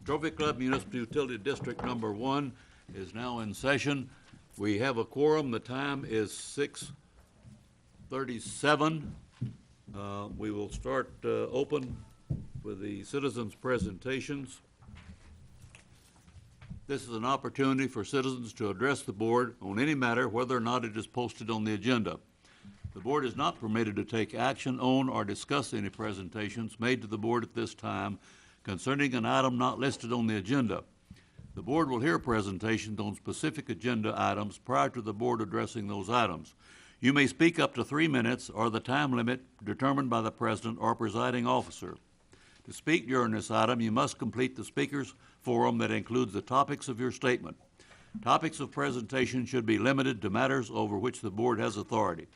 Trophy Club Municipal Utility District Number 1 is now in session. We have a quorum. The time is 6:37. We will start open with the citizens' presentations. This is an opportunity for citizens to address the board on any matter, whether or not it is posted on the agenda. The board is not permitted to take action on or discuss any presentations made to the board at this time concerning an item not listed on the agenda. The board will hear presentations on specific agenda items prior to the board addressing those items. You may speak up to 3 minutes or the time limit determined by the president or presiding officer. To speak during this item, you must complete the speaker's forum that includes the topics of your statement. Topics of presentation should be limited to matters over which the board has authority.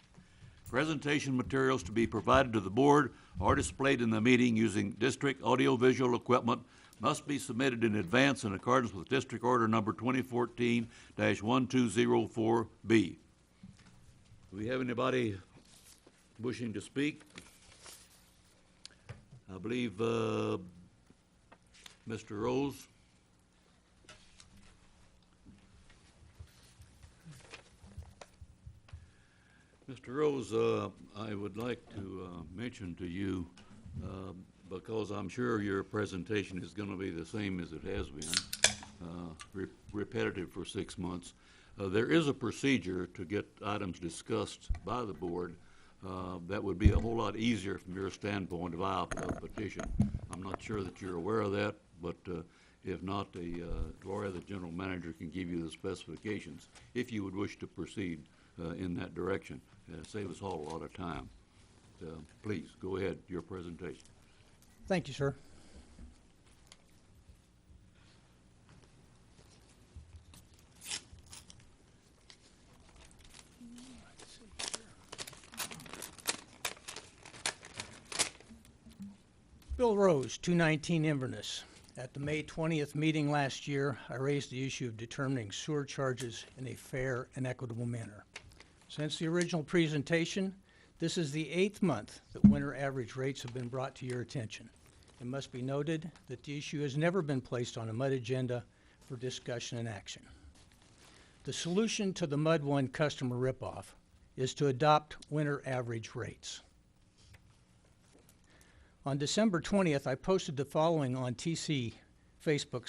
Presentation materials to be provided to the board or displayed in the meeting using district audiovisual equipment must be submitted in advance in accordance with District Order Number 2014-1204B. Do we have anybody wishing to speak? I believe Mr. Rose. Mr. Rose, I would like to mention to you, because I'm sure your presentation is going to be the same as it has been, repetitive for 6 months. There is a procedure to get items discussed by the board that would be a whole lot easier from your standpoint via a petition. I'm not sure that you're aware of that, but if not, Gloria, the general manager, can give you the specifications if you would wish to proceed in that direction. Save us all a lot of time. Please, go ahead, your presentation. Thank you, sir. Bill Rose, 219 Inverness. At the May 20th meeting last year, I raised the issue of determining sewer charges in a fair and equitable manner. Since the original presentation, this is the 8th month that winter average rates have been brought to your attention. It must be noted that the issue has never been placed on a MUD agenda for discussion and action. The solution to the MUD 1 customer ripoff is to adopt winter average rates. On December 20th, I posted the following on TCV Facebook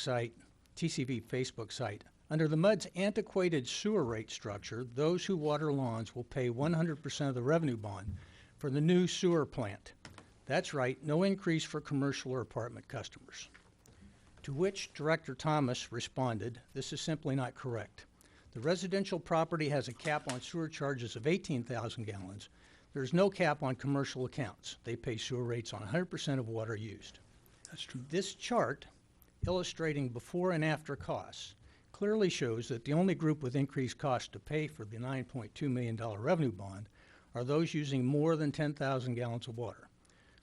site. Under the MUD's antiquated sewer rate structure, those who water lawns will pay 100% of the revenue bond for the new sewer plant. That's right, no increase for commercial or apartment customers. To which Director Thomas responded, this is simply not correct. The residential property has a cap on sewer charges of 18,000 gallons. There's no cap on commercial accounts. They pay sewer rates on 100% of water used. That's true. This chart, illustrating before and after costs, clearly shows that the only group with increased costs to pay for the $9.2 million revenue bond are those using more than 10,000 gallons of water.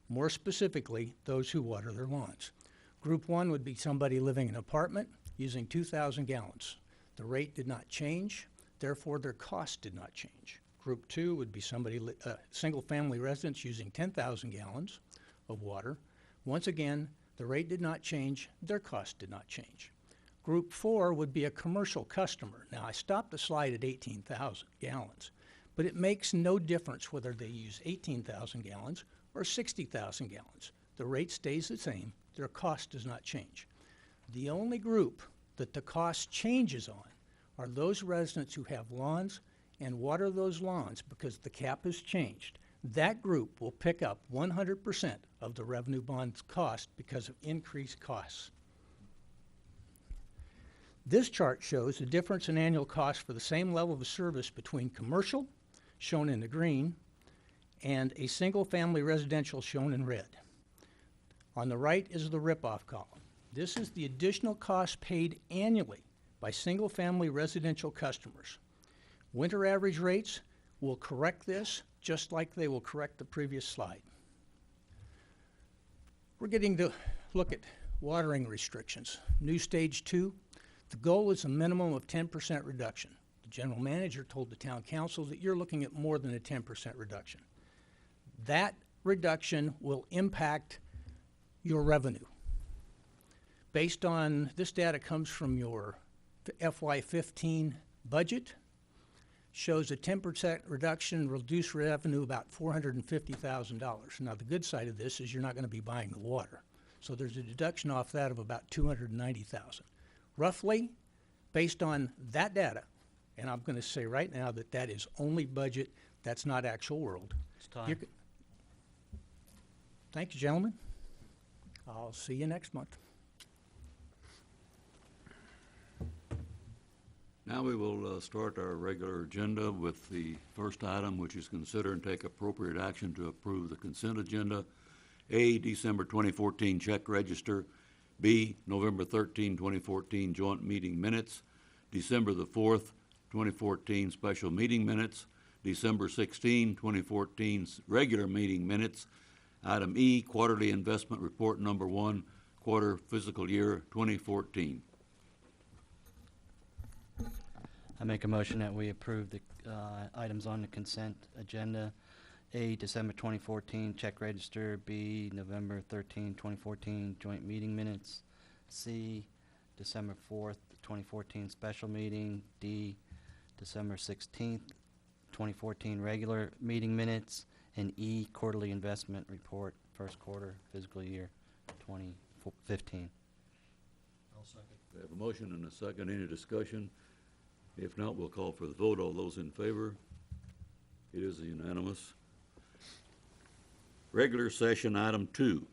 More specifically, those who water their lawns. Group 1 would be somebody living in an apartment using 2,000 gallons. The rate did not change, therefore their cost did not change. Group 2 would be somebody, single-family residents using 10,000 gallons of water. Once again, the rate did not change, their cost did not change. Group 4 would be a commercial customer. Now, I stopped the slide at 18,000 gallons, but it makes no difference whether they use 18,000 gallons or 60,000 gallons. The rate stays the same, their cost does not change. The only group that the cost changes on are those residents who have lawns and water those lawns because the cap has changed. That group will pick up 100% of the revenue bond's cost because of increased costs. This chart shows the difference in annual cost for the same level of service between commercial, shown in the green, and a single-family residential, shown in red. On the right is the rip-off column. This is the additional cost paid annually by single-family residential customers. Winter average rates will correct this just like they will correct the previous slide. We're getting to look at watering restrictions. New stage 2. The goal is a minimum of 10% reduction. The general manager told the town council that you're looking at more than a 10% reduction. That reduction will impact your revenue. Based on, this data comes from your FY15 budget, shows a 10% reduction, reduced revenue about $450,000. Now, the good side of this is you're not going to be buying the water. So there's a deduction off that of about $290,000. Roughly, based on that data, and I'm going to say right now that that is only budget, that's not actual world. It's time. Thank you, gentlemen. I'll see you next month. Now we will start our regular agenda with the first item, which is consider and take appropriate action to approve the consent agenda. A, December 2014 check register. B, November 13, 2014 joint meeting minutes. December the 4th, 2014 special meeting minutes. December 16, 2014 regular meeting minutes. Item E, quarterly investment report number 1, quarter fiscal year 2014. I make a motion that we approve the items on the consent agenda. A, December 2014 check register. B, November 13, 2014 joint meeting minutes. C, December 4th, 2014 special meeting. D, December 16th, 2014 regular meeting minutes. And E, quarterly investment report, first quarter fiscal year 2015. I'll second. We have a motion and a second. Any discussion? If not, we'll call for the vote. All those in favor? It is unanimous. Regular session item 2.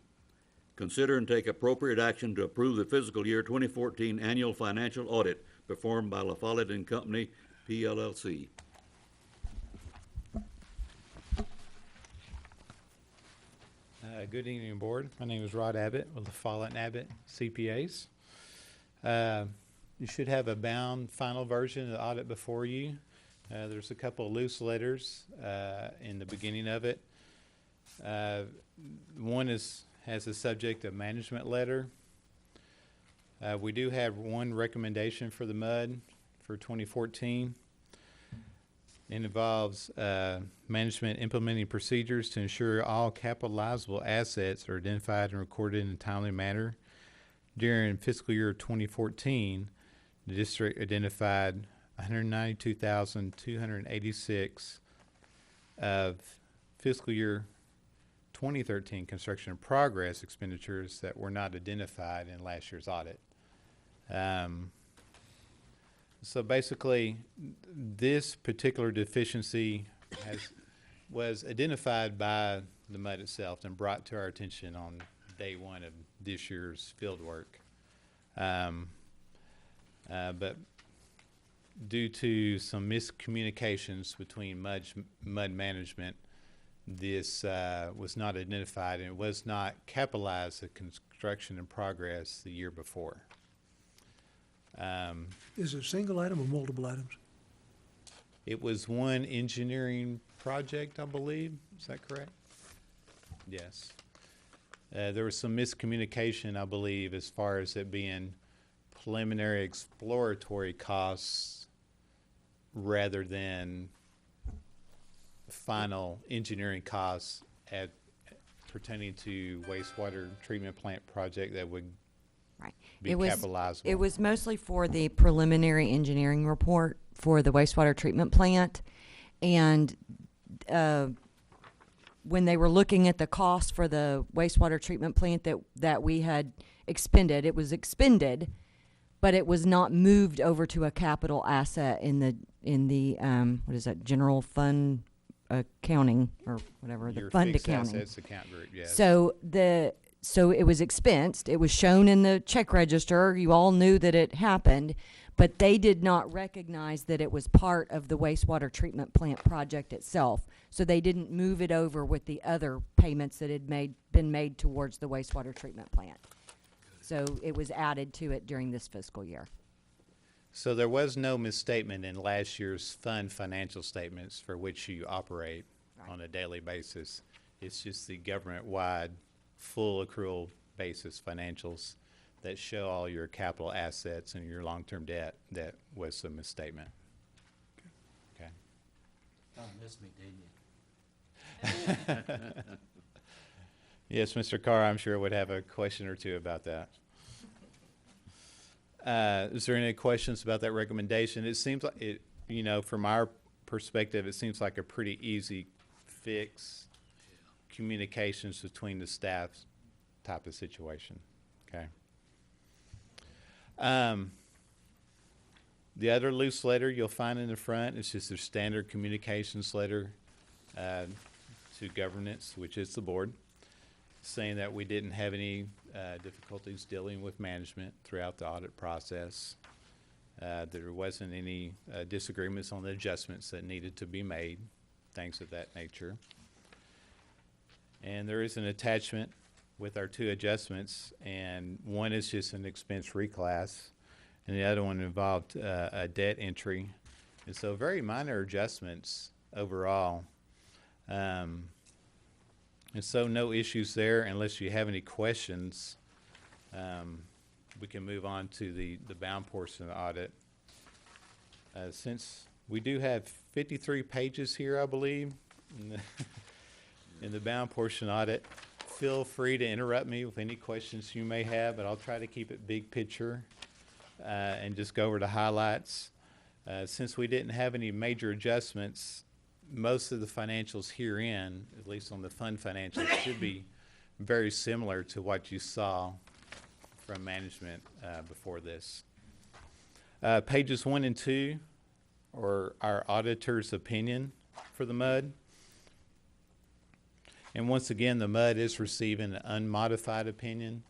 Consider and take appropriate action to approve the fiscal year 2014 annual financial audit performed by La Follette and Company, PLLC. Good evening, Board. My name is Rod Abbott with La Follette and Abbott CPAs. You should have a bound final version of the audit before you. There's a couple of loose letters in the beginning of it. One has the subject of management letter. We do have one recommendation for the MUD for 2014. It involves management implementing procedures to ensure all capitalizable assets are identified and recorded in a timely manner. During fiscal year 2014, the district identified $192,286 of fiscal year 2013 construction in progress expenditures that were not identified in last year's audit. So basically, this particular deficiency was identified by the MUD itself and brought to our attention on day one of this year's field work. But due to some miscommunications between MUD management, this was not identified and it was not capitalized as construction in progress the year before. Is it a single item or multiple items? It was one engineering project, I believe. Is that correct? Yes. There was some miscommunication, I believe, as far as it being preliminary exploratory costs rather than final engineering costs pertaining to wastewater treatment plant project that would Right. be capitalizable. It was mostly for the preliminary engineering report for the wastewater treatment plant. And when they were looking at the cost for the wastewater treatment plant that we had expended, it was expended, but it was not moved over to a capital asset in the what is that, general fund accounting or whatever, Your the fund fixed accounting. assets account group, yes. So it was expensed. It was shown in the check register. You all knew that it happened, but they did not recognize that it was part of the wastewater treatment plant project itself. So they didn't move it over with the other payments that had been made towards the wastewater treatment plant. So it was added to it during this fiscal year. So there was no misstatement in last year's fund financial statements for which you operate on a daily basis. It's just the government-wide full accrual basis financials that show all your capital assets and your long-term debt. That was a misstatement. Okay. Oh, missed me, didn't you? Yes, Mr. Carr, I'm sure would have a question or two about that. Is there any questions about that recommendation? It seems like it, you know, from our perspective, it seems like a pretty easy fix, communications between the staffs type of situation, okay? The other loose letter you'll find in the front is just a standard communications letter to governance, which is the board, saying that we didn't have any difficulties dealing with management throughout the audit process. There wasn't any disagreements on the adjustments that needed to be made, things of that nature. And there is an attachment with our 2 adjustments, and one is just an expense reclass, and the other one involved a debt entry. And so very minor adjustments overall. And so no issues there unless you have any questions. We can move on to the bound portion of the audit. Since we do have 53 pages here, I believe, in the bound portion audit, feel free to interrupt me with any questions you may have, but I'll try to keep it big picture and just go over the highlights. Since we didn't have any major adjustments, most of the financials herein, at least on the fund financials, should be very similar to what you saw from management before this. Pages 1 and 2 are our auditor's opinion for the MUD. And once again, the MUD is receiving an unmodified opinion,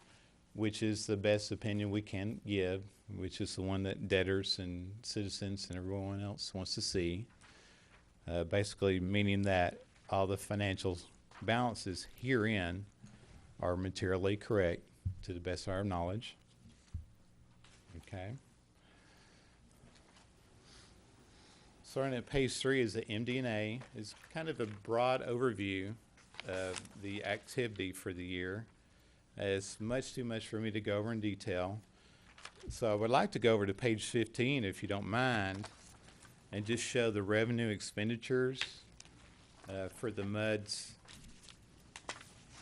which is the best opinion we can give, which is the one that debtors and citizens and everyone else wants to see. Basically meaning that all the financial balances herein are materially correct to the best of our knowledge. Okay. Starting at page 3 is the MD&A. It's kind of a broad overview of the activity for the year. It's much too much for me to go over in detail. So I would like to go over to page 15, if you don't mind, and just show the revenue expenditures for the MUD's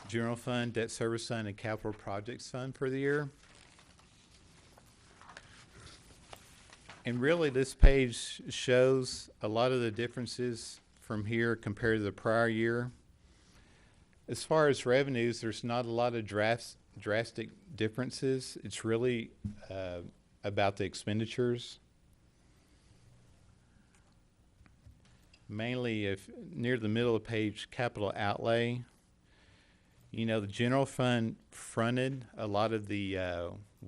General Fund, Debt Service Fund, and Capital Projects Fund for the year. And really, this page shows a lot of the differences from here compared to the prior year. As far as revenues, there's not a lot of drastic differences. It's really about the expenditures. Mainly, if near the middle of the page, capital outlay. You know, the general fund fronted a lot of the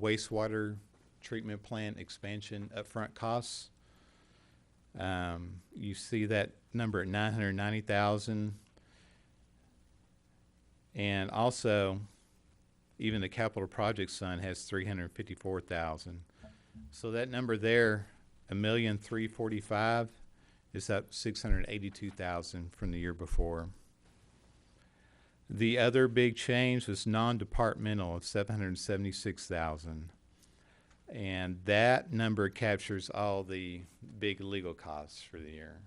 wastewater treatment plant expansion upfront costs. You see that number at $990,000. And also, even the capital projects fund has $354,000. So that number there, $1,345,000, is up $682,000 from the year before. The other big change was non-departmental of $776,000. And that number captures all the big legal costs for the year.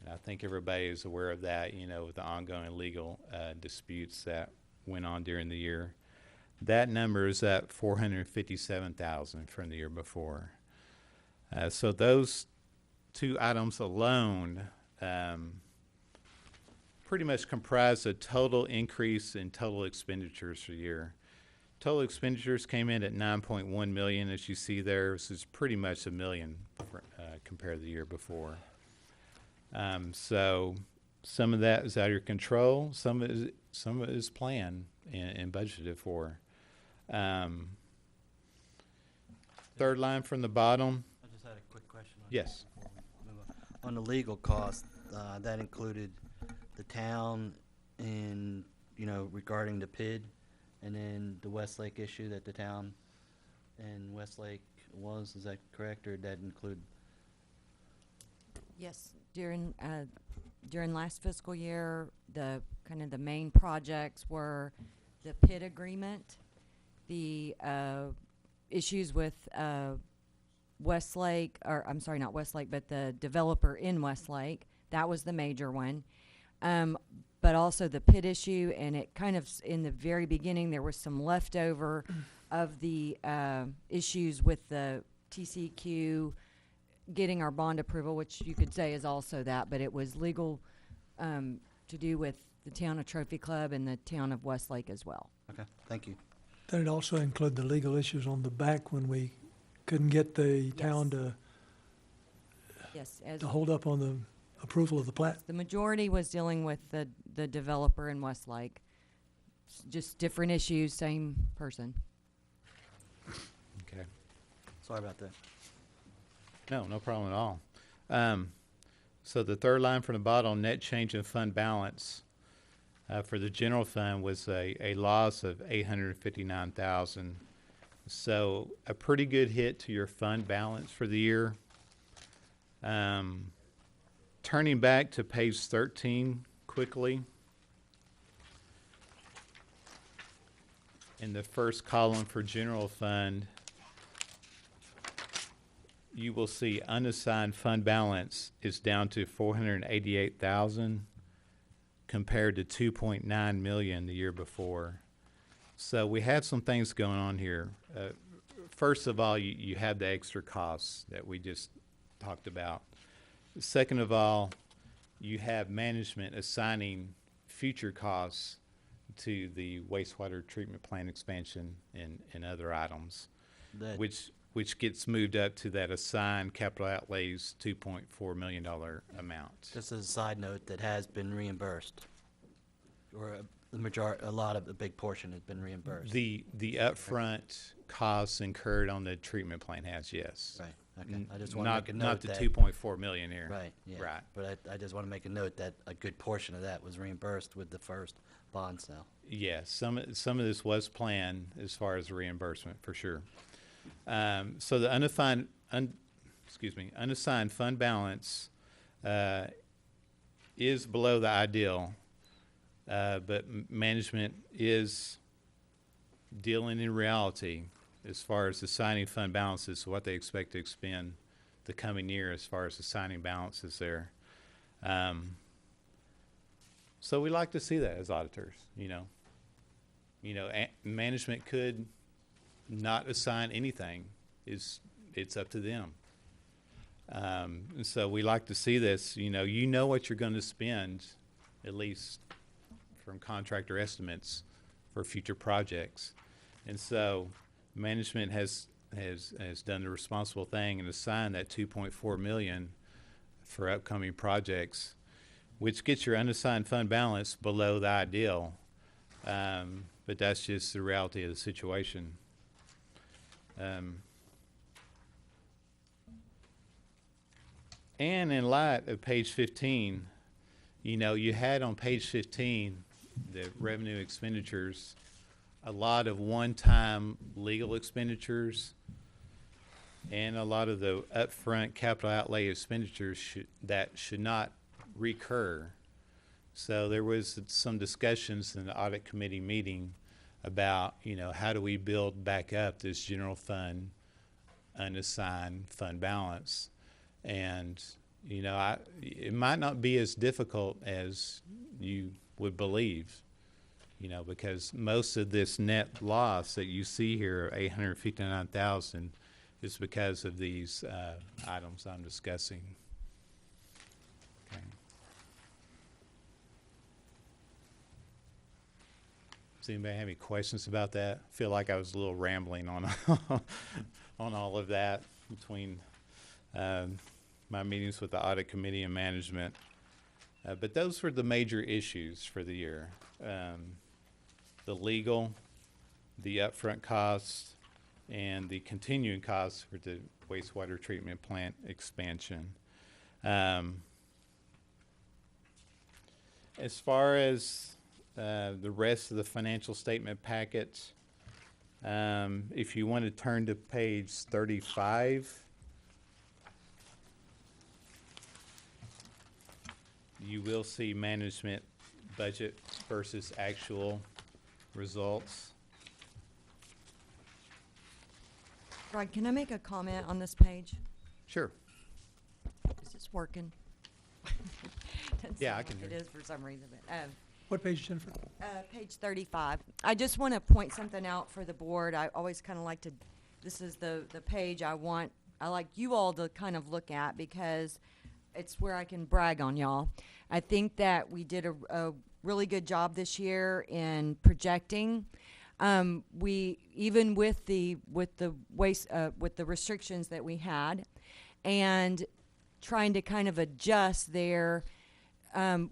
And I think everybody is aware of that, you know, with the ongoing legal disputes that went on during the year. That number is up $457,000 from the year before. So those 2 items alone pretty much comprise a total increase in total expenditures for the year. Total expenditures came in at $9.1 million, as you see there. This is pretty much $1 million compared to the year before. So some of that is out of your control. Some of it is planned and budgeted for. Third line from the bottom. I just had a quick question. Yes. Before we move on the legal cost, that included the town and, you know, regarding the PID, and then the Westlake issue that the town and Westlake was. Is that correct, or did that include? Yes, during last fiscal year, the kind of the main projects were the PID agreement, the issues with Westlake, or I'm sorry, not Westlake, but the developer in Westlake. That was the major one. But also the PID issue, and it kind of, in the very beginning, there was some leftover of the issues with the TCQ getting our bond approval, which you could say is also that, but it was legal to do with the town of Trophy Club and the town of Westlake as well. Okay, thank you. Did it also include the legal issues on the back when we couldn't get the town Yes, as to hold up on the approval of the plat? the majority was dealing with the developer in Westlake. Just different issues, same person. Okay. Sorry about that. No problem at all. So the third line from the bottom, net change in fund balance for the general fund was a loss of $859,000. So a pretty good hit to your fund balance for the year. Turning back to page 13 quickly. In the first column for general fund, you will see unassigned fund balance is down to $488,000 compared to $2.9 million the year before. So we had some things going on here. First of all, you had the extra costs that we just talked about. Second of all, you have management assigning future costs to the wastewater treatment plant expansion and other items, That- which gets moved up to that assigned capital outlays $2.4 million amount. Just as a side note, that has been reimbursed, or a lot of the big portion has been reimbursed. The upfront costs incurred on the treatment plant has, yes. Right, okay, I just want to make a note Not the that. 2.4 million here. Right, yeah. Right. But I just want to make a note that a good portion of that was reimbursed with the first bond sale. Yes, some of this was planned as far as reimbursement, for sure. So the unassigned fund balance is below the ideal, but management is dealing in reality as far as assigning fund balances, what they expect to expend the coming year as far as assigning balances there. So we like to see that as auditors, management could not assign anything. It's up to them. And so we like to see this, you know what you're going to spend, at least from contractor estimates for future projects. And so management has done the responsible thing and assigned that $2.4 million for upcoming projects, which gets your unassigned fund balance below the ideal. But that's just the reality of the situation. And in light of page 15, you had on page 15, the revenue expenditures, a lot of one-time legal expenditures and a lot of the upfront capital outlay expenditures that should not recur. So there was some discussions in the audit committee meeting about, how do we build back up this general fund unassigned fund balance. And, it might not be as difficult as you would believe, because most of this net loss that you see here, $859,000, is because of these items I'm discussing. Okay. Does anybody have any questions about that? I feel like I was a little rambling on on all of that between my meetings with the audit committee and management. But those were the major issues for the year. The legal, the upfront costs, and the continuing costs for the wastewater treatment plant expansion. As far as the rest of the financial statement packet, if you want to turn to page 35, you will see management budget versus actual results. Rod, can I make a comment on this page? Sure. Is this working? Doesn't Yeah, seem I can like hear It you. is for some reason, but, What page, Jennifer? Page 35. I just want to point something out for the board. I always kind of like to, this is the page I like you all to kind of look at because it's where I can brag on y'all. I think that we did a really good job this year in projecting. We, even with the waste, with the restrictions that we had and trying to kind of adjust there.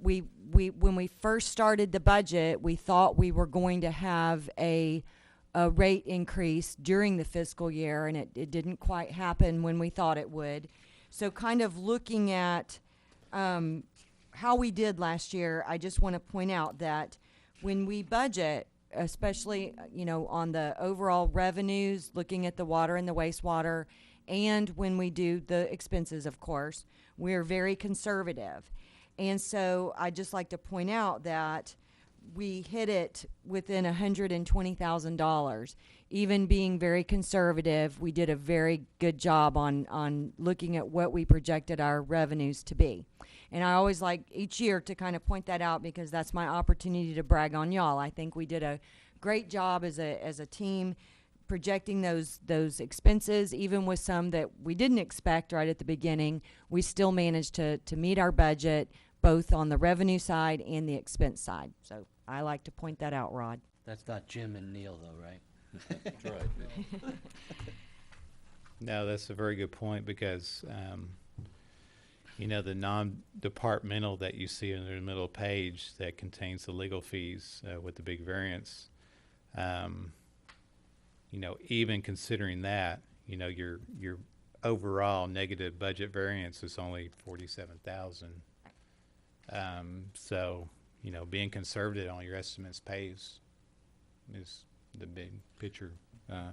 We when we first started the budget, we thought we were going to have a rate increase during the fiscal year, and it didn't quite happen when we thought it would. So kind of looking at how we did last year, I just want to point out that when we budget, especially, on the overall revenues, looking at the water and the wastewater, and when we do the expenses, of course, we're very conservative. And so I'd just like to point out that we hit it within $120,000. Even being very conservative, we did a very good job on looking at what we projected our revenues to be. And I always like each year to kind of point that out because that's my opportunity to brag on y'all. I think we did a great job as a team projecting those expenses, even with some that we didn't expect right at the beginning. We still managed to meet our budget, both on the revenue side and the expense side. So I like to point that out, Rod. That's not Jim and Neil, though, right? That's right. No, that's a very good point because, the non-departmental that you see in the middle page that contains the legal fees with the big variance, even considering that, your overall negative budget variance is only 47,000. So, being conservative on your estimates pays is the big picture.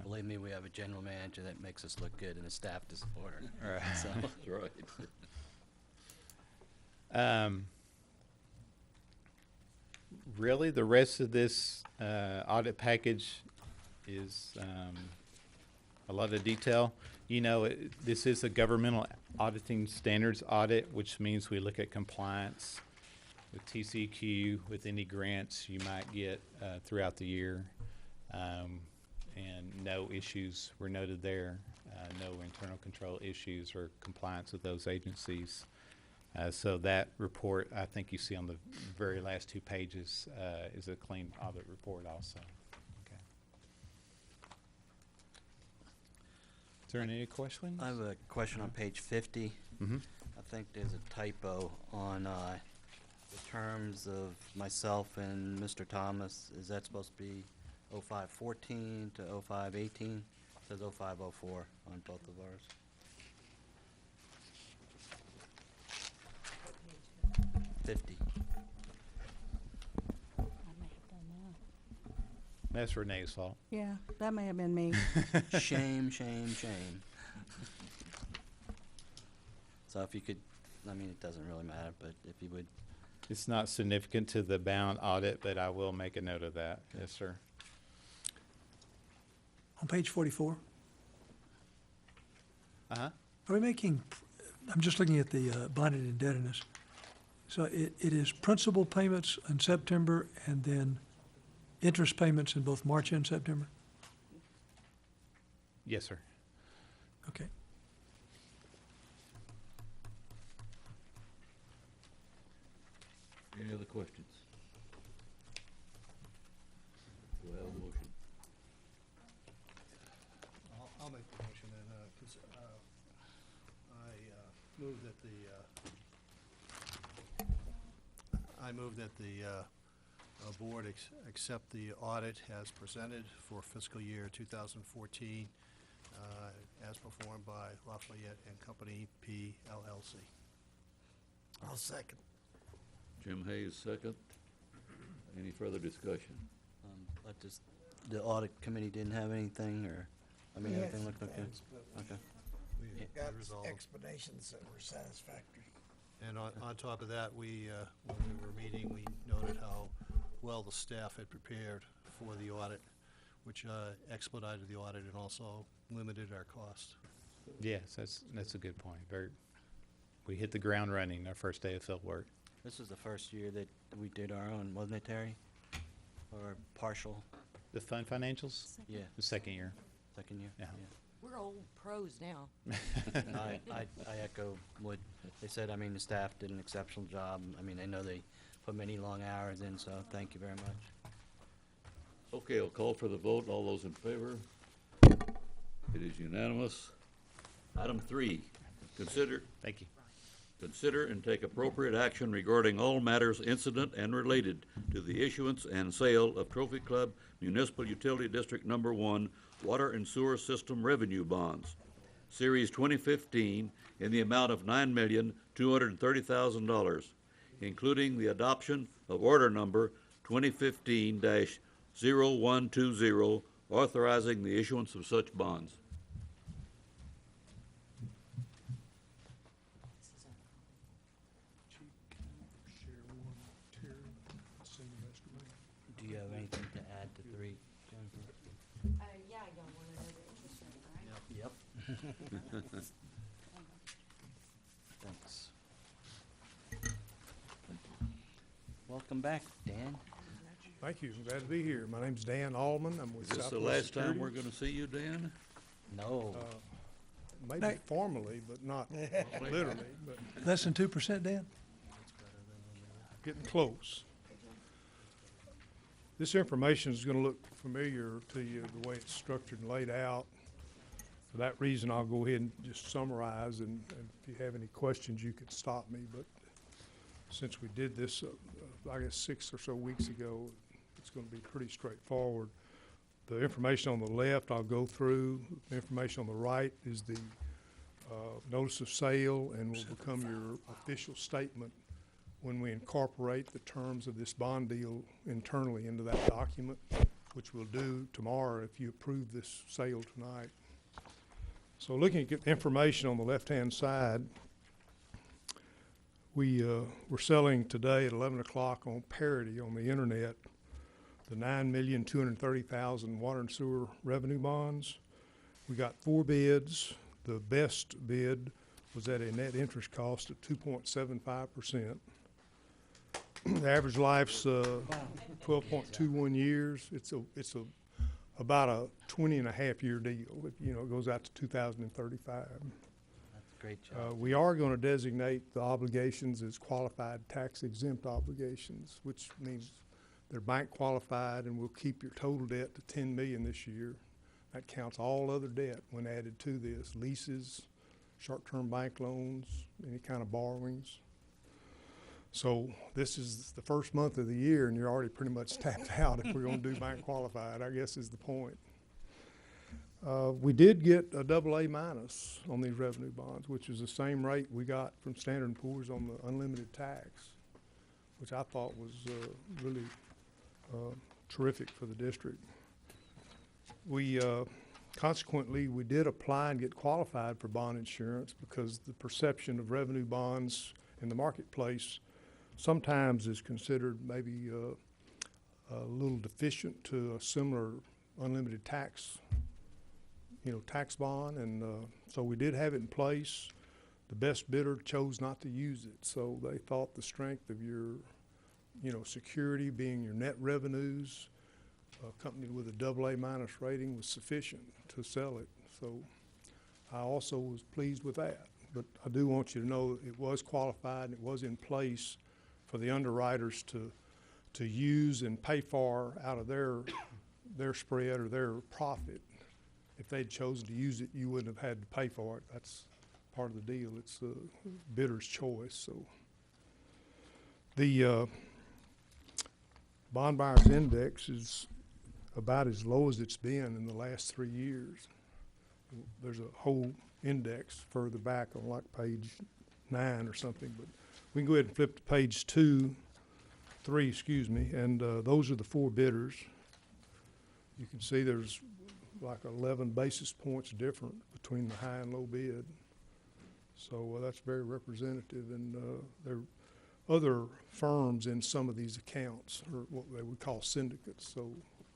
Believe me, we have a general manager that makes us look good and a staff to support her. Right. So, That's right. Really, the rest of this audit package is a lot of detail. This is a governmental auditing standards audit, which means we look at compliance with TCQ, with any grants you might get throughout the year. And no issues were noted there, no internal control issues or compliance with those agencies. So that report, I think you see on the very last 2 pages, is a clean audit report also. Okay. Is there any questions? I have a question on page 50. Mm-hmm. I think there's a typo on the terms of myself and Mr. Thomas. Is that supposed to be 0514 to 0518? It says 0504 on both of ours. I 50. may have done That's Renee's fault. that. Yeah, that may have been me. Shame, shame, shame. So if you could, it doesn't really matter, but if you would. It's not significant to the bound audit, but I will make a note of that. Yes, sir. On page 44, Uh-huh. are we making, I'm just looking at the bonded indebtedness. So it is principal payments in September and then interest payments in both March and September? Yes, sir. Okay. Any other questions? Do I have a motion? I'll make the motion and, I move that the board accept the audit as presented for fiscal year 2014, as performed by Lafayette and Company P. LLC. I'll second. Jim Hayes, second. Any further discussion? The audit committee didn't have anything, or, everything looked okay? Okay. We Got resolved. explanations that were satisfactory. And on top of that, when we were meeting, we noted how well the staff had prepared for the audit, which expedited the audit and also limited our cost. Yes, that's a good point. We hit the ground running our first day of field work. This is the first year that we did our own, wasn't it, Terry? Or partial, The fund financials, yeah, the second year. second year? Yeah. We're old pros now. No, I echo what they said. I mean, the staff did an exceptional job. I mean, I know they put many long hours in, so thank you very much. Okay, I'll call for the vote. All those in favor? It is unanimous. Item 3, consider and take appropriate action regarding all matters incident and related to the issuance and sale of Trophy Club Municipal Utility District Number 1 Water and Sewer System Revenue Bonds, Series 2015, in the amount of $9,230,000, including the adoption of Order Number 2015-0120, authorizing the issuance of such bonds. Do you have anything to add to 3, Jennifer? Yeah, I don't want to know the interest rate, right? Yep. Thanks. Welcome back, Dan. Thank you. I'm glad to be here. My name's Dan Allman. I'm with Is this Southwest the last time Security. we're gonna see you, Dan? No. Maybe formally, but not literally, but Less than 2%, Dan? getting close. This information is going to look familiar to you, the way it's structured and laid out. For that reason, I'll go ahead and just summarize, and if you have any questions, you could stop me. But since we did this, I guess 6 or so weeks ago, it's going to be pretty straightforward. The information on the left, I'll go through. The information on the right is the notice of sale and will become your official statement when we incorporate the terms of this bond deal internally into that document, which we'll do tomorrow if you approve this sale tonight. So looking at the information on the left-hand side, we're selling today at 11 o'clock on parity on the internet the $9,230,000 water and sewer revenue bonds. We got 4 bids. The best bid was at a net interest cost of 2.75%. The average life's 12.21 years. It's about a 20-and-a-half-year deal. It goes out to 2035. That's a great job. We are going to designate the obligations as qualified tax-exempt obligations, which means they're bank qualified, and we'll keep your total debt to $10 million this year. That counts all other debt when added to this: leases, short-term bank loans, any kind of borrowings. So this is the first month of the year, and you're already pretty much tapped out if we're going to do bank qualified, I guess is the point. We did get a AA- on these revenue bonds, which is the same rate we got from Standard & Poor's on the unlimited tax, which I thought was really terrific for the district. We consequently, we did apply and get qualified for bond insurance because the perception of revenue bonds in the marketplace sometimes is considered maybe a little deficient to a similar unlimited tax, tax bond. And so we did have it in place. The best bidder chose not to use it. So they thought the strength of your, security being your net revenues, accompanied with a AA- rating, was sufficient to sell it. So I also was pleased with that. But I do want you to know it was qualified and it was in place for the underwriters to use and pay for out of their spread or their profit. If they'd chosen to use it, you wouldn't have had to pay for it. That's part of the deal. It's the bidder's choice. So the bond buyer's index is about as low as it's been in the last 3 years. There's a whole index further back on like page 9 or something, but we can go ahead and flip to page 3, and those are the 4 bidders. You can see there's like 11 basis points different between the high and low bid. So that's very representative, and there are other firms in some of these accounts, or what they would call syndicates. So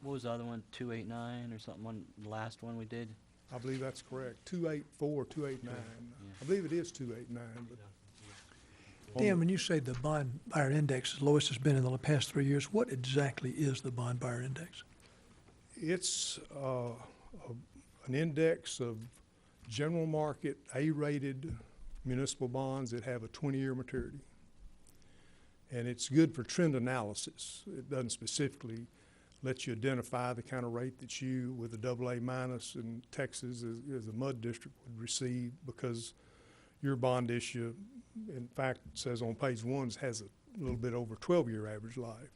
What was the other one, 289 or something, the last one we did? I believe that's correct, 284, 289. Yeah. I believe it is 289, but Dan, when you say the bond buyer index is lowest it's been in the past 3 years, what exactly is the bond buyer index? It's an index of general market A-rated municipal bonds that have a 20-year maturity. And it's good for trend analysis. It doesn't specifically let you identify the kind of rate that you, with a AA minus in Texas as a MUD district, would receive, because your bond issue, in fact, it says on page 1, has a little bit over 12-year average life.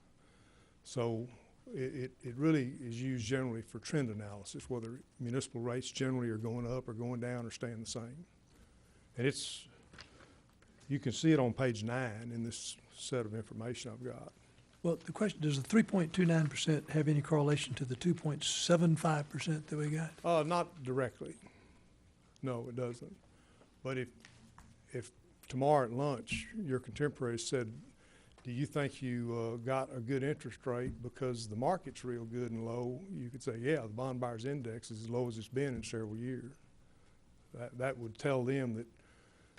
So it really is used generally for trend analysis, whether municipal rates generally are going up or going down or staying the same. And you can see it on page 9 in this set of information I've got. Well, the question, does the 3.29% have any correlation to the 2.75% that we got? Not directly. No, it doesn't. But if tomorrow at lunch your contemporary said, do you think you got a good interest rate because the market's real good and low, you could say, yeah, the bond buyer's index is as low as it's been in several years. That would tell them that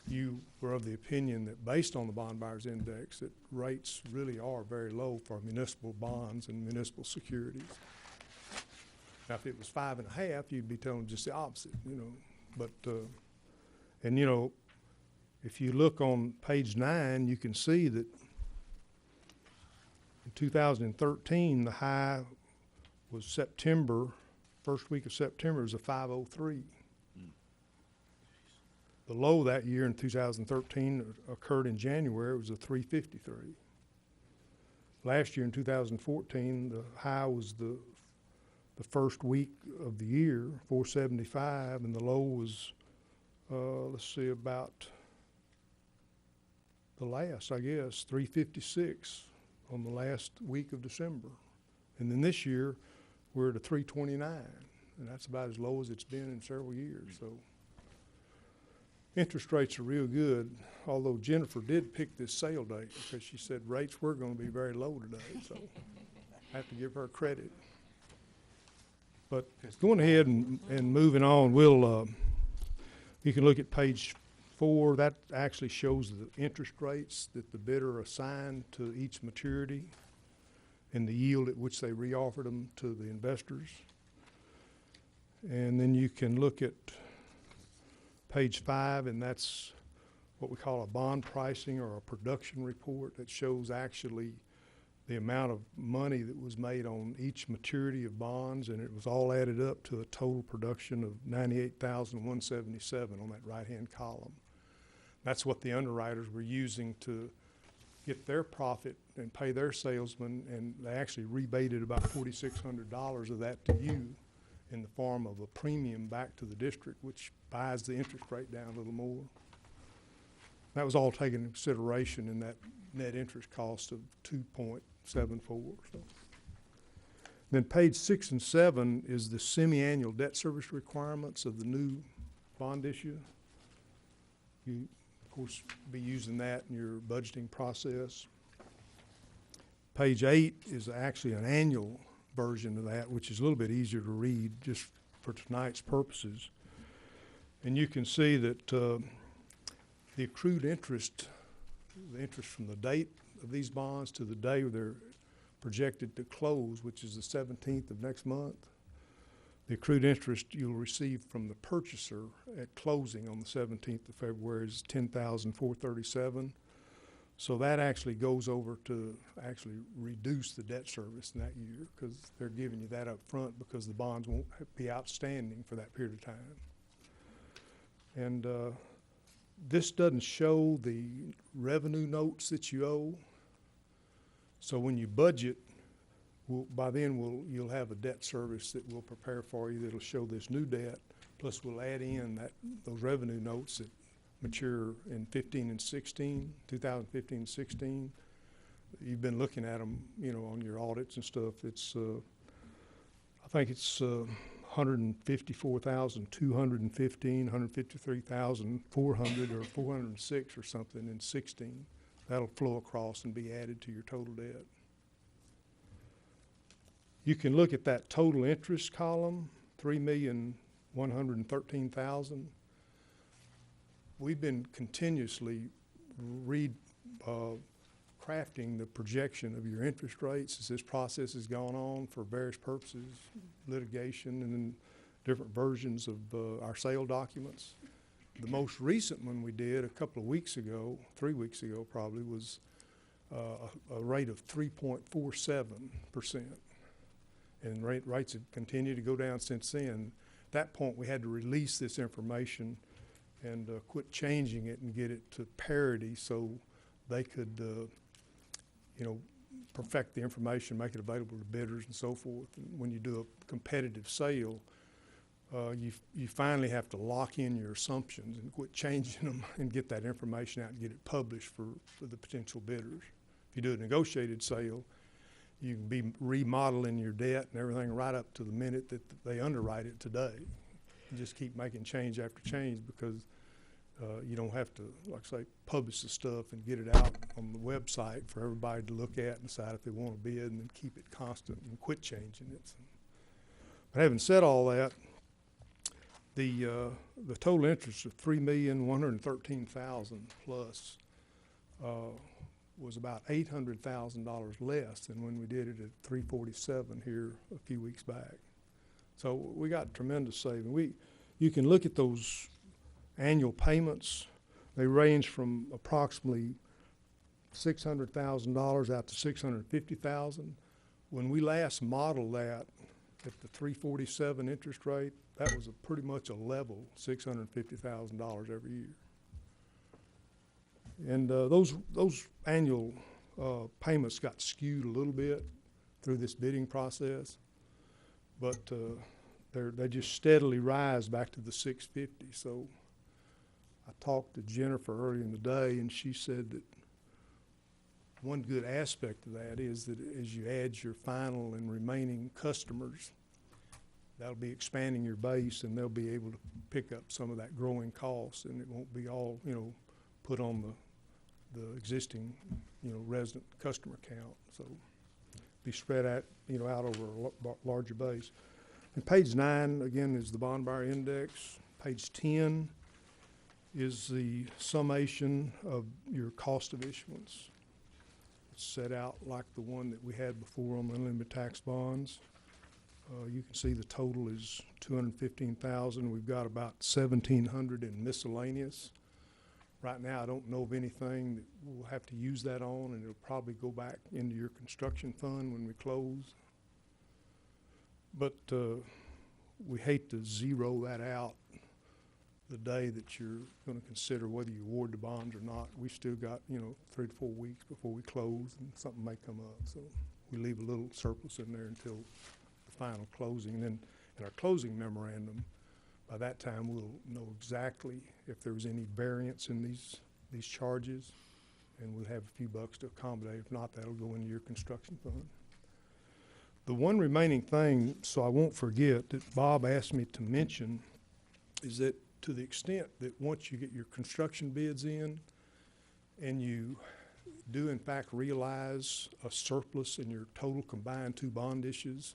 you were of the opinion that, based on the bond buyer's index, that rates really are very low for municipal bonds and municipal securities. Now, if it was 5.5, you'd be telling them just the opposite, you know. But and you know, if you look on page 9, you can see that in 2013, the high was September, first week of September, was a 503. The low that year in 2013 occurred in January. It was a 353. Last year in 2014, the high was the first week of the year, 475, and the low was, let's see, about the last, I guess, 356 on the last week of December. And then this year, we're at a 329, and that's about as low as it's been in several years. So interest rates are real good, although Jennifer did pick this sale date because she said rates were going to be very low today, so I have to give her credit. But going ahead and moving on, you can look at page 4. That actually shows the interest rates that the bidder assigned to each maturity and the yield at which they reoffered them to the investors. And then you can look at page 5, and that's what we call a bond pricing or a production report that shows actually the amount of money that was made on each maturity of bonds, and it was all added up to a total production of $98,177 on that right-hand column. That's what the underwriters were using to get their profit and pay their salesmen, and they actually rebated about $4,600 of that to you in the form of a premium back to the district, which buys the interest rate down a little more. That was all taken into consideration in that net interest cost of 2.74. So. Then page 6 and 7 is the semi-annual debt service requirements of the new bond issue. You, of course, be using that in your budgeting process. Page 8 is actually an annual version of that, which is a little bit easier to read just for tonight's purposes. And you can see that the accrued interest, the interest from the date of these bonds to the day they're projected to close, which is the 17th of next month, the accrued interest you'll receive from the purchaser at closing on the 17th of February is $10,437. So that actually goes over to actually reduce the debt service in that year, because they're giving you that up front because the bonds won't be outstanding for that period of time. And this doesn't show the revenue notes that you owe. So when you budget, by then you'll have a debt service that we'll prepare for you that'll show this new debt, plus we'll add in those revenue notes that mature in 15 and 16, 2015 and 16. You've been looking at them, you know, on your audits and stuff. It's, I think it's 154,215, 153,400, or 406 or something in 16. That'll flow across and be added to your total debt. You can look at that total interest column, $3,113,000. We've been continuously crafting the projection of your interest rates as this process has gone on for various purposes, litigation, and then different versions of our sale documents. The most recent one we did a couple of weeks ago, 3 weeks ago probably, was a rate of 3.47%. And rates have continued to go down since then. At that point, we had to release this information and quit changing it and get it to parity so they could, perfect the information, make it available to bidders and so forth. And when you do a competitive sale, you finally have to lock in your assumptions and quit changing them and get that information out and get it published for the potential bidders. If you do a negotiated sale, you can be remodeling your debt and everything right up to the minute that they underwrite it today. You just keep making change after change because you don't have to, like I say, publish the stuff and get it out on the website for everybody to look at and decide if they want to bid, and then keep it constant and quit changing it. But having said all that, the total interest of $3,113,000 plus was about $800,000 less than when we did it at 347 here a few weeks back. So we got tremendous saving. You can look at those annual payments. They range from approximately $600,000 out to $650,000. When we last modeled that at the 347 interest rate, that was pretty much a level $650,000 every year. And those annual payments got skewed a little bit through this bidding process, but they just steadily rise back to the 650. So I talked to Jennifer earlier in the day, and she said that one good aspect of that is that as you add your final and remaining customers, that'll be expanding your base, and they'll be able to pick up some of that growing cost, and it won't be all, put on the existing, resident customer count. So be spread out, out over a larger base. And page 9, again, is the bond buyer index. Page 10 is the summation of your cost of issuance. It's set out like the one that we had before on the unlimited tax bonds. You can see the total is $215,000. We've got about $1,700 in miscellaneous. Right now, I don't know of anything that we'll have to use that on, and it'll probably go back into your construction fund when we close. But we hate to zero that out the day that you're going to consider whether you award the bonds or not. We've still got, 3 to 4 weeks before we close, and something may come up. So we leave a little surplus in there until the final closing. And then in our closing memorandum, by that time, we'll know exactly if there was any variance in these charges, and we'll have a few bucks to accommodate. If not, that'll go into your construction fund. The one remaining thing, so I won't forget, that Bob asked me to mention is that to the extent that once you get your construction bids in and you do in fact realize a surplus in your total combined 2 bond issues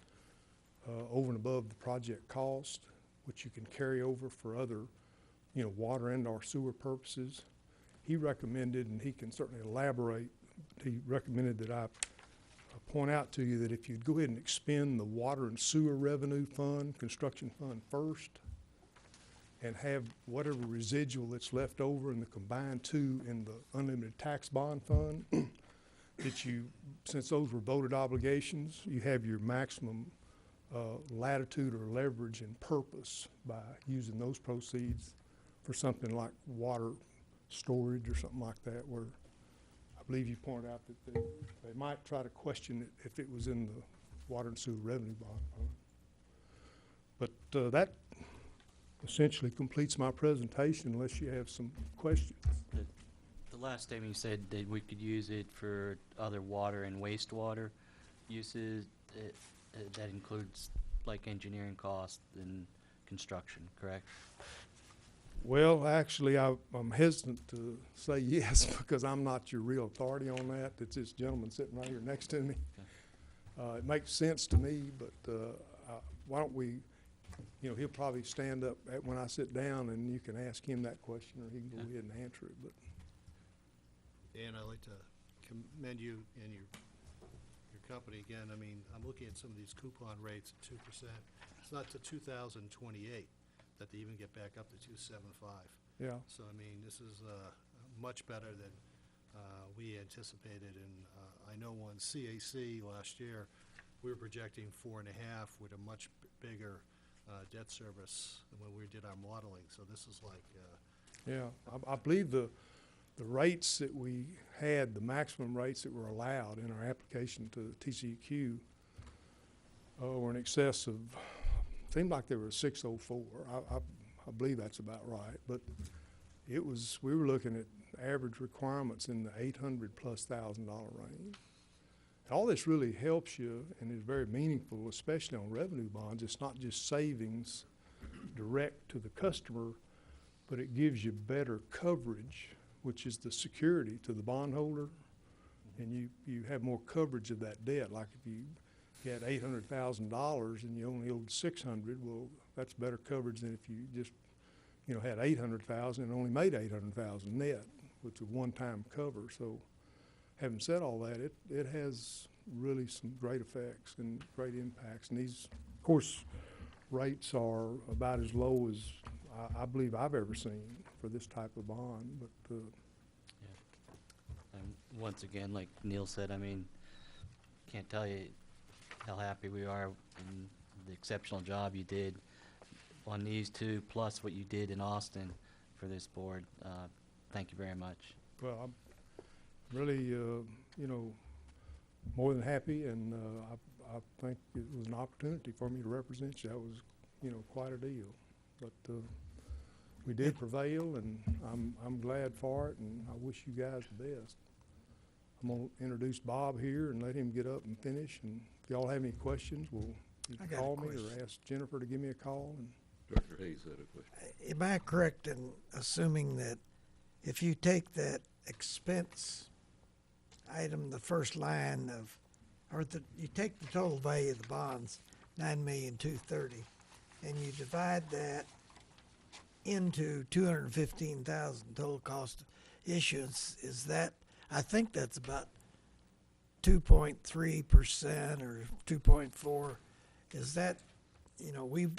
over and above the project cost, which you can carry over for other, water and or sewer purposes, he recommended, and he can certainly elaborate, he recommended that I point out to you that if you'd go ahead and expend the water and sewer revenue fund, construction fund first, and have whatever residual that's left over in the combined 2 in the unlimited tax bond fund, that you, since those were voted obligations, you have your maximum latitude or leverage and purpose by using those proceeds for something like water storage or something like that, where I believe you pointed out that they might try to question it if it was in the water and sewer revenue bond fund. But that essentially completes my presentation unless you have some questions. The last statement you said that we could use it for other water and wastewater uses. That includes like engineering costs and construction, correct? Well, actually, I'm hesitant to say yes because I'm not your real authority on that. It's this gentleman sitting right here next to me. Okay. It makes sense to me, but why don't we, he'll probably stand up when I sit down and you can ask him that question, or he can go ahead and answer it. But Dan, I'd like to commend you and your company again. I mean, I'm looking at some of these coupon rates at 2%. It's not to 2028 that they even get back up to 2.75. Yeah. So, I mean, this is much better than we anticipated. And I know on CAC last year, we were projecting 4.5 with a much bigger debt service than when we did our modeling. So this is like, Yeah, I believe the rates that we had, the maximum rates that were allowed in our application to TCEQ were in excess of, seemed like they were 604. I believe that's about right, but it was, we were looking at average requirements in the $800,000+ range. All this really helps you and is very meaningful, especially on revenue bonds. It's not just savings direct to the customer, but it gives you better coverage, which is the security to the bondholder, and you have more coverage of that debt. Like if you had $800,000 and you only owed $600, well, that's better coverage than if you just, had $800,000 and only made $800,000 net, which is a one-time cover. So, having said all that, it has really some great effects and great impacts. And these, of course, rates are about as low as I believe I've ever seen for this type of bond. But And once again, like Neil said, I mean, can't tell you how happy we are and the exceptional job you did on these two, plus what you did in Austin for this board. Thank you very much. well, I'm really, more than happy, and I think it was an opportunity for me to represent you. That was, quite a deal. But we did prevail, and I'm glad for it, and I wish you guys the best. I'm gonna introduce Bob here and let him get up and finish, and if y'all have any questions, you I can got a call me or question. ask Jennifer to give me a call. And Director Hayes had a question. Am I correct in assuming that if you take that expense item, the first line of, you take the total value of the bonds, $9,230,000, and you divide that into 215,000 total cost of issuance, is that, I think that's about 2.3% or 2.4. Is that, we've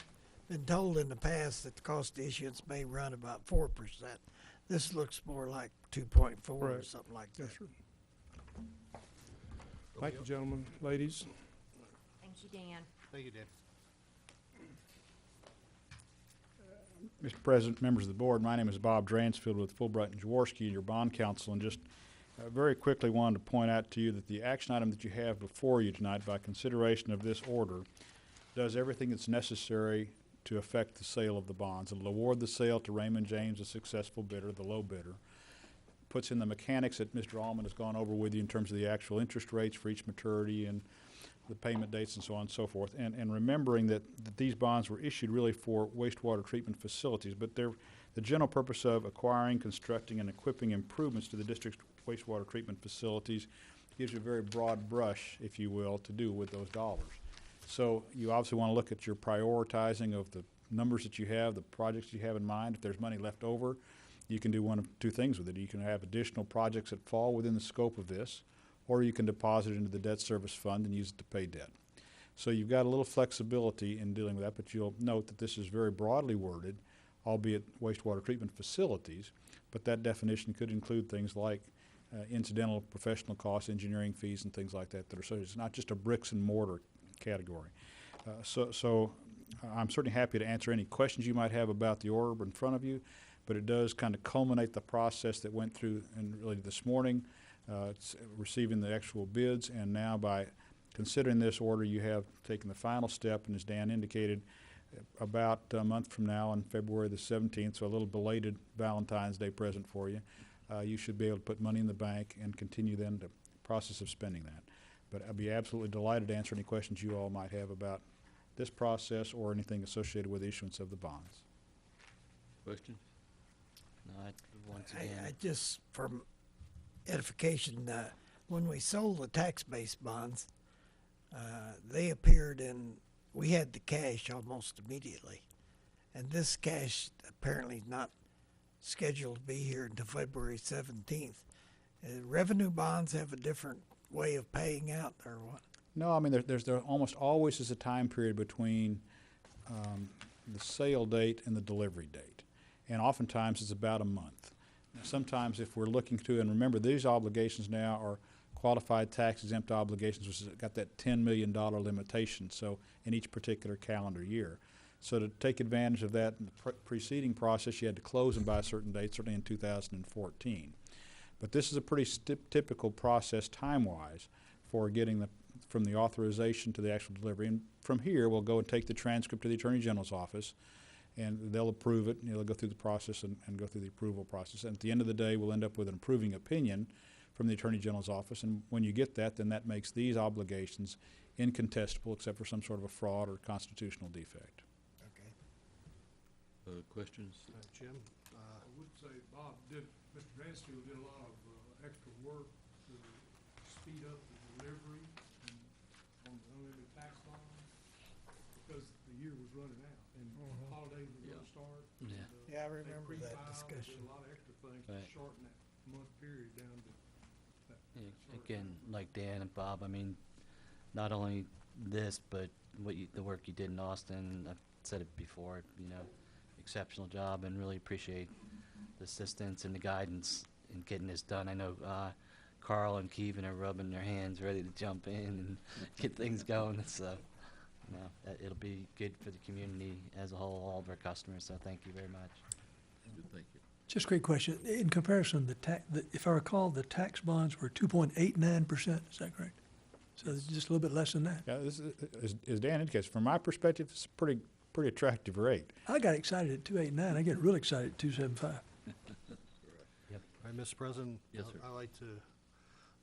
been told in the past that the cost of issuance may run about 4%. This looks more like 2.4 or Correct. something like that. yes, sir. Thank you, gentlemen, ladies. Thank you, Dan. thank you, Dan. Mr. President, members of the board, my name is Bob Dransfield with Fulbright and Jaworski, your bond counsel, and just very quickly wanted to point out to you that the action item that you have before you tonight, by consideration of this order, does everything that's necessary to affect the sale of the bonds. It'll award the sale to Raymond James, the successful bidder, the low bidder. Puts in the mechanics that Mr. Allman has gone over with you in terms of the actual interest rates for each maturity and the payment dates and so on and so forth. And remembering that these bonds were issued really for wastewater treatment facilities, but they're the general purpose of acquiring, constructing, and equipping improvements to the district's wastewater treatment facilities gives you a very broad brush, if you will, to do with those dollars. So you obviously want to look at your prioritizing of the numbers that you have, the projects you have in mind. If there's money left over, you can do one of two things with it. You can have additional projects that fall within the scope of this, or you can deposit it into the debt service fund and use it to pay debt. So you've got a little flexibility in dealing with that, but you'll note that this is very broadly worded, albeit wastewater treatment facilities, but that definition could include things like incidental professional costs, engineering fees, and things like that so it's not just a bricks and mortar category. So I'm certainly happy to answer any questions you might have about the order in front of you, but it does kind of culminate the process that went through and really this morning, it's receiving the actual bids, and now by considering this order, you have taken the final step, and as Dan indicated, about a month from now on February the 17th, so a little belated Valentine's Day present for you, you should be able to put money in the bank and continue then the process of spending that. But I'd be absolutely delighted to answer any questions you all might have about this process or anything associated with the issuance of the bonds. Questions? No, once again, I just, from edification, when we sold the tax-based bonds, they appeared we had the cash almost immediately. And this cash apparently is not scheduled to be here until February 17th. Revenue bonds have a different way of paying out, or what? No, I mean, there almost always is a time period between the sale date and the delivery date. And oftentimes it's about a month. Now, sometimes if we're looking to, and remember, these obligations now are qualified tax exempt obligations, which has got that $10 million limitation, so in each particular calendar year. So to take advantage of that in the preceding process, you had to close them by a certain date, certainly in 2014. But this is a pretty typical process time-wise for getting from the authorization to the actual delivery. And from here, we'll go and take the transcript to the Attorney General's office, and they'll approve it. They'll go through the process and go through the approval process. And at the end of the day, we'll end up with an approving opinion from the Attorney General's office. And when you get that, then that makes these obligations incontestable, except for some sort of a fraud or constitutional defect. Okay. Questions? Jim? I would say Bob Mr. Dransfield did a lot of extra work to speed up the delivery on the unlimited tax bonds because the year was running out and holidays were going to start. Yeah. And, Yeah, I they remember that pre-filed, they discussion. did a lot of extra things to Right. shorten that month period down to that. Yeah, short again, time. like Dan and Bob, I mean, not only this, but the work you did in Austin, I've said it before, you know, exceptional job, and really appreciate the assistance and the guidance in getting this done. I know Carl and Kevin are rubbing their hands, ready to jump in and get things going, so, you know, it'll be good for the community as a whole, all of our customers, so thank you very much. Thank you. Just a quick question. In comparison, if I recall, the tax bonds were 2.89%, is that correct? So it's just a little bit less than that. Yeah, this is, as Dan indicates, from my perspective, it's a pretty attractive rate. I got excited at 289. I get real excited at 275. All right, Mr. President? Yes, sir. I'd like to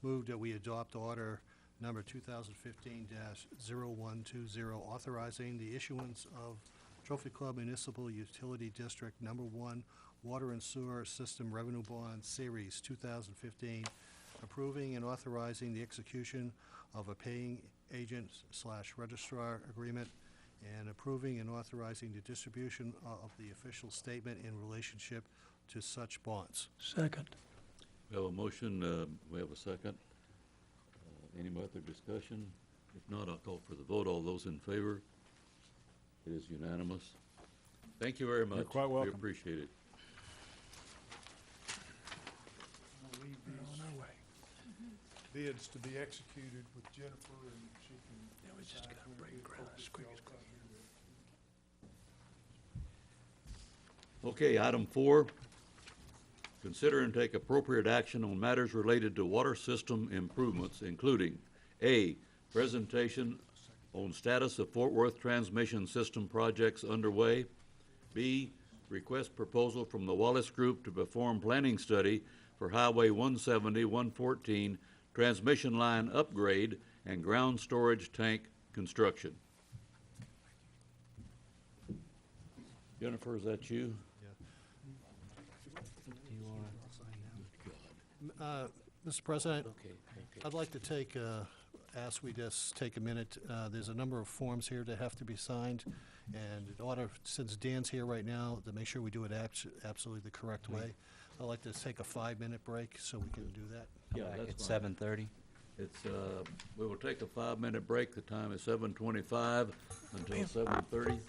move that we adopt order number 2015-0120, authorizing the issuance of Trophy Club Municipal Utility District Number 1 Water and Sewer System Revenue Bond Series 2015, approving and authorizing the execution of a paying agent/registrar agreement, and approving and authorizing the distribution of the official statement in relationship to such bonds. Second. We have a motion, we have a second. Any other discussion? If not, I'll call for the vote. All those in favor? It is unanimous. Thank you very much. quite welcome. We appreciate it. I'll leave We're on our way. these bids to be executed with Jennifer, and she can. Yeah, we just decide gotta when break we ground focus as quick as y'all we got here. Okay, item 4, consider and take appropriate action on matters related to water system improvements, including A, presentation on status of Fort Worth transmission system projects underway, B, request proposal from the Wallace Group to perform planning study for Highway 170-114 transmission line upgrade and ground storage tank construction. Jennifer, is that you? Mr. President, Okay. I'd like to ask we just take a minute. There's a number of forms here that have to be signed, and in order, since Dan's here right now, to make sure we do it absolutely the correct way, I'd like to take a 5-minute break so we can do that. Yeah, Back that's at fine. 7:30. It's, we will take a 5-minute break. The time is 7:25 until 7:30.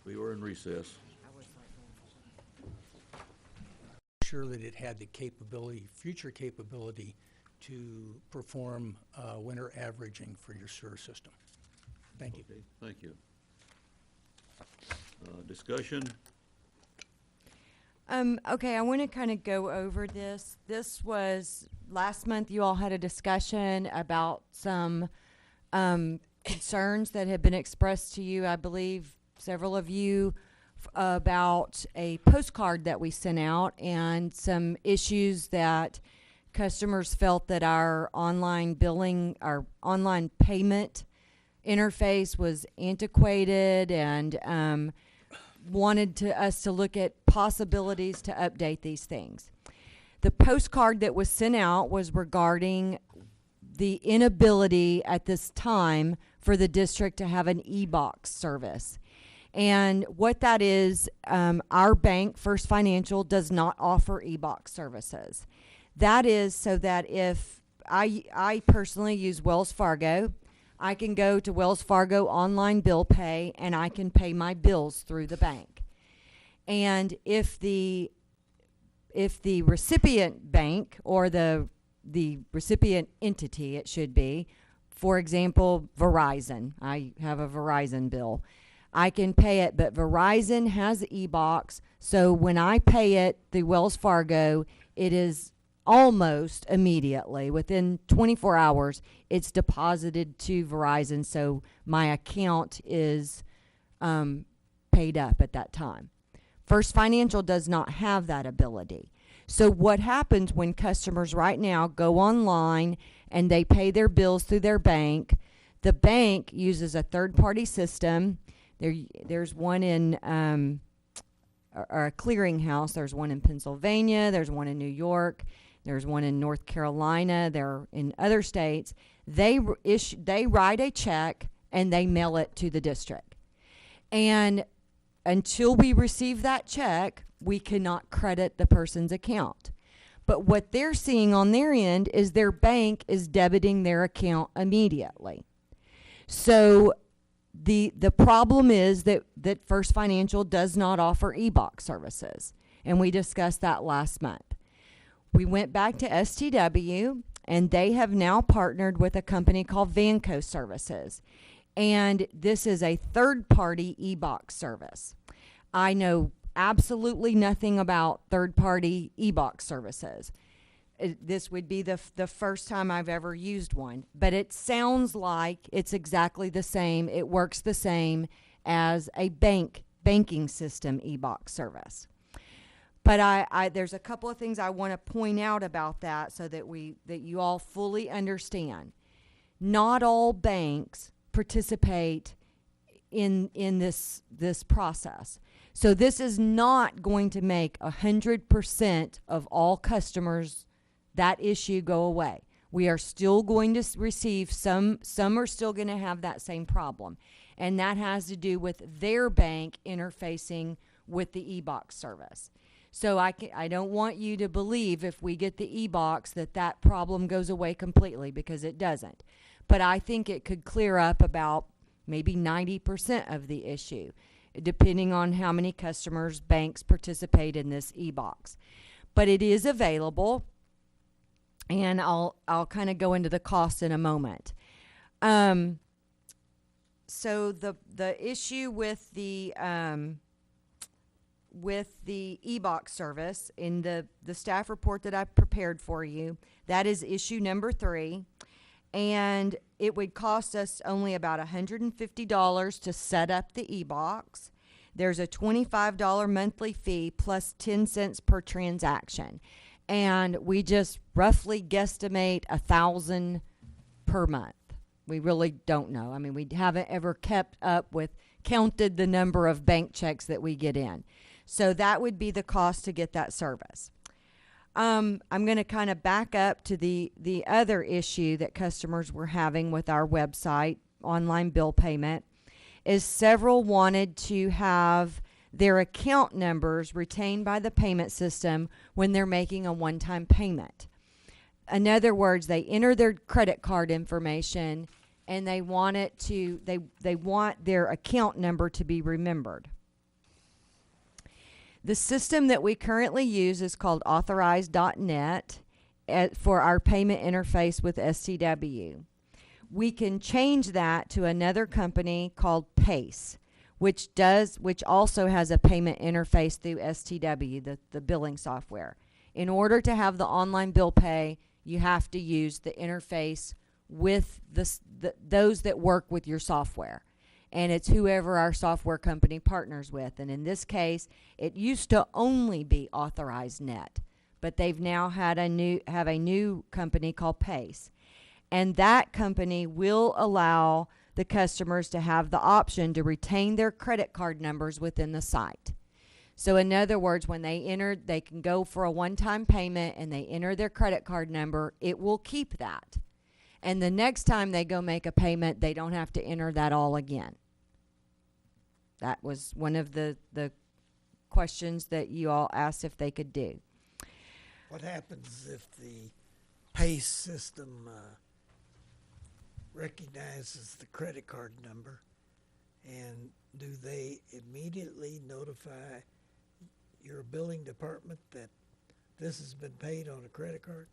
We were in recess. Sure that it had the capability, future capability, to perform winter averaging for your sewer system. Thank you. Okay, thank you. Discussion? Okay, I want to kind of go over this. This was, last month you all had a discussion about some concerns that had been expressed to you, I believe several of you, about a postcard that we sent out and some issues that customers felt that our online billing, our online payment interface was antiquated, and wanted us to look at possibilities to update these things. The postcard that was sent out was regarding the inability at this time for the district to have an e-box service. And what that is, our bank, First Financial, does not offer e-box services. That is so that if I personally use Wells Fargo, I can go to Wells Fargo online bill pay and I can pay my bills through the bank. And if the recipient bank or the recipient entity, it should be, for example, Verizon. I have a Verizon bill. I can pay it, but Verizon has e-box, so when I pay it through Wells Fargo, it is almost immediately, within 24 hours, it's deposited to Verizon, so my account is paid up at that time. First Financial does not have that ability. So what happens when customers right now go online and they pay their bills through their bank, the bank uses a third-party system. There's one in or a clearinghouse. There's one in Pennsylvania. There's one in New York. There's one in North Carolina. They're in other states. They write a check and they mail it to the district. And until we receive that check, we cannot credit the person's account. But what they're seeing on their end is their bank is debiting their account immediately. So the problem is that First Financial does not offer e-box services. And we discussed that last month. We went back to STW, and they have now partnered with a company called Vanco Services. And this is a third-party e-box service. I know absolutely nothing about third-party e-box services. This would be the first time I've ever used one. But it sounds like it's exactly the same. It works the same as a banking system e-box service. But there's a couple of things I want to point out about that so that you all fully understand. Not all banks participate in this process. So this is not going to make 100% of all customers that issue go away. We are still going to receive some are still going to have that same problem. And that has to do with their bank interfacing with the e-box service. So I don't want you to believe if we get the e-box that problem goes away completely, because it doesn't. But I think it could clear up about maybe 90% of the issue, depending on how many customers, banks participate in this e-box. But it is available, and I'll kind of go into the cost in a moment. So the issue with the e-box service in the staff report that I prepared for you, that is issue number 3. And it would cost us only about $150 to set up the e-box. There's a $25 monthly fee plus 10 cents per transaction. And we just roughly guesstimate $1,000 per month. We really don't know. I mean, we haven't ever counted the number of bank checks that we get in. So that would be the cost to get that service. I'm going to kind of back up to the other issue that customers were having with our website, online bill payment, is several wanted to have their account numbers retained by the payment system when they're making a one-time payment. In other words, they enter their credit card information and they want they want their account number to be remembered. The system that we currently use is called Authorize.net for our payment interface with STW. We can change that to another company called Pace, which also has a payment interface through STW, the billing software. In order to have the online bill pay, you have to use the interface with those that work with your software. And it's whoever our software company partners with. And in this case, it used to only be Authorize.net, but they've now have a new company called Pace. And that company will allow the customers to have the option to retain their credit card numbers within the site. So in other words, when they can go for a one-time payment and they enter their credit card number, it will keep that. And the next time they go make a payment, they don't have to enter that all again. That was one of the questions that you all asked if they could do. What happens if the PACE system recognizes the credit card number, and do they immediately notify your billing department that this has been paid on a credit card?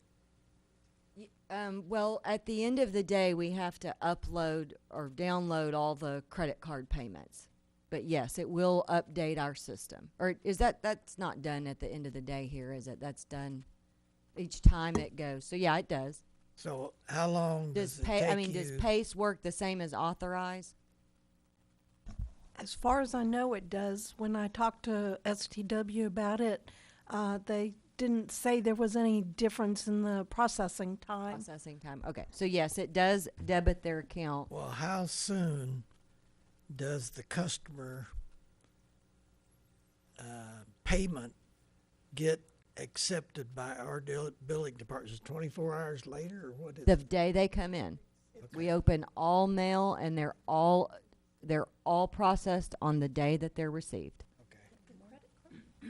Well, at the end of the day, we have to upload or download all the credit card payments. But yes, it will update our system. Or is that's not done at the end of the day here, is it? That's done each time it goes. So yeah, it does. So how long does it take Does you? PACE work the same as authorize? As far as I know, it does. When I talked to STW about it, they didn't say there was any difference in the processing time. Processing time. Okay. So yes, it does debit their account. Well, how soon does the customer payment get accepted by our billing department? Is it 24 hours later, or what is The it? day they come in. Okay. We open all mail, and they're all processed on the day that they're received. Okay.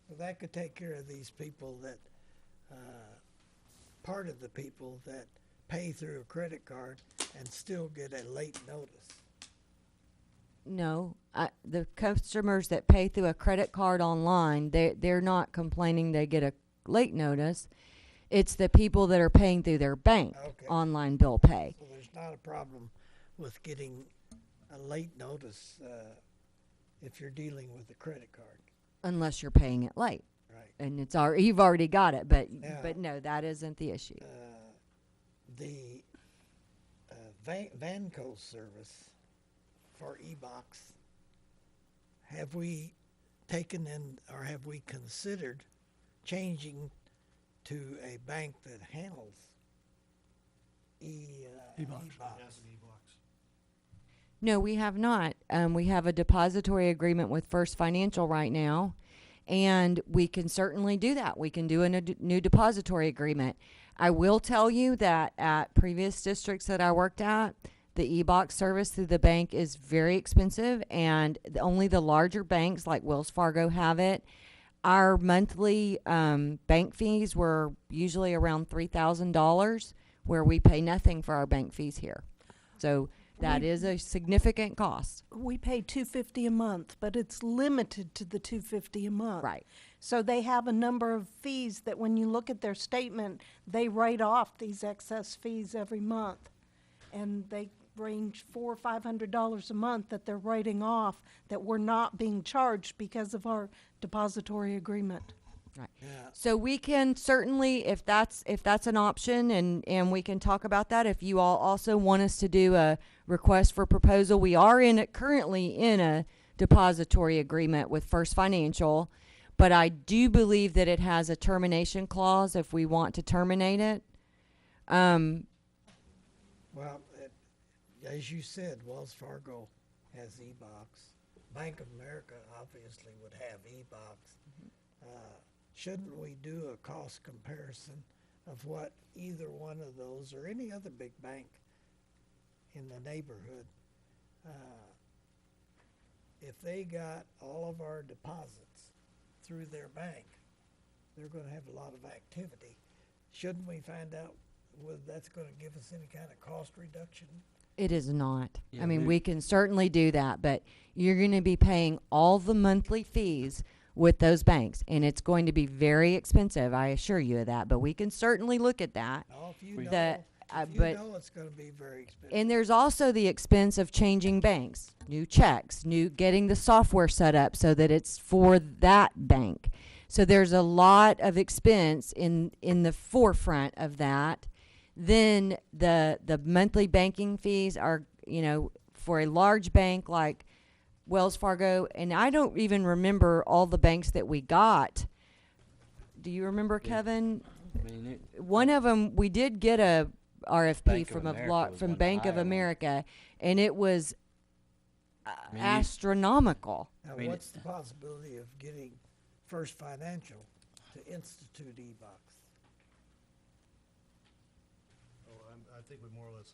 So that could take care of these people that, part of the people that pay through a credit card and still get a late notice. No, the customers that pay through a credit card online, they're not complaining they get a late notice. It's the people that are paying through their bank Okay. online bill pay. So there's not a problem with getting a late notice if you're dealing with a credit card, Unless you're paying it late, right? and you've already got it. But Yeah. no, that isn't the issue. The Vanco service for e-box, have we taken in, or have we considered changing to a bank that handles E-box. No, we have not. We have a depository agreement with First Financial right now, and we can certainly do that. We can do a new depository agreement. I will tell you that at previous districts that I worked at, the e-box service through the bank is very expensive, and only the larger banks like Wells Fargo have it. Our monthly bank fees were usually around $3,000, where we pay nothing for our bank fees here. So that is a significant cost. We pay $250 a month, but it's limited to the $250 a month. Right. So they have a number of fees that when you look at their statement, they write off these excess fees every month. And they range $400 or $500 a month that they're writing off that we're not being charged because of our depository agreement. Right. Yeah. So we can certainly, if that's an option, and we can talk about that. If you all also want us to do a request for proposal, we are currently in a depository agreement with First Financial, but I do believe that it has a termination clause if we want to terminate it. Well, as you said, Wells Fargo has e-box. Bank of America obviously would have e-box. Shouldn't we do a cost comparison of what either one of those or any other big bank in the neighborhood, if they got all of our deposits through their bank, they're going to have a lot of activity. Shouldn't we find out whether that's going to give us any kind of cost reduction? It is not. Yeah, I mean, we- we can certainly do that, but you're going to be paying all the monthly fees with those banks, and it's going to be very expensive. I assure you of that. But we can certainly look at that. Now, if you We- know, The- if you but- know it's going to be very expensive. And there's also the expense of changing banks, new checks, getting the software set up so that it's for that bank. So there's a lot of expense in the forefront of that. Then the monthly banking fees are, for a large bank like Wells Fargo, and I don't even remember all the banks that we got. Do you remember, Yeah. Kevin? I mean, One of them, we did get a RFP Bank of from America was from one of the Bank of higher ones. America, and it was mean, you- astronomical. Now, I mean, what's the possibility of getting First Financial to institute e-box? I think we more or less,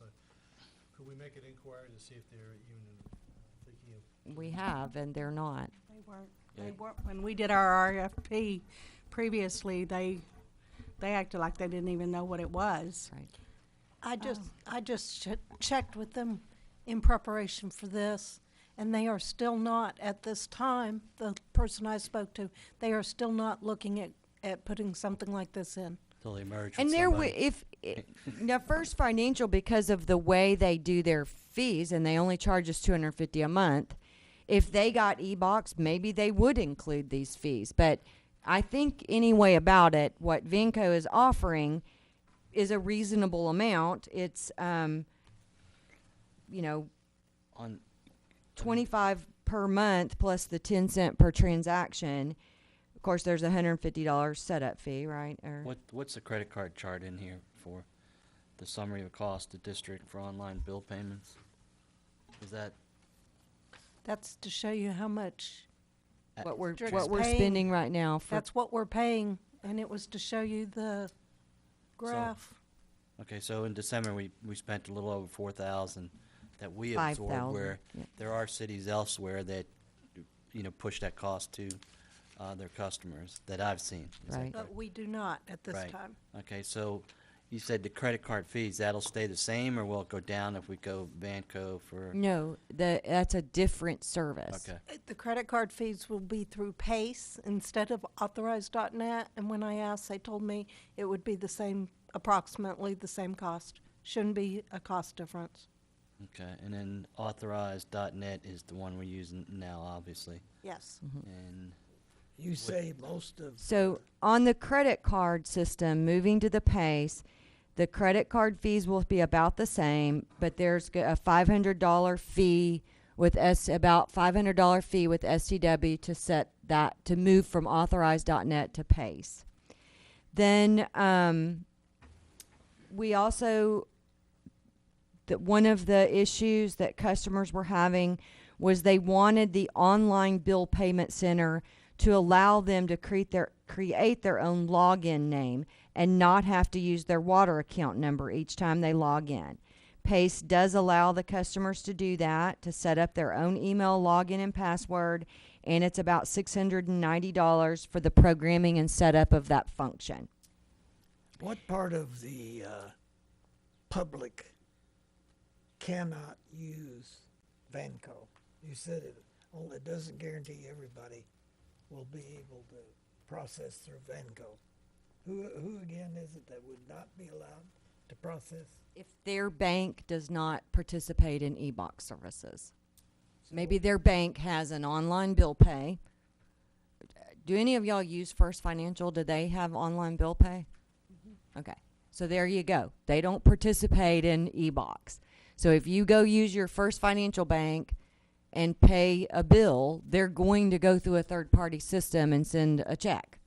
could we make an inquiry to see if they're even thinking of? We have, and they're not. They weren't. Yeah. They weren't. When we did our RFP previously, they They acted like they didn't even know what it was. Right. I just checked with them in preparation for this, and they are still not, at this time, the person I spoke to, they are still not looking at putting something like this in. Till they merge with And there, somebody. now First Financial, because of the way they do their fees, and they only charge us $250 a month, if they got e-box, maybe they would include these fees. But I think anyway about it, what Venco is offering is a reasonable amount. It's, On 25 per month plus the 10 cent per transaction. Of course, there's a $150 setup fee, right? Or what's the credit card chart in here for? The summary of cost to district for online bill payments? Is that That's to show you how much, what we're District's what we're paying. spending right now for. that's what we're paying, and it was to show you the graph. okay? So in December we spent a little over 4,000 that we absorbed. 5,000, Where yeah. there are cities elsewhere that push that cost to their customers that I've seen. Is that Right. But we do not at this Right. time. Okay, so you said the credit card fees, that'll stay the same, or will it go down if we go Vanco for? No, that's a different service. Okay, The credit card fees will be through PACE instead of authorized.net, and when I asked, they told me it would be the same, approximately the same cost. Shouldn't be a cost difference. okay, and then authorized.net is the one we're using now, obviously, Yes. and You say most of. So on the credit card system, moving to the PACE, the credit card fees will be about the same, but there's a $500 fee with about $500 fee with STW to set that to move from authorized.net to PACE. Then we also one of the issues that customers were having was they wanted the online bill payment center to allow them to create their own login name and not have to use their water account number each time they log in. PACE does allow the customers to do that, to set up their own email login and password, and it's about $690 for the programming and setup of that function. What part of the public cannot use Vanco? You said it only doesn't guarantee everybody will be able to process through Vanco. Who again is it that would not be allowed to process? If their bank does not participate in e-box services. Maybe their bank has an online bill pay. Do any of y'all use First Financial? Do they have online bill pay? Okay. So there you go. They don't participate in e-box. So if you go use your First Financial bank and pay a bill, they're going to go through a third-party system and send a check.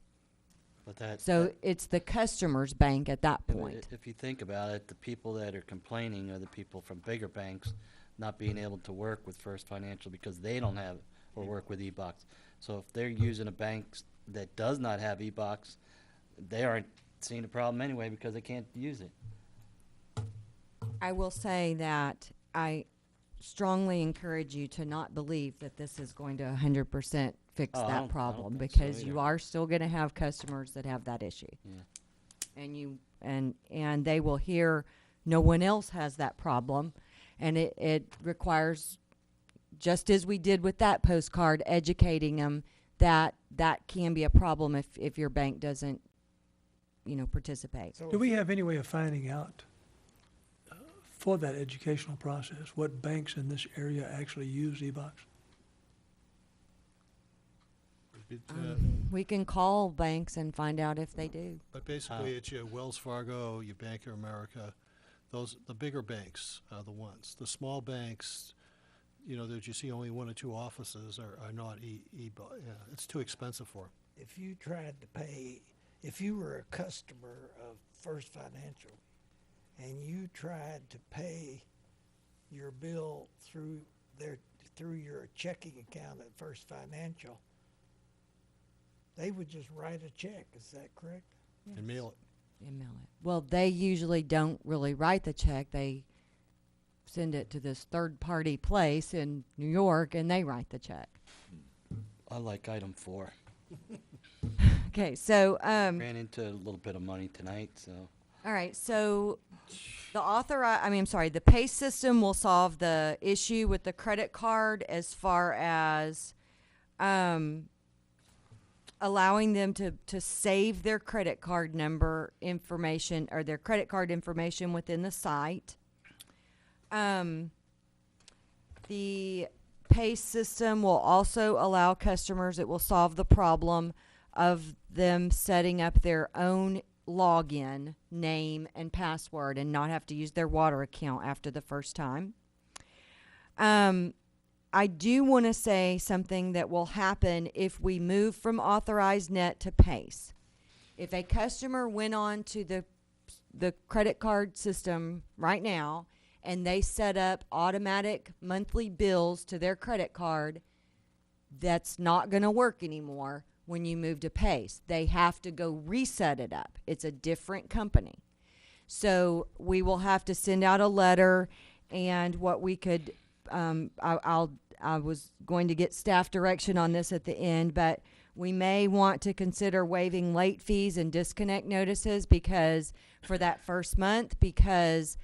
but that. So it's the customer's bank at that Yeah, but point. If you think about it, the people that are complaining are the people from bigger banks not being able to work with First Financial because they don't have or work with e-box. So if they're using a bank that does not have e-box, they aren't seeing a problem anyway because they can't use it. I will say that I strongly encourage you to not believe that this is going to 100% fix Oh, I that don't problem, think so because you either. are still going to have customers that have that issue. Yeah. And and they will hear no one else has that problem, and it requires, just as we did with that postcard, educating them that that can be a problem if your bank doesn't, participate. So Do we have any way of finding out for that educational process, what banks in this area actually use e-box? We can call banks and find out if they do. But basically, it's your Wells Fargo, your Bank of America, the bigger banks are the ones. The small banks, that you see only one or two offices are not it's too expensive for them. If you tried to pay, if you were a customer of First Financial and you tried to pay your bill through your checking account at First Financial, they would just write a check. Is that correct? And mail it. Email it. Well, they usually don't really write the check. They send it to this third-party place in New York, and they write the check. I like item 4. Okay, so, Ran into a little bit of money tonight, so. all right, so the pay system will solve the issue with the credit card as far as, allowing them to save their credit card number information or their credit card information within the site. The pay system will also allow customers, it will solve the problem of them setting up their own login name and password and not have to use their water account after the first time. I do want to say something that will happen if we move from authorized net to PACE. If a customer went on to the credit card system right now and they set up automatic monthly bills to their credit card, that's not going to work anymore when you move to PACE. They have to go reset it up. It's a different company. So we will have to send out a letter, and what we could, I was going to get staff direction on this at the end, but we may want to consider waiving late fees and disconnect notices because for that first month, because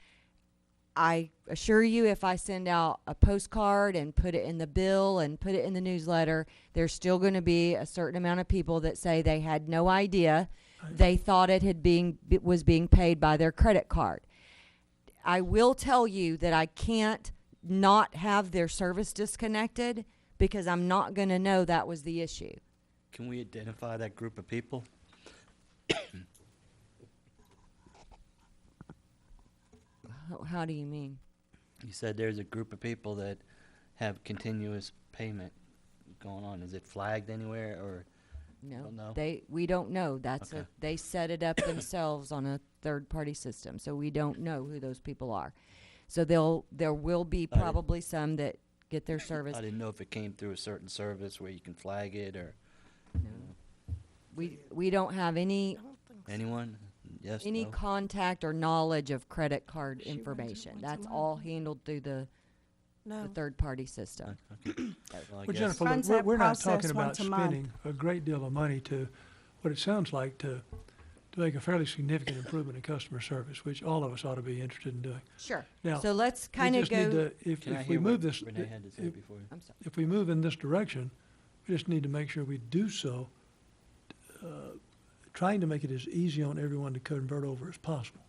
I assure you, if I send out a postcard and put it in the bill and put it in the newsletter, there's still going to be a certain amount of people that say they had no idea. They thought it was being paid by their credit card. I will tell you that I can't not have their service disconnected because I'm not going to know that was the issue. Can we identify that group of people? How do you mean? You said there's a group of people that have continuous payment going on. Is it flagged anywhere or? No, Don't know? we don't know. Okay. They set it up themselves on a third-party system, so we don't know who those people are. So there will be I didn't- probably some that get their service. I didn't know if it came through a certain service where you can flag it or We don't have any anyone? Yes, any no? contact or knowledge of credit card She runs it information. once a That's month. all handled through the No. third-party system. Okay. Well, I Well, guess- Jennifer, look, Runs that we're not process talking about once a month. spending a great deal of money to, what it sounds like, to make a fairly significant improvement in customer service, which all of us ought to be interested in doing. Sure. Now, So let's We kind of just need go. to, if Can I we hear move what this, Renee had to say before? I'm sorry. if we move in this direction, we just need to make sure we do so, trying to make it as easy on everyone to convert over as possible.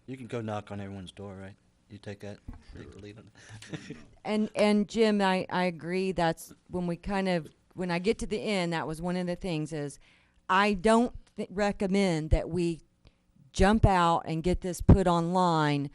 You can go knock on everyone's door, right? You take that, take the lead on it. And Jim, I agree. That's when when I get to the end, that was one of the things is I don't recommend that we jump out and get this put online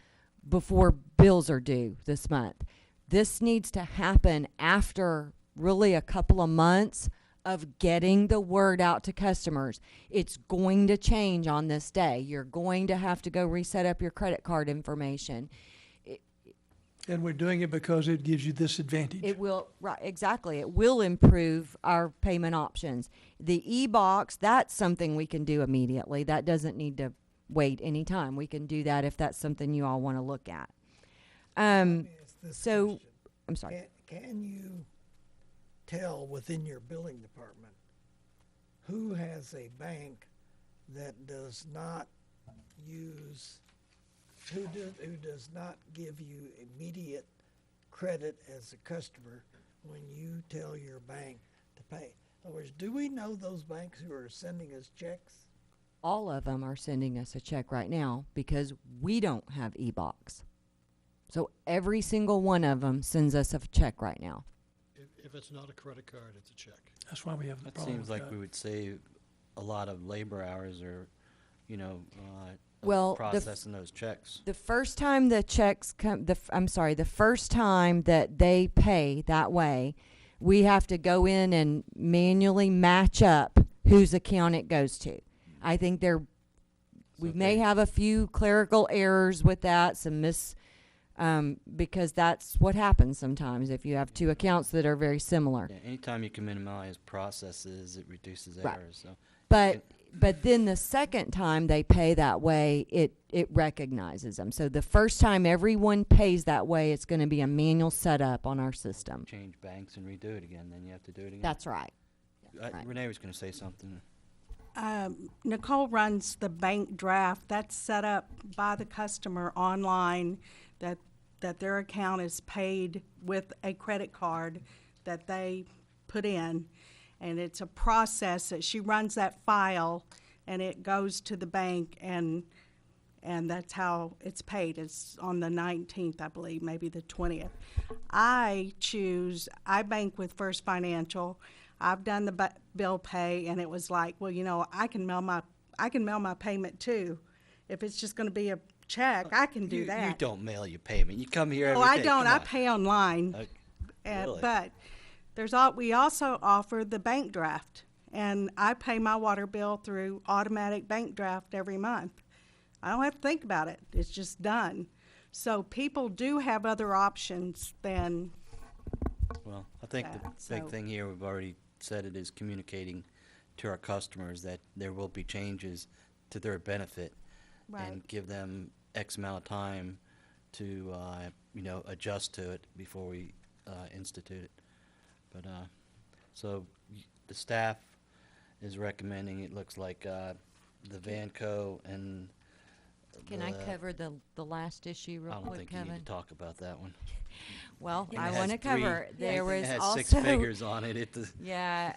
before bills are due this month. This needs to happen after really a couple of months of getting the word out to customers. It's going to change on this day. You're going to have to go reset up your credit card information. And we're doing it because it gives you this advantage. It will, right, exactly. It will improve our payment options. The e-box, that's something we can do immediately. That doesn't need to wait any time. We can do that if that's something you all want to look at. Let me ask this So, question. I'm sorry. Can you tell within your billing department who has a bank that does not use, who does not give you immediate credit as a customer when you tell your bank to pay? In other words, do we know those banks who are sending us checks? All of them are sending us a check right now because we don't have e-box. So every single one of them sends us a check right now. If it's not a credit card, it's a check. That's why we have the That problem seems with like that. we would save a lot of labor hours or, of Well, processing those checks. The first time the checks come, the first time that they pay that way, we have to go in and manually match up whose account it goes to. I think we may have a few clerical errors with that, because that's what happens sometimes if you have two accounts that are very similar. Yeah, anytime you can minimize processes, it reduces Right. errors. So But then the second time they pay that way, it recognizes them. So the first time everyone pays that way, it's going to be a manual setup on our system. change banks and redo it again, then you have to do it again. That's right. right. Renee was going to say something. Nicole runs the bank draft. That's set up by the customer online, that their account is paid with a credit card that they put in. And it's a process that she runs that file, and it goes to the bank, and that's how it's paid. It's on the 19th, I believe, maybe the 20th. I bank with First Financial. I've done the bill pay, and it was like, well, you know, I can mail my payment too. If it's just going to be a check, I can do that. You don't mail your payment. You come here every Oh, day. I don't. Come I on. pay online. Really? But we also offer the bank draft, and I pay my water bill through automatic bank draft every month. I don't have to think about it. It's just done. So people do have other options than Well, I think the that, big so- thing here, we've already said it, is communicating to our customers that there will be changes to their benefit. Right. And give them X amount of time to, adjust to it before we institute it. But, the staff is recommending, it looks like, the Vanco and Can I cover the last issue real I don't quick, think you need Kevin? to talk about that one. Well, It I has want to three- cover, there was It has also. 6 figures on it. Yeah,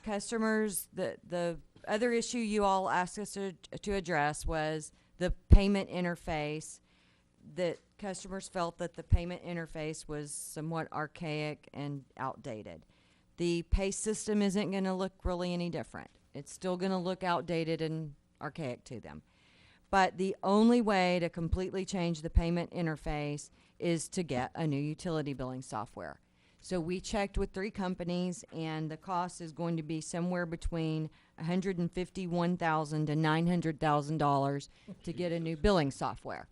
customers, the other issue you all asked us to address was the payment interface, that customers felt that the payment interface was somewhat archaic and outdated. The pay system isn't going to look really any different. It's still going to look outdated and archaic to them. But the only way to completely change the payment interface is to get a new utility billing software. So we checked with 3 companies, and the cost is going to be somewhere between $151,000 to $900,000 to get a new billing software.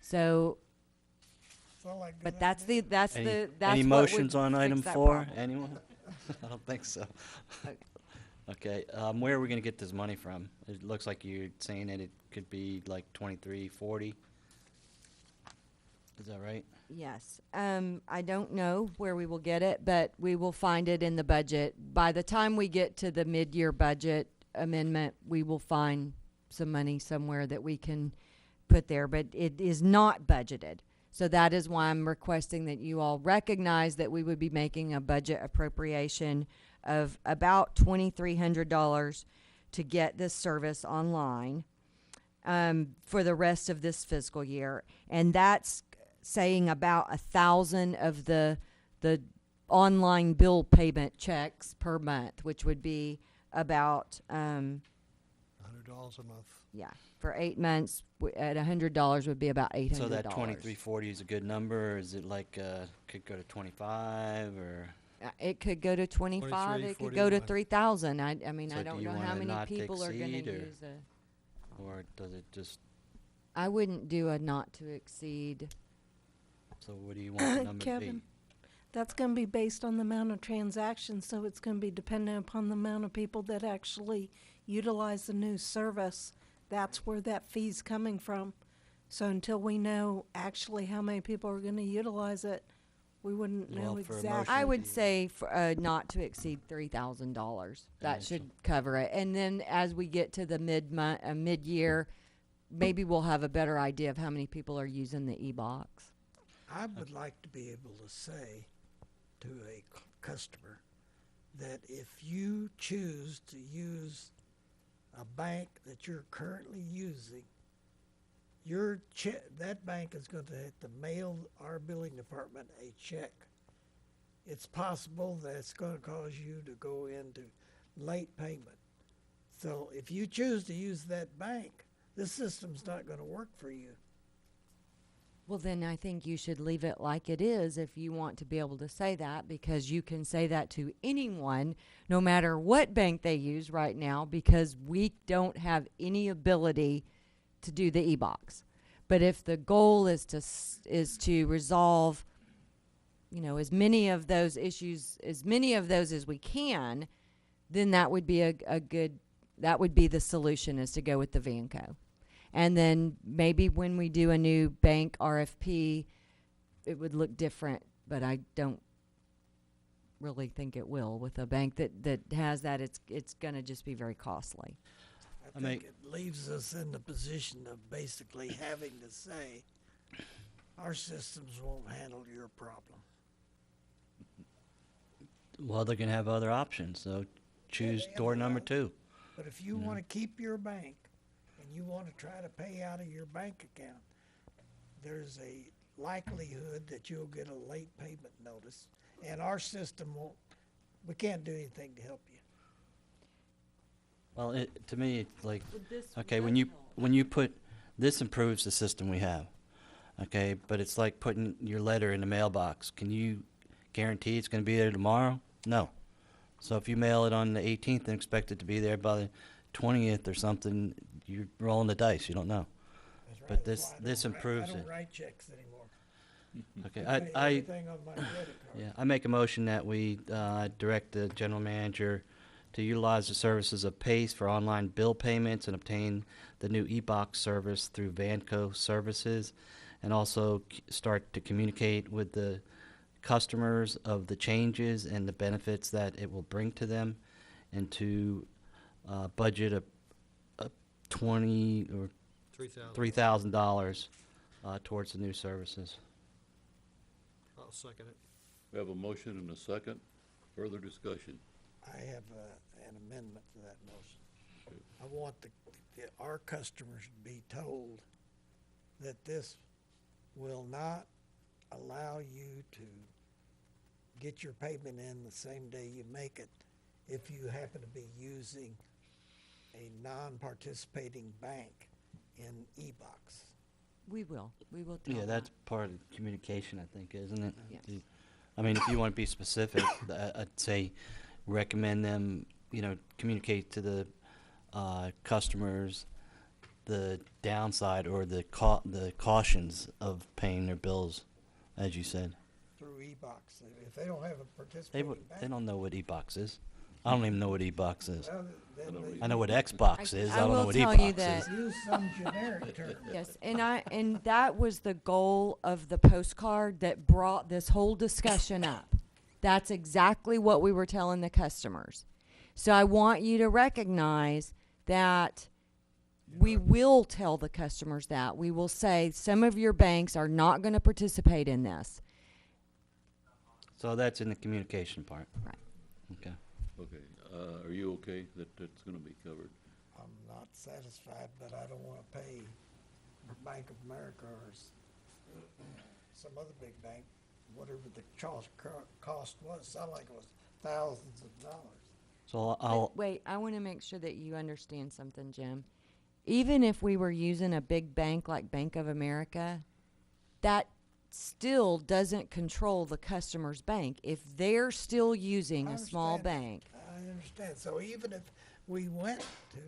So, but that's Any what would motions on fix item that 4? problem. Anyone? I don't think so. Okay, where are we gonna get this money from? It looks like you're saying that it could be like 2340. Is that right? Yes. I don't know where we will get it, but we will find it in the budget. By the time we get to the mid-year budget amendment, we will find some money somewhere that we can put there, but it is not budgeted. So that is why I'm requesting that you all recognize that we would be making a budget appropriation of about $2,300 to get this service online for the rest of this fiscal year. And that's saying about 1,000 of the online bill payment checks per month, which would be about $100 a month. yeah, for 8 months at $100 would be about $800. So that 2340 is a good number, or is it like, could go to 25, or? It could go to 25. 23, It could go to 41. 3,000. I mean, So I do don't you know want how a many not to people are going exceed, to or- use a. Or does it just, I wouldn't do a not to exceed. so what do you want the number to be? Kevin, that's going to be based on the amount of transactions, so it's going to be dependent upon the amount of people that actually utilize the new service. That's where that fee's coming from. So until we know actually how many people are going to utilize it, we wouldn't know Well, for a exactly. motion- I would say for, not to exceed $3,000. That And should cover it. And then as we get to the mid-year, maybe we'll have a better idea of how many people are using the e-box. I would like to be able to say to a customer that if you choose to use a bank that you're currently using, that bank is going to have to mail our billing department a check. It's possible that it's going to cause you to go into late payment. So if you choose to use that bank, this system's not going to work for you. Well, then I think you should leave it like it is if you want to be able to say that, because you can say that to anyone, no matter what bank they use right now, because we don't have any ability to do the e-box. But if the goal is to resolve, as many of those issues, as many of those as we can, then that would be that would be the solution, is to go with the Vanco. And then maybe when we do a new bank RFP, it would look different, but I don't really think it will. With a bank that has that, it's gonna just be very costly. I I think it leaves us in the position of basically having to say, our systems won't handle your problem. Well, they're gonna have other options, so choose they have door other number options. 2. But if you want to keep your bank and you want to try to pay out of your bank account, there's a likelihood that you'll get a late payment notice, and our system won't, we can't do anything to help you. Well, to me, it's like, Well, this okay, does when you put, this improves the system we have, okay? But it's like putting your letter in the mailbox. Can you guarantee it's gonna be there tomorrow? No. So if you mail it on the 18th and expect it to be there by the 20th or something, you're rolling the dice, you don't know. That's right. But That's this why I this don't write- improves I it. don't write checks anymore. Okay, I pay I everything on my credit card. yeah, I make a motion that we direct the general manager to utilize the services of PACE for online bill payments and obtain the new e-box service through Vanco Services, and also start to communicate with the customers of the changes and the benefits that it will bring to them, and to budget a $20 or $3,000 towards the new services. I'll second it. We have a motion and a second. Further discussion. I have an amendment to that motion. I want our customers to be told that this will not allow you to get your payment in the same day you make it if you happen to be using a non-participating bank in e-box. We will tell Yeah, them that's that. part of the communication, I think, isn't it? Yes. I mean, if you want to be specific, I'd say recommend them, communicate to the customers the downside or the cautions of paying their bills, as you said. Through e-box. If they don't have a They participating bank. don't know what e-box is. I don't even know what e-box is. well, then I know what Xbox is. I don't know will what tell e-box you is. that- they use some generic term. Yes, and that was the goal of the postcard that brought this whole discussion up. That's exactly what we were telling the customers. So I want you to recognize that we will tell the customers that. We will say some of your banks are not going to participate in this. So that's in the communication part. Right. Okay. Okay, are you okay that that's gonna be covered? I'm not satisfied, but I don't wanna pay Bank of America or some other big bank, whatever the cost was. Sounded like it was thousands of dollars. So But wait, I want to make sure that you understand something, Jim. Even if we were using a big bank like Bank of America, that still doesn't control the customer's bank. If they're still using I a small understand. bank, I understand. So even if we went to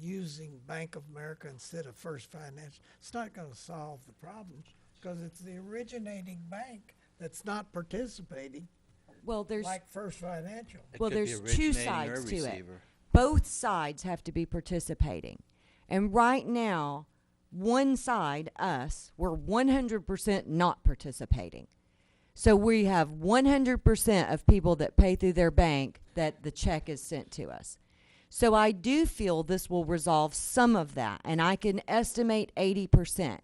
using Bank of America instead of First Financial, it's not gonna solve the problem because it's the originating bank that's not participating well, there's like First Financial. it well, could be there's two originating or sides to it. receiver. Both sides have to be participating. And right now, one side, us, we're 100% not participating. So we have 100% of people that pay through their bank that the check is sent to us. So I do feel this will resolve some of that, and I can estimate 80%.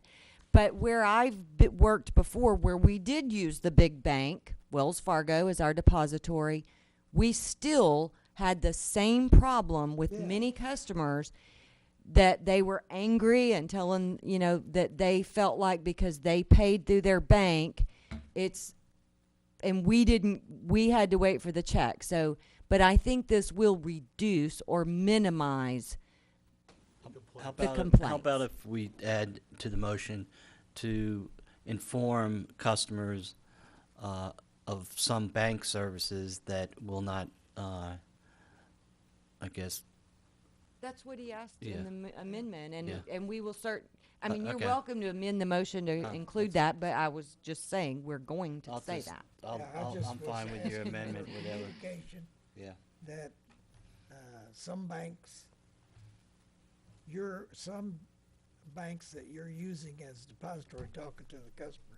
But where I've worked before, where we did use the big bank, Wells Fargo as our depository, we still had the same problem with many customers that they were angry and telling, that they felt like because they paid through their bank, and we had to wait for the check. So, but I think this will reduce or minimize How the about complaints. how about if we add to the motion to inform customers of some bank services that will not, I guess. That's what he asked Yeah. in the amendment, and Yeah. and we will I mean, you're okay. welcome to amend the motion to include that, but I was just saying we're going to say that. I'm fine with your amendment, whatever. Communication Yeah. that some banks, some banks that you're using as depository, talking to the customer,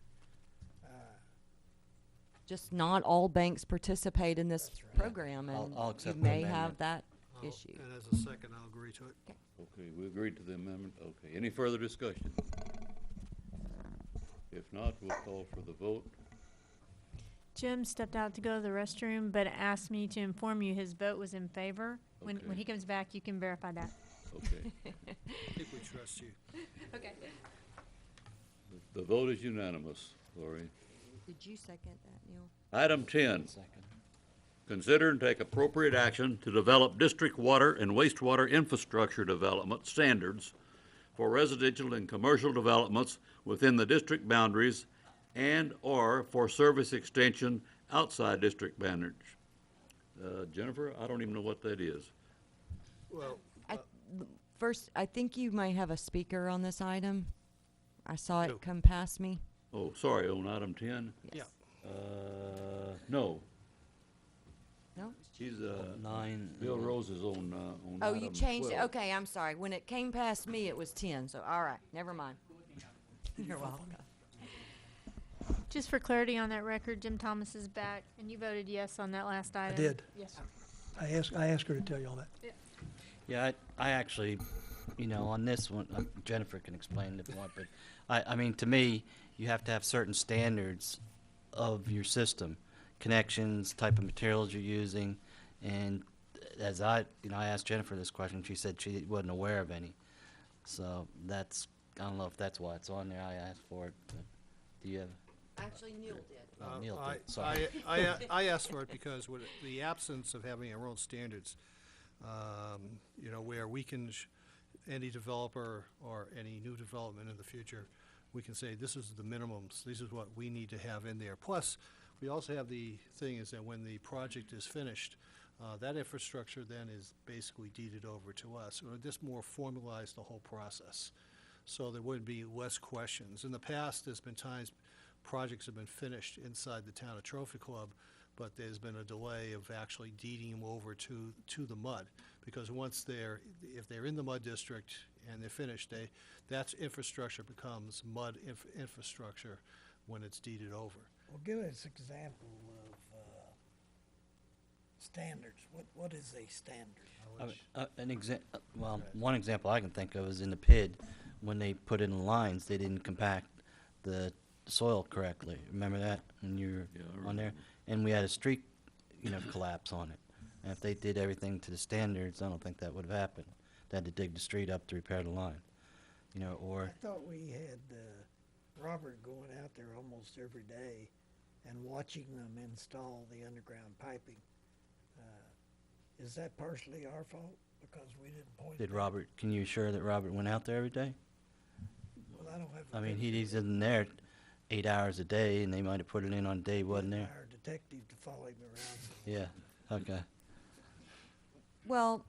Just not all banks participate in this program, and I'll you accept the may amendment. have that I'll- issue. And as a second, I'll agree to it. Okay, we agreed to the amendment. Okay, any further discussion? If not, we'll call for the vote. Jim stepped out to go to the restroom, but asked me to inform you his vote was in favor. When Okay. he comes back, you can verify that. Okay. I think we trust you. Okay. The vote is unanimous, Lori. Did you second that, Neil? Item 10, Second. consider and take appropriate action to develop district water and wastewater infrastructure development standards for residential and commercial developments within the district boundaries and/or for service extension outside district boundaries. Jennifer, I don't even know what that is. Well, First, I think you might have a speaker on this item. I saw Who? it come past me. Oh, sorry, on item 10? yeah, No, No? he's, 9. Bill Rose is on Oh, item you changed it? 12. Okay, I'm sorry. When it came past me, it was 10, so all right, never mind. You're welcome. Just for clarity on that record, Jim Thomas is back, and you voted yes on that last I item. did. Yes, sir. I asked her to tell you all that. Yeah, I actually, on this one, Jennifer can explain if you want, but I mean, to me, you have to have certain standards of your system, connections, type of materials you're using, and as I asked Jennifer this question, she said she wasn't aware of any. So I don't know if that's why it's on there. I asked for it, but do you have? Actually, Neil did. Oh, Neil did, sorry. I asked for it because with the absence of having our own standards, where we can, any developer or any new development in the future, we can say, this is the minimums, this is what we need to have in there. Plus, we also have the thing is that when the project is finished, that infrastructure then is basically deeded over to us. Or this more formalize the whole process, so there would be less questions. In the past, there's been times projects have been finished inside the town of Trophy Club, but there's been a delay of actually deeding them over to the MUD, because if they're in the MUD district and they're finished, that's infrastructure becomes MUD infrastructure when it's deeded over. Well, give us an example of standards. What is a standard? One example I can think of is in the PID, when they put in the lines, they didn't compact the soil correctly. Remember that when you Yeah, I were on there? remember. And we had a street, collapse on it. And if they did everything to the standards, I don't think that would have happened. They had to dig the street up to repair the line, or. I thought we had Robert going out there almost every day and watching them install the underground piping. Is that partially our fault because we didn't point? Did Robert, can you assure that Robert went out there every day? Well, I don't have. a I mean, picture. he's in there 8 hours a day, and they might have put it in on a day he wasn't there. Our detective to follow him around. Yeah, okay. Well,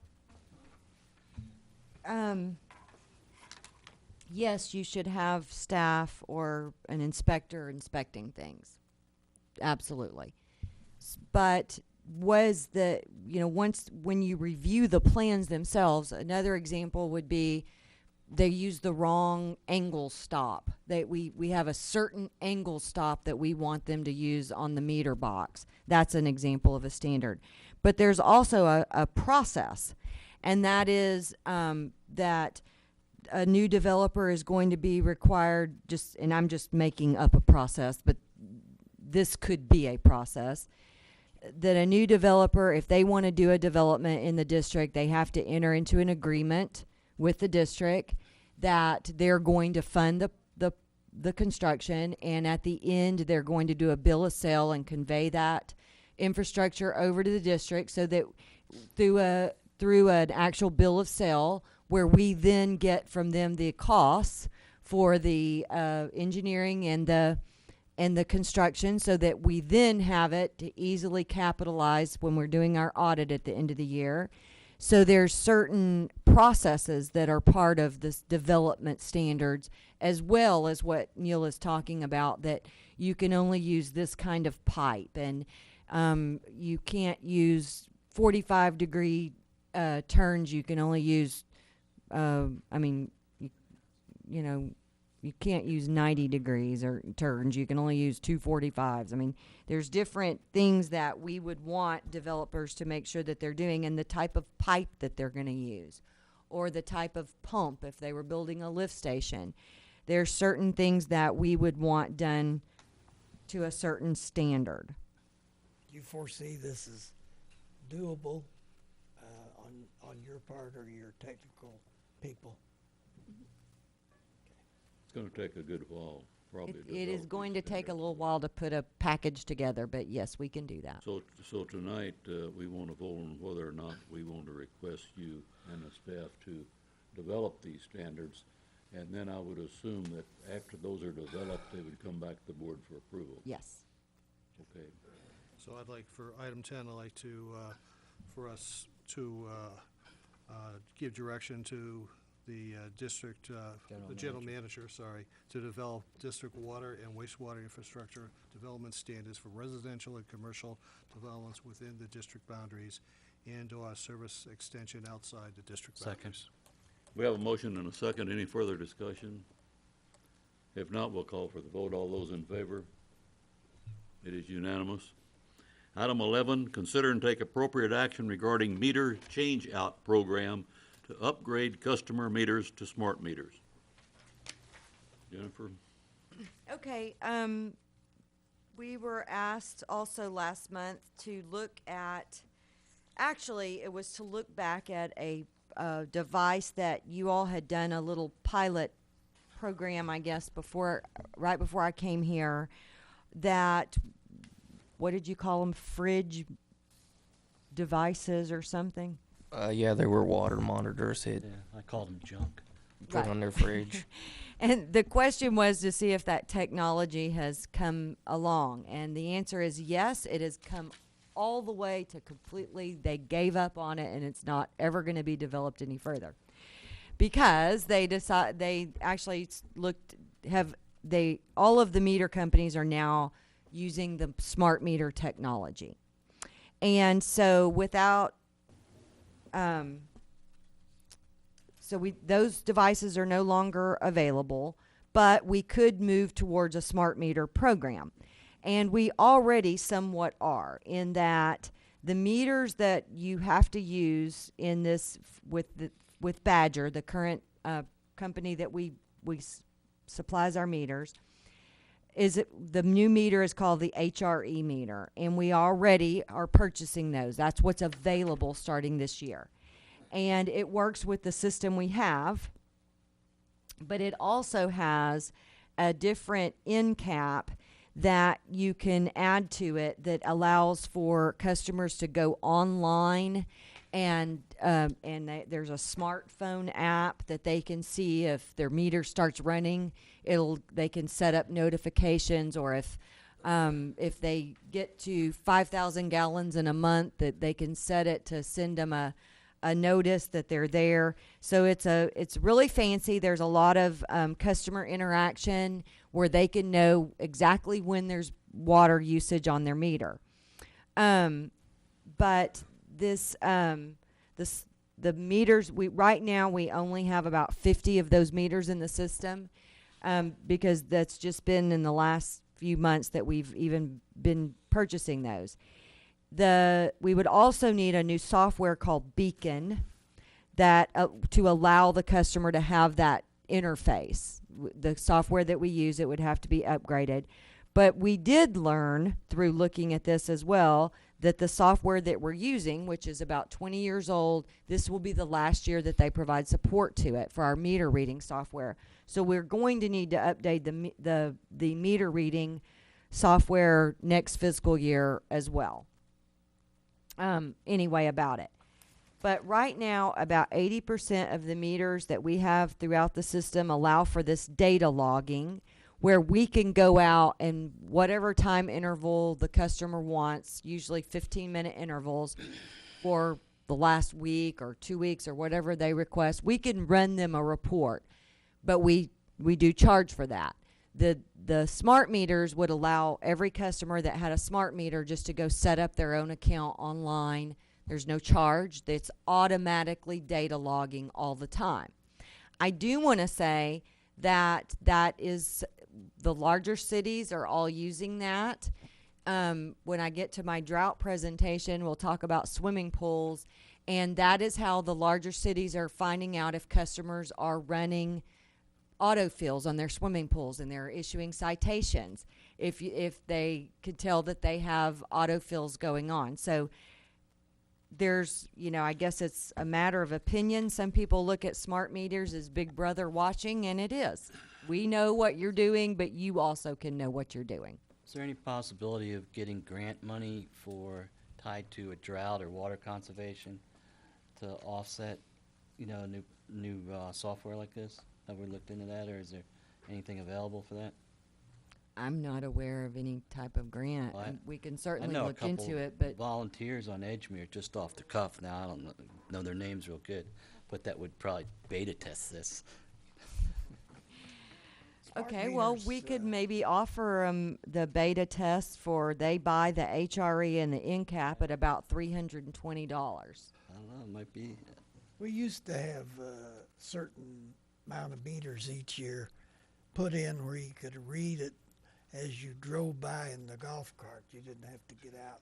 yes, you should have staff or an inspector inspecting things. Absolutely. But was when you review the plans themselves, another example would be they use the wrong angle stop. We have a certain angle stop that we want them to use on the meter box. That's an example of a standard. But there's also a process, and that is that a new developer is going to be required, and I'm just making up a process, but this could be a process, that a new developer, if they want to do a development in the district, they have to enter into an agreement with the district that they're going to fund the construction, and at the end they're going to do a bill of sale and convey that infrastructure over to the district, so that through an actual bill of sale, where we then get from them the costs for the engineering and the construction, so that we then have it to easily capitalize when we're doing our audit at the end of the year. So there's certain processes that are part of this development standards, as well as what Neil is talking about, that you can only use this kind of pipe, and you can't use 45-degree turns. You can only use, you can't use 90 degrees or turns. You can only use 245s. I mean, there's different things that we would want developers to make sure that they're doing, and the type of pipe that they're going to use, or the type of pump if they were building a lift station. There's certain things that we would want done to a certain standard. Do you foresee this is doable on your part or your technical people? It's gonna take a good while, probably. It is going to take a little while to put a package together, but yes, we can do that. So tonight, we want to vote on whether or not we want to request you and the staff to develop these standards. And then I would assume that after those are developed, they would come back to the board for approval. Yes. Okay. So I'd like, for item 10, I'd like to, for us to give direction to the district, the general manager, to develop district water and wastewater infrastructure development standards for residential and commercial developments within the district boundaries and/or service extension outside the district boundaries. We have a motion and a second. Any further discussion? If not, we'll call for the vote. All those in favor? It is unanimous. Item 11, consider and take appropriate action regarding meter change-out program to upgrade customer meters to smart meters. Jennifer? Okay, we were asked also last month to look at, actually, it was to look back at a device that you all had done a little pilot program, I guess, right before I came here, that, what did you call them, fridge devices or something? Yeah, they were water monitors Yeah, I called them junk. put on their fridge. And the question was to see if that technology has come along. And the answer is yes, it has come all the way to completely, they gave up on it, and it's not ever going to be developed any further. Because they actually all of the meter companies are now using the smart meter technology. And so those devices are no longer available, but we could move towards a smart meter program. And we already somewhat are, in that the meters that you have to use in this with Badger, the current company that we supplies our meters, the new meter is called the HRE meter, and we already are purchasing those. That's what's available starting this year. And it works with the system we have, but it also has a different end cap that you can add to it that allows for customers to go online, and there's a smartphone app that they can see if their meter starts running. They can set up notifications, or if they get to 5,000 gallons in a month, that they can set it to send them a notice that they're there. So it's really fancy. There's a lot of customer interaction where they can know exactly when there's water usage on their meter. But the meters, right now we only have about 50 of those meters in the system, because that's just been in the last few months that we've even been purchasing those. We would also need a new software called Beacon that to allow the customer to have that interface. The software that we use, it would have to be upgraded. But we did learn through looking at this as well that the software that we're using, which is about 20 years old, this will be the last year that they provide support to it for our meter reading software. So we're going to need to update the meter reading software next fiscal year as well. Anyway, about it. But right now, about 80% of the meters that we have throughout the system allow for this data logging, where we can go out and whatever time interval the customer wants, usually 15-minute intervals for the last week or 2 weeks or whatever they request, we can run them a report. But we do charge for that. The smart meters would allow every customer that had a smart meter just to go set up their own account online. There's no charge. It's automatically data logging all the time. I do want to say that is, the larger cities are all using that. When I get to my drought presentation, we'll talk about swimming pools, and that is how the larger cities are finding out if customers are running autofills on their swimming pools, and they're issuing citations if they could tell that they have autofills going on. So there's, I guess it's a matter of opinion. Some people look at smart meters as Big Brother watching, and it is. We know what you're doing, but you also can know what you're doing. Is there any possibility of getting grant money tied to a drought or water conservation to offset, new software like this? Have we looked into that, or is there anything available for that? I'm not aware of any type of grant. Well, We can I certainly know a look into couple it, but volunteers on Edgemere, just off the cuff. Now, I don't know their names real good, but that would probably beta test this. okay, well, we could maybe offer them the beta test they buy the HRE and the NCAP at about $320. I don't know, it might be. We used to have a certain amount of meters each year put in where you could read it as you drove by in the golf cart. You didn't have to get out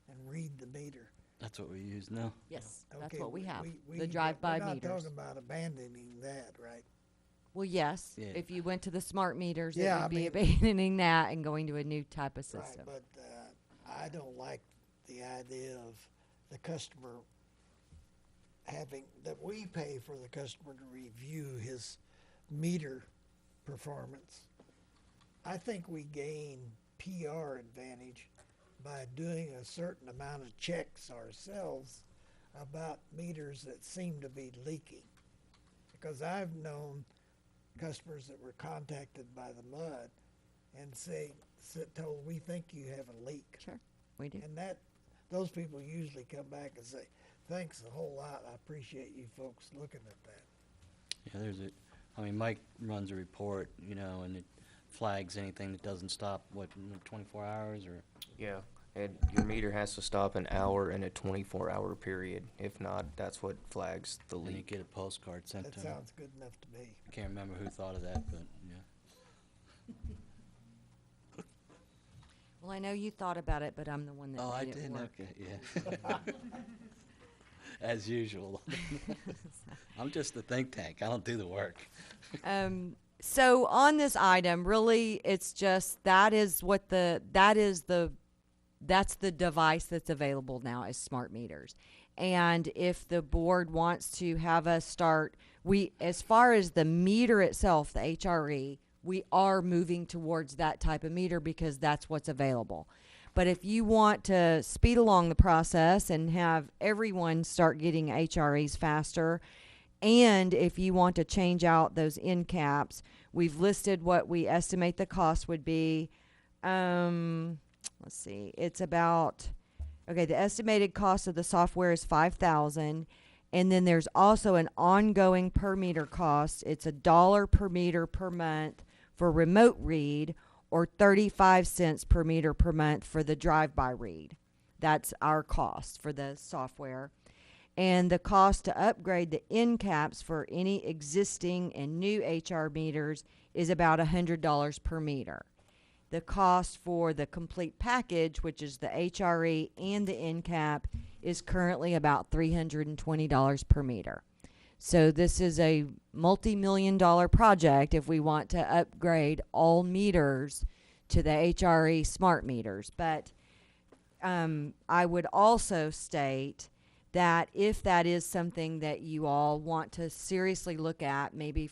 and read the meter. That's what we use now. Yes, that's Okay, what we have, the we're drive-by not meters. talking about abandoning that, right? Well, yes, Yeah. if you went to the smart meters, it Yeah, would I be mean- abandoning that and going to a new type of Right, system. but I don't like the idea of the customer that we pay for the customer to review his meter performance. I think we gain PR advantage by doing a certain amount of checks ourselves about meters that seem to be leaking. Because I've known customers that were contacted by the mud and told, we think you have a leak. Sure, we do. And those people usually come back and say, thanks a whole lot, I appreciate you folks looking at that. Yeah, Mike runs a report, and it flags anything that doesn't stop, 24 hours or? Yeah, and your meter has to stop an hour in a 24-hour period. If not, that's what flags the And you leak. get a postcard sent That to him. sounds good enough to me. I can't remember who thought of that, but yeah. Well, I know you thought about it, but I'm the one that Oh, I made it did, work. okay, yeah. As usual. I'm just the think tank. I don't do the work. So on this item, really, it's just that's the device that's available now is smart meters. And if the board wants to have us start, as far as the meter itself, the HRE, we are moving towards that type of meter because that's what's available. But if you want to speed along the process and have everyone start getting HREs faster, and if you want to change out those end caps, we've listed what we estimate the cost would be. Let's see, it's about, okay, the estimated cost of the software is $5,000. And then there's also an ongoing per meter cost. It's $1 per meter per month for remote read, or 35 cents per meter per month for the drive-by read. That's our cost for the software. And the cost to upgrade the end caps for any existing and new HR meters is about $100 per meter. The cost for the complete package, which is the HRE and the end cap, is currently about $320 per meter. So this is a multi-million-dollar project if we want to upgrade all meters to the HRE smart meters. But I would also state that if that is something that you all want to seriously look at, maybe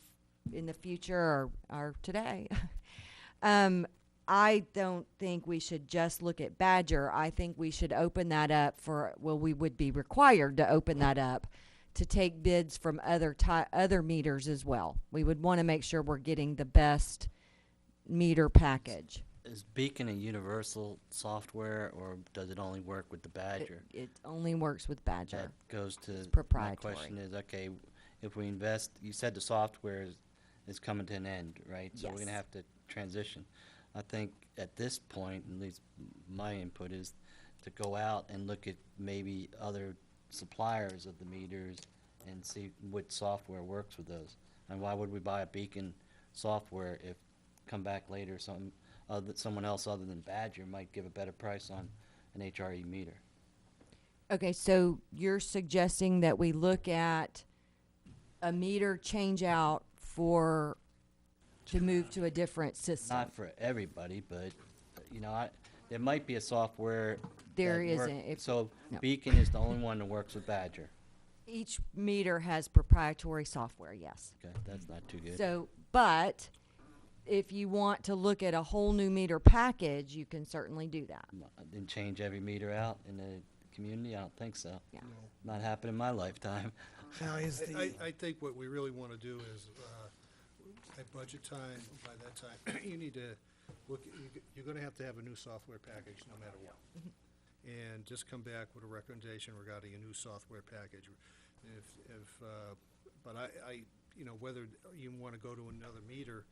in the future or today, I don't think we should just look at Badger. I think we should open that up we would be required to open that up to take bids from other meters as well. We would want to make sure we're getting the best meter package. Is Beacon a universal software, or does it only work with the Badger? It only works with Badger. That goes to, It's my proprietary. question is, okay, if we invest, you said the software is coming to an end, right? So we're Yes. gonna have to transition. I think at this point, at least my input is to go out and look at maybe other suppliers of the meters and see what software works with those. And why would we buy a Beacon software if, come back later, someone else other than Badger might give a better price on an HRE meter. Okay, so you're suggesting that we look at a meter change out to move to a different system? Not for everybody, but, there might be a software. There that work- isn't. So No. Beacon is the only one that works with Badger. Each meter has proprietary software, yes. Okay, that's not too good. So, but if you want to look at a whole new meter package, you can certainly do that. And change every meter out in the community? I don't think so. Yeah. Not happening in my lifetime. Now, is the, I think what we really want to do is, at budget time, by that time, you need to look, you're going to have a new software package no matter what. And just come back with a recommendation regarding a new software package. But whether you want to go to another meter,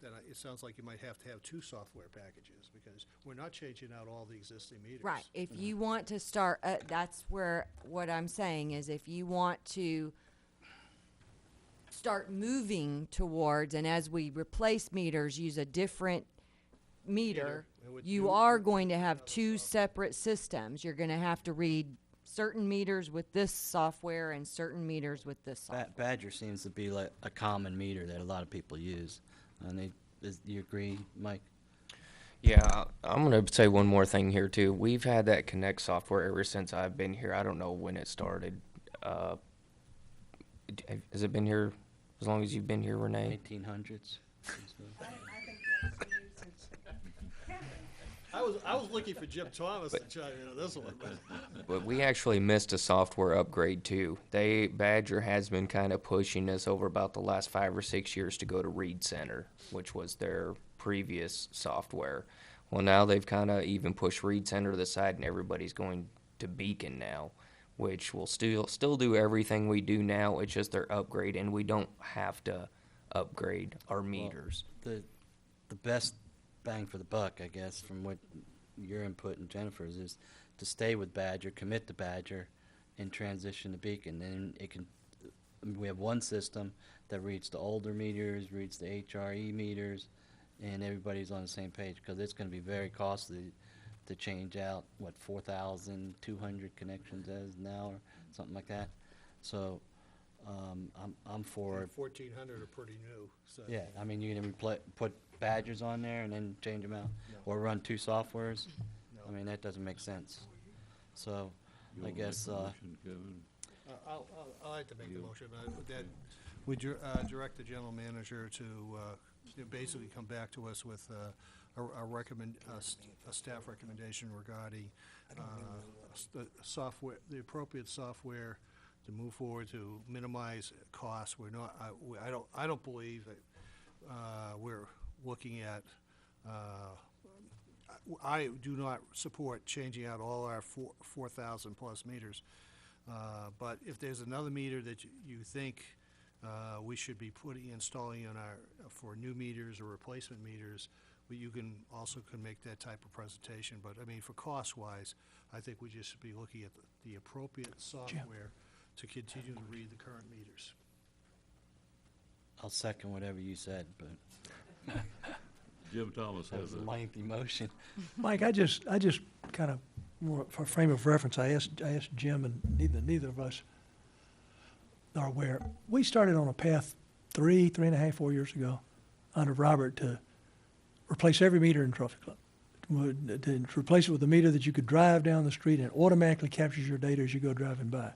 then it sounds like you might have to have two software packages, because we're not changing out all the existing meters. Right. If you want to start, that's where, what I'm saying is if you want to start moving towards, and as we replace meters, use a different meter, with you new- are going to have two separate systems. You're going to have to read certain meters with this software and certain meters with this software. Badger seems to be like a common meter that a lot of people use. And do you agree, Mike? Yeah, I'm gonna say one more thing here too. We've had that Connect software ever since I've been here. I don't know when it started. Has it been here as long as you've been here, Renee? 1800s. I was looking for Jim Thomas to chime in on this one. But we actually missed a software upgrade too. Badger has been kind of pushing us over about the last 5 or 6 years to go to Read Center, which was their previous software. Well, now they've kind of even pushed Read Center to the side, and everybody's going to Beacon now, which will still do everything we do now. It's just their upgrade, and we don't have to upgrade our meters. The best bang for the buck, I guess, from what your input and Jennifer's is to stay with Badger, commit to Badger, and transition to Beacon. Then we have one system that reads the older meters, reads the HRE meters, and everybody's on the same page, because it's going to be very costly to change out, 4,200 connections as now, or something like that. So I'm for 1,400 are pretty new, so. yeah, I mean, you're gonna put Badgers on there and then change them out, or run two softwares? I mean, that doesn't make sense. So, You I wanna make guess, a motion, Kevin? I'll like to make the motion, that we direct the general manager to basically come back to us with a staff recommendation regarding the software, the appropriate software to move forward to minimize costs. We're not, I don't believe that we're looking at, I do not support changing out all our 4,000 plus meters. But if there's another meter that you think we should be installing on for new meters or replacement meters, you can make that type of presentation. But I mean, for cost-wise, I think we just should be looking at the appropriate software to continue to read the current meters. I'll second whatever you said, but Jim Thomas that has was a a, lengthy motion. Mike, I just kind of, more for a frame of reference, I asked Jim, and neither of us are aware. We started on a path 3.5, 4 years ago under Robert to replace every meter in Trophy Club. To replace it with a meter that you could drive down the street and it automatically captures your data as you go driving by.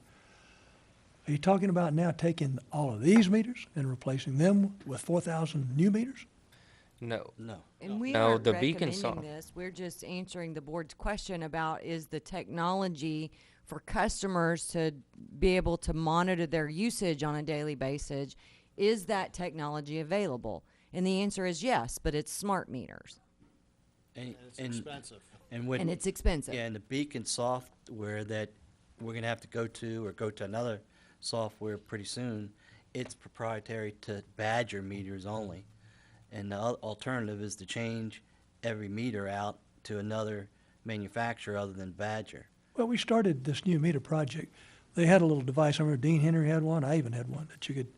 Are you talking about now taking all of these meters and replacing them with 4,000 new meters? No. No. And we No, aren't the Beacon recommending this. We're just answering the board's question about is the technology for customers to be able to monitor their usage on a daily basis, is that technology available? And the answer is yes, but it's smart meters. And It's expensive. And when, And it's expensive. yeah, and the Beacon software that we're gonna have to go to another software pretty soon, it's proprietary to Badger meters only. And the alternative is to change every meter out to another manufacturer other than Badger. Well, we started this new meter project. They had a little device. I remember Dean Henry had one. I even had one that you could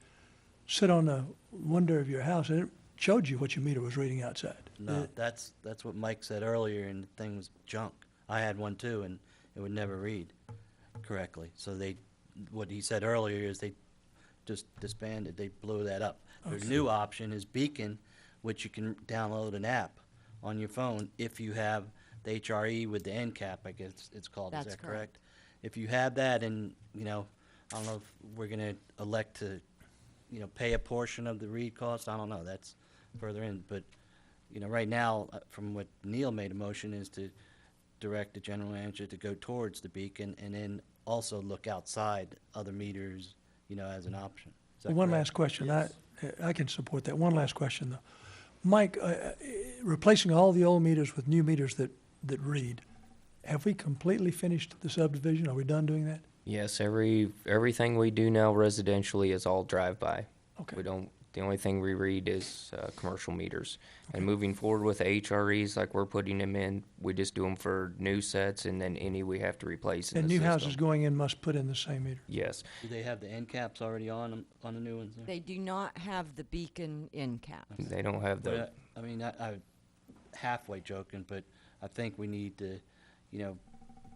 sit on the window of your house and it showed you what your meter was reading outside. No, that's what Mike said earlier, and the thing was junk. I had one too, and it would never read correctly. So what he said earlier is they just disbanded, they blew that up. The new option is Beacon, which you can download an app on your phone if you have the HRE with the end cap, I guess it's called, is That's that correct? correct. If you have that, and, I don't know if we're gonna elect to, pay a portion of the read cost, I don't know, that's further in, but, right now, from what Neil made a motion is to direct the general manager to go towards the Beacon and then also look outside other meters, as an option. Is that One correct? last question. I can support that. One last question, though. Mike, replacing all the old meters with new meters that read, have we completely finished the subdivision? Are we done doing that? Yes, everything we do now residentially is all drive-by. Okay. The only thing we read is commercial meters. And moving forward with the HREs, like we're putting them in, we just do them for new sets, and then any we have to replace in And the new system. houses going in must put in the same meter? Yes. Do they have the end caps already on them, on the new ones there? They do not have the Beacon end cap. They don't have the, But, I mean, I'm halfway joking, but I think we need to,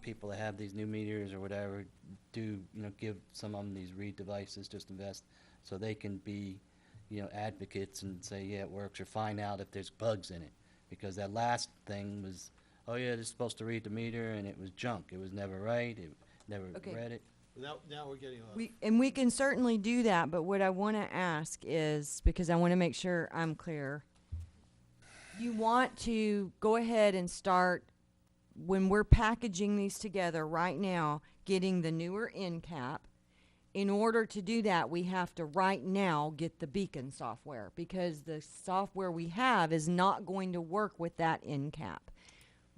people that have these new meters or whatever, give some of them these read devices, just invest, so they can be, advocates and say, yeah, it works, or find out if there's bugs in it. Because that last thing was, oh yeah, it's supposed to read the meter, and it was junk. It was never right, it never Okay. read it. Now we're getting off. We can certainly do that, but what I want to ask is, because I want to make sure I'm clear, you want to go ahead and start, when we're packaging these together right now, getting the newer end cap. In order to do that, we have to right now get the Beacon software, because the software we have is not going to work with that end cap.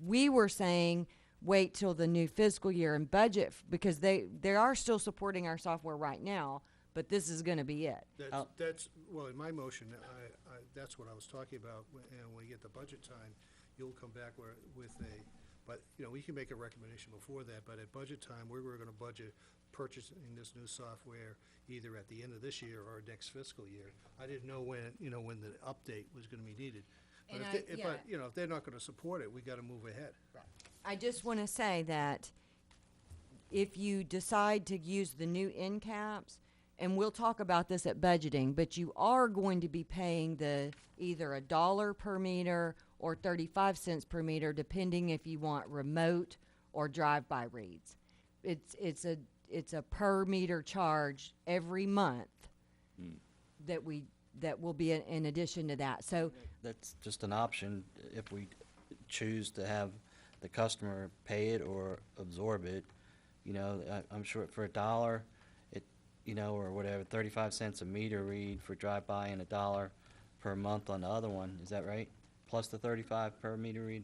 We were saying wait till the new fiscal year and budget, because they are still supporting our software right now, but this is going to be it. Well, in my motion, that's what I was talking about, and when we get the budget time, you'll come back with but, we can make a recommendation before that, but at budget time, we're gonna budget purchasing this new software either at the end of this year or next fiscal year. I didn't know when the update was gonna be needed. But if they're not gonna support it, we gotta move ahead. I just want to say that if you decide to use the new end caps, and we'll talk about this at budgeting, but you are going to be paying either $1 per meter or 35 cents per meter, depending if you want remote or drive-by reads. It's a per meter charge every month that will be in addition to that. So That's just an option if we choose to have the customer pay it or absorb it. I'm sure for $1, or whatever, 35 cents a meter read for drive-by and $1 per month on the other one. Is that right? Plus the 35 per meter read?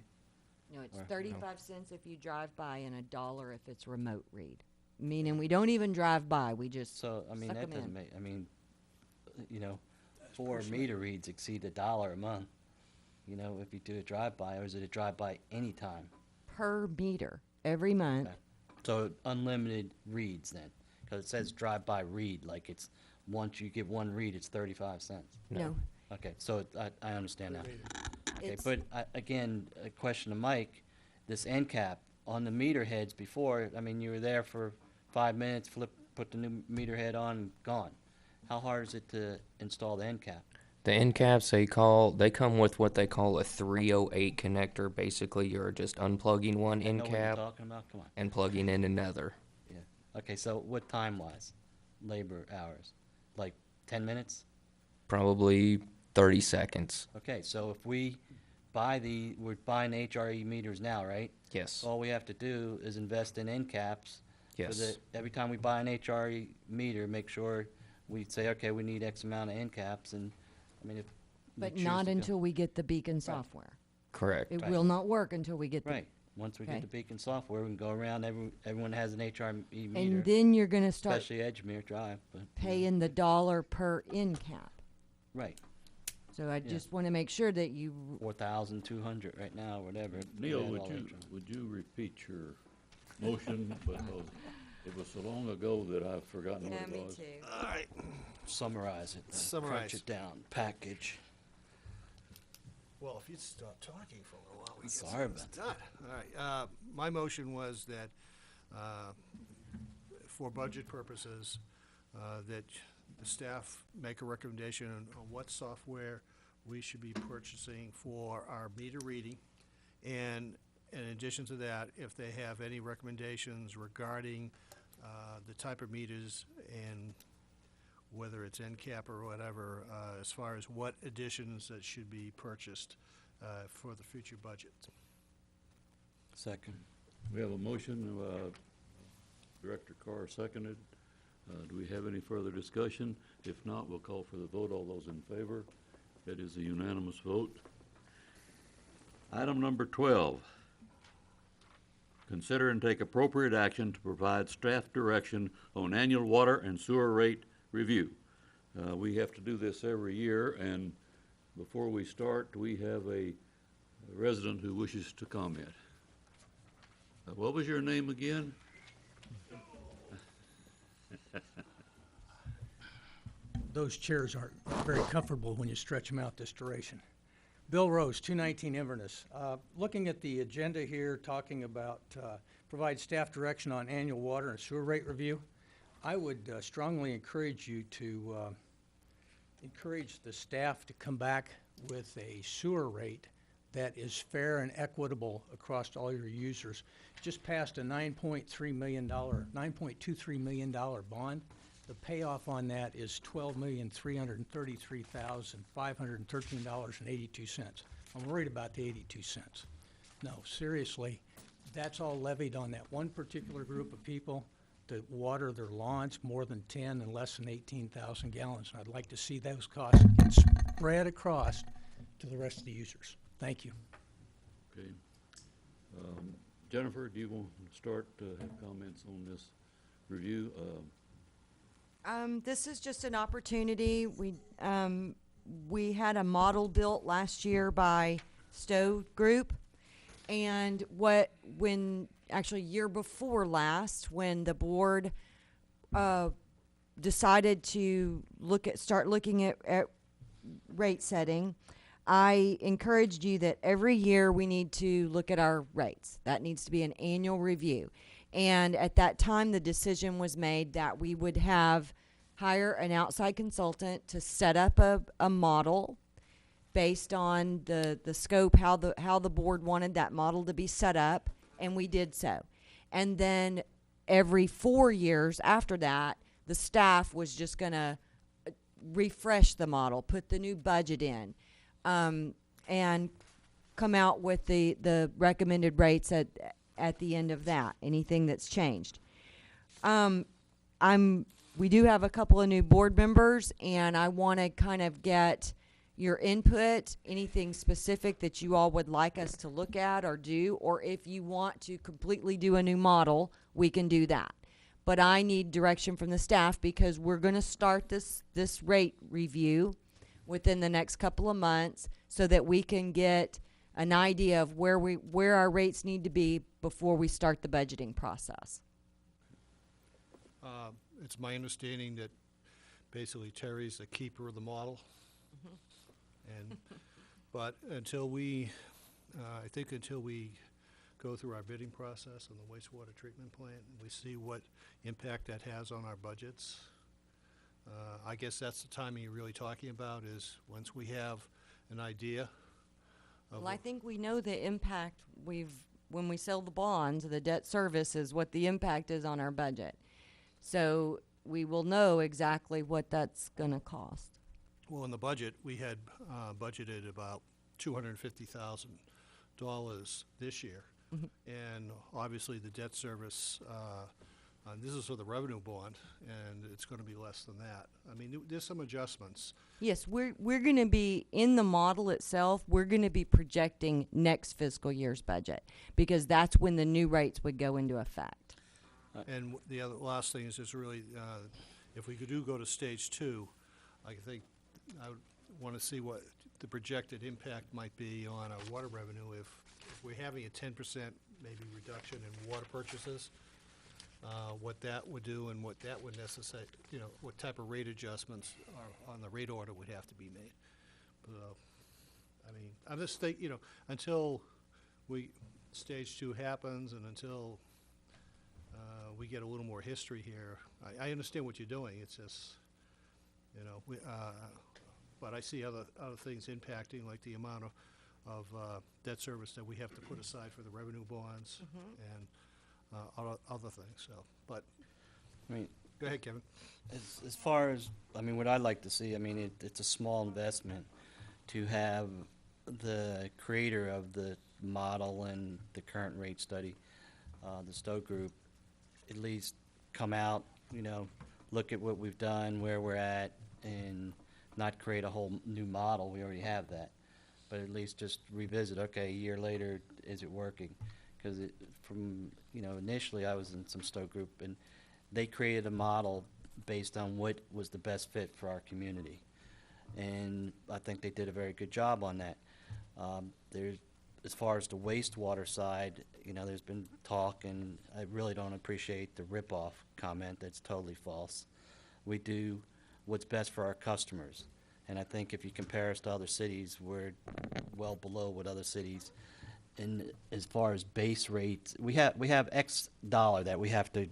no, it's 35 cents if you drive by and $1 if it's remote read. Meaning we don't even drive by, we just So, I mean, suck that 'em doesn't in. make, 4 meter reads exceed $1 a month. If you do a drive-by, or is it a drive-by anytime? Per meter every month. Okay. So unlimited reads then, because it says drive-by read, like it's, once you get one read, it's 35 cents. No. Okay, so I understand now. Okay, It's- but again, a question to Mike, this end cap on the meter heads before, I mean, you were there for 5 minutes, put the new meter head on, gone. How hard is it to install the end cap? the end caps they come with what they call a 308 connector. Basically, you're just unplugging one I end know what you're cap talking about, come on. and plugging in another. Yeah, okay, so what time-wise, labor hours? Like 10 minutes? Probably 30 seconds. Okay, so if we're buying HRE meters now, right? Yes. All we have to do is invest in end caps. Yes. So that every time we buy an HRE meter, make sure we say, okay, we need X amount of end caps, and, I mean, if we But choose not to go- until we get the Beacon software. Correct. It Right. will not work until we get the. Right, once we get Okay. the Beacon software, we can go around, everyone has an HRE meter, And then you're gonna start especially Edgemere Drive, but, paying the $1 per end cap. right, So I just want to make sure that you, 4,200 right now, whatever. if we Neil, add would all you, that drum. would you repeat your motion, because it was so long ago that I've forgotten what it was. All right. Summarize it, then Summarize. crunch it down, package. Well, if you'd stop talking for a little while, we get Sorry some of this done. All right, my motion was that, for budget purposes, that the staff make a recommendation on what software we should be purchasing for our meter reading. And in addition to that, if they have any recommendations regarding, the type of meters and whether it's NCAP or whatever, as far as what additions that should be purchased for the future budget. Second. We have a motion, Director Carr seconded. Do we have any further discussion? If not, we'll call for the vote. All those in favor? That is a unanimous vote. Item number 12. Consider and take appropriate action to provide staff direction on annual water and sewer rate review. We have to do this every year, and before we start, we have a resident who wishes to comment. What was your name again? Those chairs aren't very comfortable when you stretch them out this duration. Bill Rose, 219 Inverness. Looking at the agenda here, talking about provide staff direction on annual water and sewer rate review, I would strongly encourage you to encourage the staff to come back with a sewer rate that is fair and equitable across all your users. Just passed a $9.23 million bond. The payoff on that is $12,333,513.82. I'm worried about the 82 cents. No, seriously, that's all levied on that one particular group of people that water their lawns more than 10 and less than 18,000 gallons. And I'd like to see those costs get spread across to the rest of the users. Thank you. Okay. Jennifer, do you want to start, have comments on this review? This is just an opportunity. We had a model built last year by Stowe Group, and actually year before last, when the board decided to start looking at rate setting, I encouraged you that every year we need to look at our rates. That needs to be an annual review. And at that time, the decision was made that we would hire an outside consultant to set up a model based on the scope, how the board wanted that model to be set up, and we did so. And then every 4 years after that, the staff was just going to refresh the model, put the new budget in, and come out with the recommended rates at the end of that, anything that's changed. We do have a couple of new board members, and I want to kind of get your input, anything specific that you all would like us to look at or do, or if you want to completely do a new model, we can do that. But I need direction from the staff because we're going to start this rate review within the next couple of months so that we can get an idea of where our rates need to be before we start the budgeting process. It's my understanding that basically Terry's the keeper of the model. But until we go through our bidding process on the wastewater treatment plant, and we see what impact that has on our budgets, I guess that's the timing you're really talking about, is once we have an idea of. Well, I think we know the impact when we sell the bonds, the debt service is what the impact is on our budget. So we will know exactly what that's going to cost. Well, in the budget, we had budgeted about $250,000 this year. And obviously, the debt service, this is for the revenue bond, and it's going to be less than that. I mean, there's some adjustments. Yes, we're going to be, in the model itself, we're going to be projecting next fiscal year's budget because that's when the new rates would go into effect. And the last thing is just really, if we do go to stage 2, I think I would want to see what the projected impact might be on our water revenue if we're having a 10% maybe reduction in water purchases. what that would do and what that would necessitate, what type of rate adjustments are on the rate order would have to be made. I mean, I'm just until stage 2 happens and until we get a little more history here, I understand what you're doing. It's just, but I see other things impacting, like the amount of debt service that we have to put aside for the revenue bonds and other things. So, but I mean, go ahead, Kevin. as far as, I mean, what I'd like to see, I mean, it's a small investment to have the creator of the model and the current rate study, the Stowe Group, at least come out, look at what we've done, where we're at, and not create a whole new model. We already have that. But at least just revisit, okay, a year later, is it working? Because initially I was in some Stowe Group, and they created a model based on what was the best fit for our community. And I think they did a very good job on that. As far as the wastewater side, there's been talk, and I really don't appreciate the rip-off comment. That's totally false. We do what's best for our customers. And I think if you compare us to other cities, we're well below what other cities. And as far as base rates, we have X dollar that we have to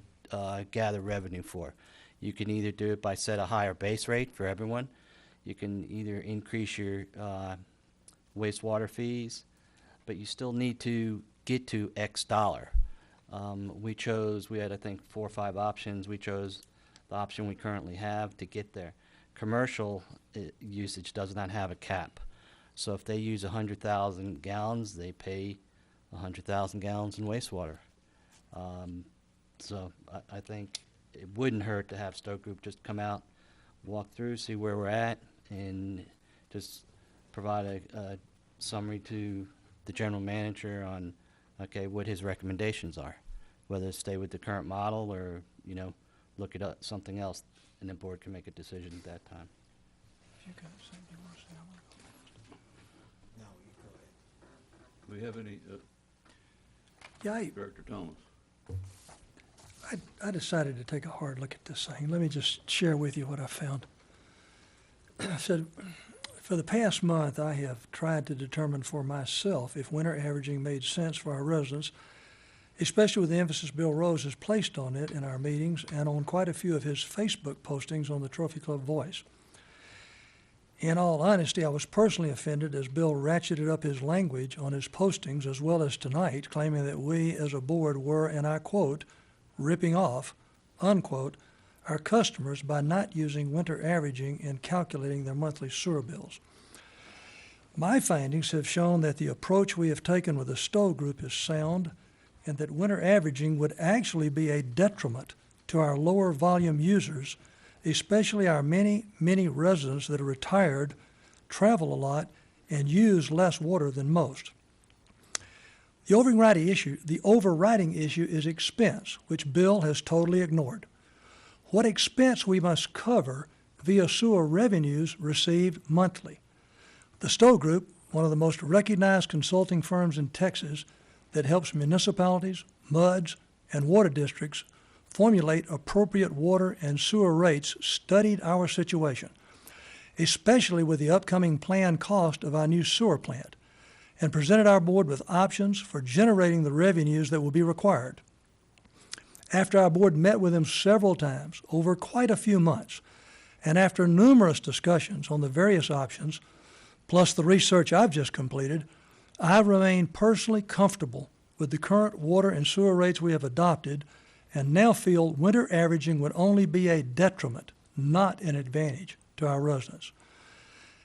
gather revenue for. You can either do it by set a higher base rate for everyone. You can either increase your wastewater fees, but you still need to get to X dollar. We had, I think, 4 or 5 options. We chose the option we currently have to get there. Commercial usage does not have a cap. So if they use 100,000 gallons, they pay 100,000 gallons in wastewater. So I think it wouldn't hurt to have Stowe Group just come out, walk through, see where we're at, and just provide a summary to the general manager on, okay, what his recommendations are, whether to stay with the current model or, look at something else, and the board can make a decision at that time. Do we have any, Yeah, Director Thomas? I decided to take a hard look at this thing. Let me just share with you what I found. I said, for the past month, I have tried to determine for myself if winter averaging made sense for our residents, especially with the emphasis Bill Rose has placed on it in our meetings and on quite a few of his Facebook postings on the Trophy Club Voice. In all honesty, I was personally offended as Bill ratcheted up his language on his postings as well as tonight, claiming that we as a board were, and I quote, ripping off, unquote, our customers by not using winter averaging in calculating their monthly sewer bills. My findings have shown that the approach we have taken with the Stowe Group is sound, and that winter averaging would actually be a detriment to our lower volume users, especially our many, many residents that are retired, travel a lot, and use less water than most. The overriding issue is expense, which Bill has totally ignored. What expense we must cover via sewer revenues received monthly. The Stowe Group, one of the most recognized consulting firms in Texas that helps municipalities, MUDs, and water districts formulate appropriate water and sewer rates, studied our situation, especially with the upcoming planned cost of our new sewer plant, and presented our board with options for generating the revenues that will be required. After our board met with them several times over quite a few months, and after numerous discussions on the various options, plus the research I've just completed, I remain personally comfortable with the current water and sewer rates we have adopted, and now feel winter averaging would only be a detriment, not an advantage, to our residents.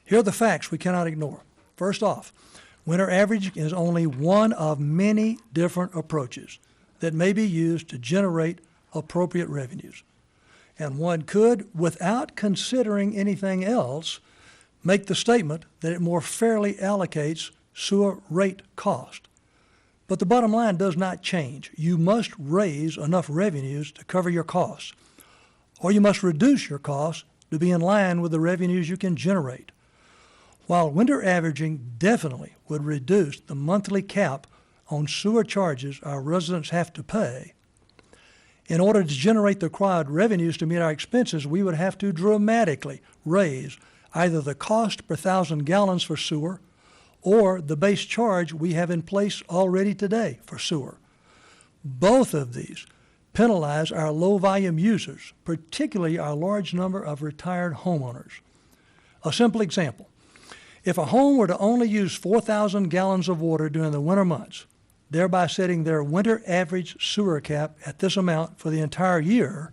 Here are the facts we cannot ignore. First off, winter averaging is only one of many different approaches that may be used to generate appropriate revenues. And one could, without considering anything else, make the statement that it more fairly allocates sewer rate cost. But the bottom line does not change. You must raise enough revenues to cover your costs, or you must reduce your costs to be in line with the revenues you can generate. While winter averaging definitely would reduce the monthly cap on sewer charges our residents have to pay, In order to generate the required revenues to meet our expenses, we would have to dramatically raise either the cost per 1,000 gallons for sewer or the base charge we have in place already today for sewer. Both of these penalize our low-volume users, particularly our large number of retired homeowners. A simple example. If a home were to only use 4,000 gallons of water during the winter months, thereby setting their winter average sewer cap at this amount for the entire year,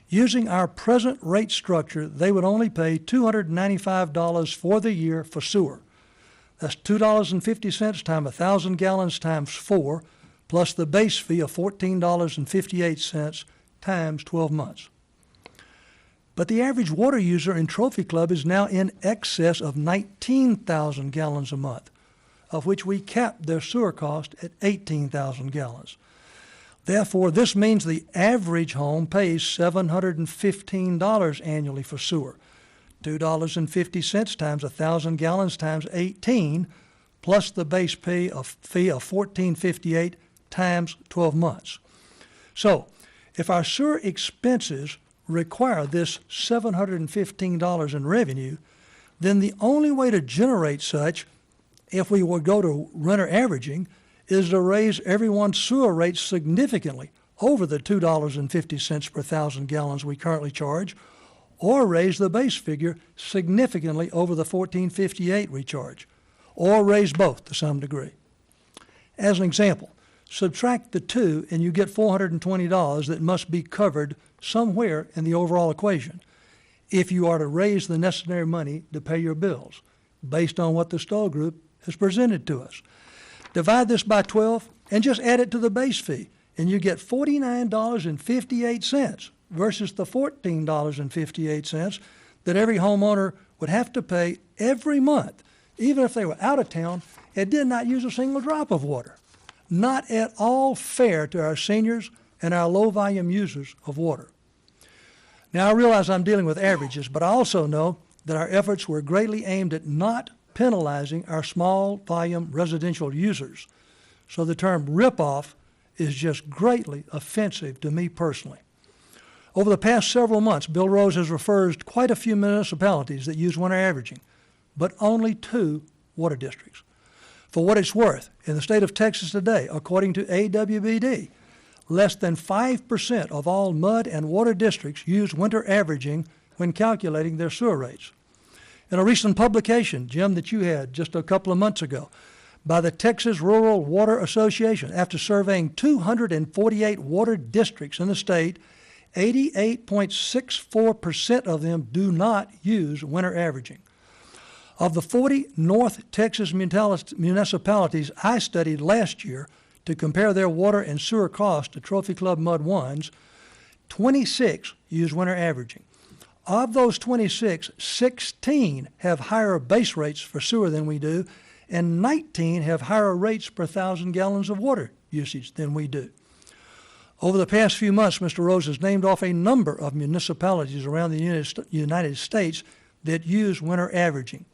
using our present rate structure, they would only pay $295 for the year for sewer. That's $2.50 times 1,000 gallons times 4, plus the base fee of $14.58 times 12 months. But the average water user in Trophy Club is now in excess of 19,000 gallons a month, of which we capped their sewer cost at 18,000 gallons. Therefore, this means the average home pays $715 annually for sewer, $2.50 times 1,000 gallons times 18, plus the base fee of $14.58 times 12 months. So, if our sewer expenses require this $715 in revenue, then the only way to generate such, if we would go to renter averaging, is to raise everyone's sewer rates significantly over the $2.50 per 1,000 gallons we currently charge, or raise the base figure significantly over the $14.58 we charge, or raise both to some degree. As an example, subtract the two and you get $420 that must be covered somewhere in the overall equation if you are to raise the necessary money to pay your bills, based on what the Stoll Group has presented to us. Divide this by 12 and just add it to the base fee, and you get $49.58 versus the $14.58 that every homeowner would have to pay every month, even if they were out of town and did not use a single drop of water. Not at all fair to our seniors and our low-volume users of water. Now, I realize I'm dealing with averages, but I also know that our efforts were greatly aimed at not penalizing our small-volume residential users. So the term rip-off is just greatly offensive to me personally. Over the past several months, Bill Rose has referred quite a few municipalities that use winter averaging, but only 2 water districts. For what it's worth, in the state of Texas today, according to AWBD, less than 5% of all mud and water districts use winter averaging when calculating their sewer rates. In a recent publication, Jim, that you had just a couple of months ago, by the Texas Rural Water Association, after surveying 248 water districts in the state, 88.64% of them do not use winter averaging. Of the 40 North Texas municipalities I studied last year to compare their water and sewer costs to Trophy Club Mud 1s, 26 use winter averaging. Of those 26, 16 have higher base rates for sewer than we do, and 19 have higher rates per 1,000 gallons of water usage than we do. Over the past few months, Mr. Rose has named off a number of municipalities around the United States that use winter averaging.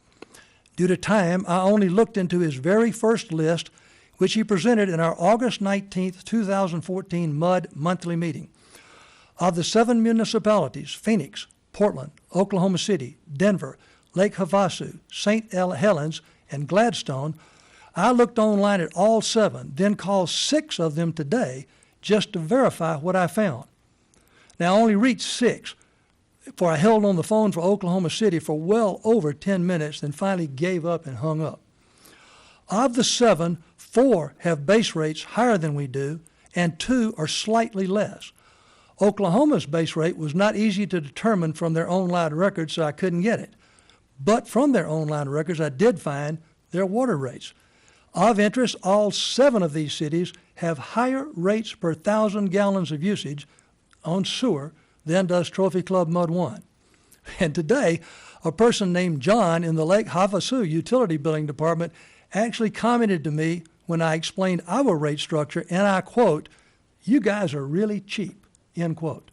Due to time, I only looked into his very first list, which he presented in our August 19, 2014 MUD monthly meeting. Of the 7 municipalities, Phoenix, Portland, Oklahoma City, Denver, Lake Havasu, St. Helens, and Gladstone, I looked online at all 7, then called 6 of them today just to verify what I found. Now, I only reached 6, for I held on the phone for Oklahoma City for well over 10 minutes, then finally gave up and hung up. Of the 7, 4 have base rates higher than we do, and 2 are slightly less. Oklahoma's base rate was not easy to determine from their online records, so I couldn't get it. But from their online records, I did find their water rates. Of interest, all 7 of these cities have higher rates per 1,000 gallons of usage on sewer than does Trophy Club Mud 1. And today, a person named John in the Lake Havasu Utility Billing Department actually commented to me when I explained our rate structure, and I quote, "You guys are really cheap," end quote.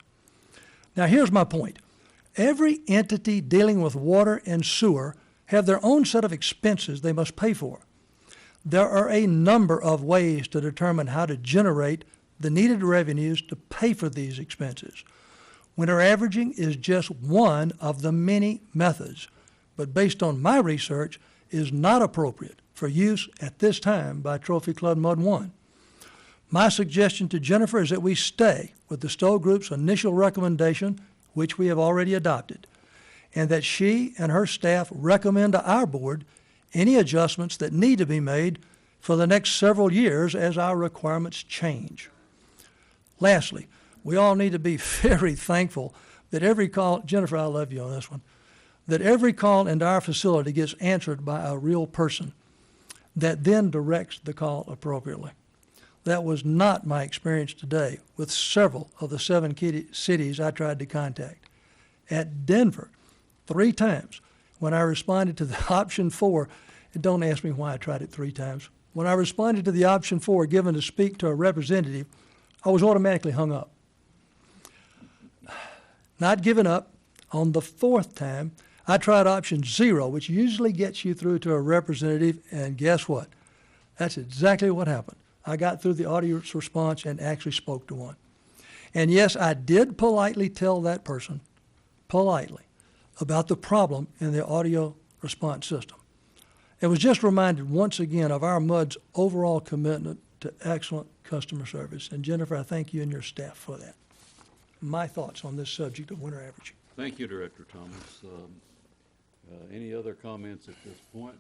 Now, here's my point. Every entity dealing with water and sewer have their own set of expenses they must pay for. There are a number of ways to determine how to generate the needed revenues to pay for these expenses. Winter averaging is just one of the many methods, but based on my research, is not appropriate for use at this time by Trophy Club Mud 1. My suggestion to Jennifer is that we stay with the Stowe Group's initial recommendation, which we have already adopted, and that she and her staff recommend to our board any adjustments that need to be made for the next several years as our requirements change. Lastly, we all need to be very thankful that every call, Jennifer, I love you on this one, that every call into our facility gets answered by a real person that then directs the call appropriately. That was not my experience today with several of the 7 cities I tried to contact. At Denver, 3 times, when I responded to the option 4, and don't ask me why I tried it 3 times, when I responded to the option 4 given to speak to a representative, I was automatically hung up. Not giving up, on the 4th time, I tried option 0, which usually gets you through to a representative, and guess what? That's exactly what happened. I got through the audience response and actually spoke to one. And yes, I did politely tell that person, politely, about the problem in the audio response system. It was just reminded once again of our MUD's overall commitment to excellent customer service. And Jennifer, I thank you and your staff for that. My thoughts on this subject of winter averaging. Thank you, Director Thomas. Any other comments at this point?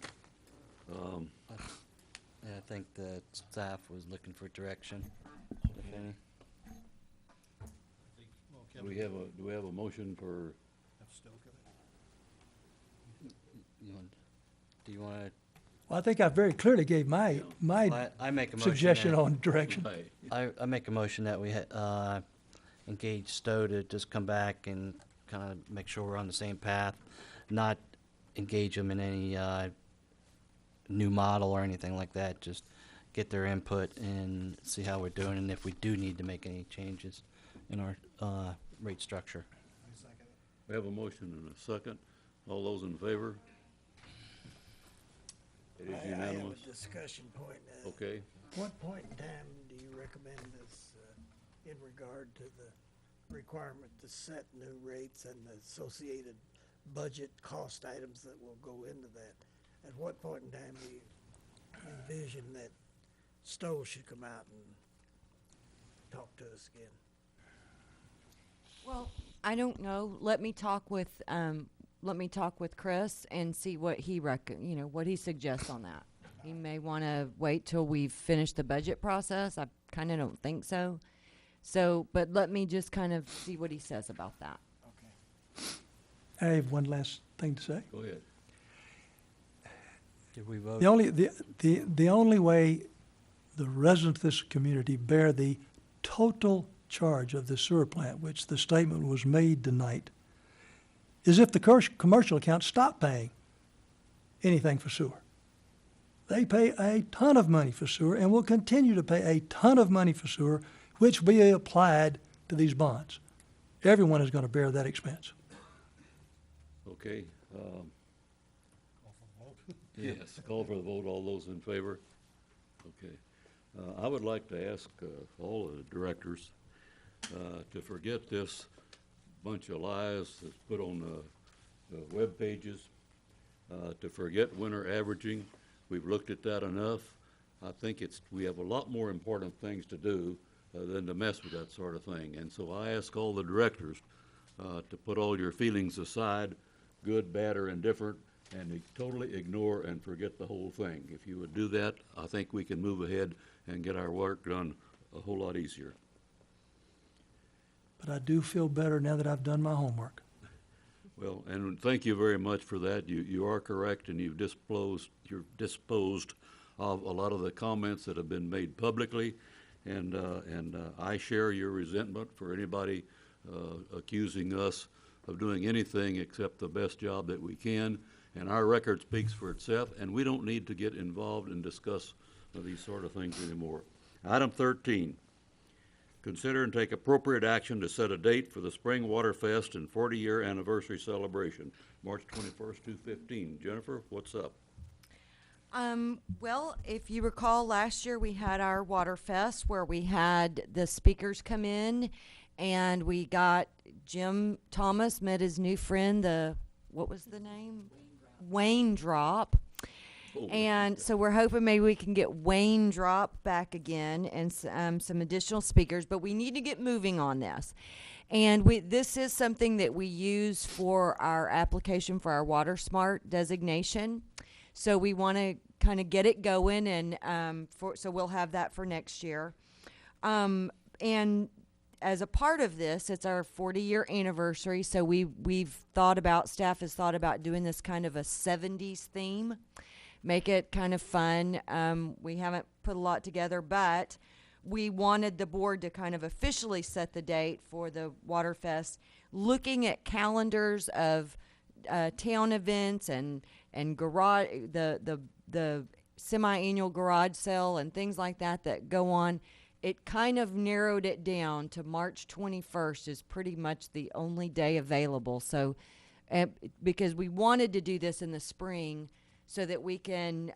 Yeah, I think the staff was looking for direction, if any. Do we have a motion for, Do you want to? Well, I think I very clearly gave my I make a motion. suggestion on direction. I make a motion that we engage Stowe to just come back and kind of make sure we're on the same path, not engage them in any new model or anything like that. Just get their input and see how we're doing, and if we do need to make any changes in our rate structure. we have a motion and a second. All those in favor? It is I have unanimous. a discussion point. Okay. What point in time do you recommend this in regard to the requirement to set new rates and the associated budget cost items that will go into that? At what point in time do you envision that Stowe should come out and talk to us again? Well, I don't know. Let me talk with Chris and see what he what he suggests on that. He may want to wait till we've finished the budget process. I kind of don't think so. But let me just kind of see what he says about that. Okay. I have one last thing to say. Go ahead. Did we vote? The only way the residents of this community bear the total charge of the sewer plant, which the statement was made tonight, is if the commercial accounts stop paying anything for sewer. They pay a ton of money for sewer and will continue to pay a ton of money for sewer, which will be applied to these bonds. Everyone is going to bear that expense. Okay. Yes, call for the vote. All those in favor? Okay. I would like to ask all of the directors to forget this bunch of lies that's put on the web pages, to forget winter averaging. We've looked at that enough. I think we have a lot more important things to do than to mess with that sort of thing. And so I ask all the directors to put all your feelings aside, good, bad, or indifferent, and totally ignore and forget the whole thing. If you would do that, I think we can move ahead and get our work done a whole lot easier. But I do feel better now that I've done my homework. Well, and thank you very much for that. You are correct, and you've disposed of a lot of the comments that have been made publicly, and I share your resentment for anybody accusing us of doing anything except the best job that we can. And our record speaks for itself, and we don't need to get involved and discuss these sort of things anymore. Item 13. Consider and take appropriate action to set a date for the Spring Water Fest and 40-year anniversary celebration, March 21st, 2015. Jennifer, what's up? Well, if you recall, last year we had our Water Fest where we had the speakers come in, and we got Jim Thomas met his new friend, what was the name? Wayne Drop. And so we're hoping maybe we can get Wayne Drop back again and some additional speakers, but we need to get moving on this. And this is something that we use for our application for our Water Smart designation. So we want to kind of get it going, and so we'll have that for next year. And as a part of this, it's our 40-year anniversary, so staff has thought about doing this kind of a 70s theme, make it kind of fun. We haven't put a lot together, but we wanted the board to kind of officially set the date for the Waterfest, looking at calendars of town events and garage, the semi-annual garage sale and things like that go on. It kind of narrowed it down to March 21st is pretty much the only day available. So, because we wanted to do this in the spring so that we can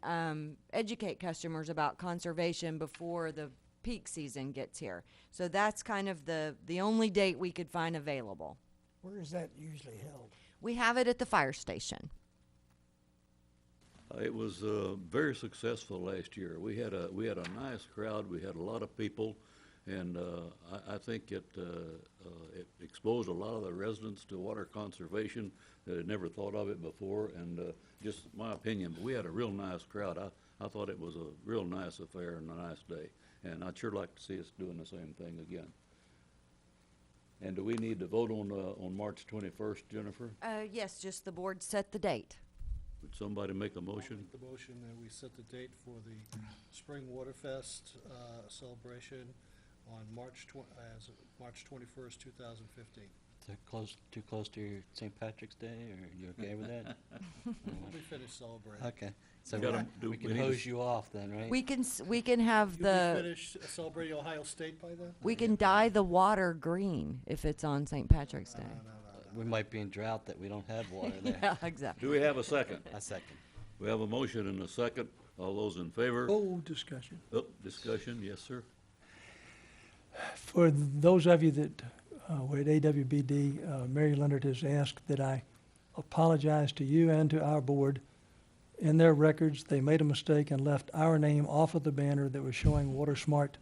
educate customers about conservation before the peak season gets here. So that's kind of the only date we could find available. Where is that usually held? We have it at the fire station. It was very successful last year. We had a nice crowd. We had a lot of people, and I think it exposed a lot of the residents to water conservation that had never thought of it before. And just my opinion, but we had a real nice crowd. I thought it was a real nice affair and a nice day, and I'd sure like to see us doing the same thing again. And do we need to vote on March 21st, Jennifer? Yes, just the board set the date. Would somebody make a motion? Make the motion that we set the date for the Spring Waterfest celebration on March 21st, 2015. Too close to your St. Patrick's Day, or you okay with that? We'll be finished celebrating. Okay, so we we can need to hose you off then, right? We can have You'll be finished celebrating Ohio State by then? we can dye the water green if it's on St. Patrick's Day. We might be in drought that we don't have water there. Yeah, exactly. Do we have a second? A second. We have a motion and a second. All those in favor? Oh, discussion. Oh, discussion, yes, sir. For those of you that were at AWBD, Mary Leonard has asked that I apologize to you and to our board. In their records, they made a mistake and left our name off of the banner that was showing Water Smart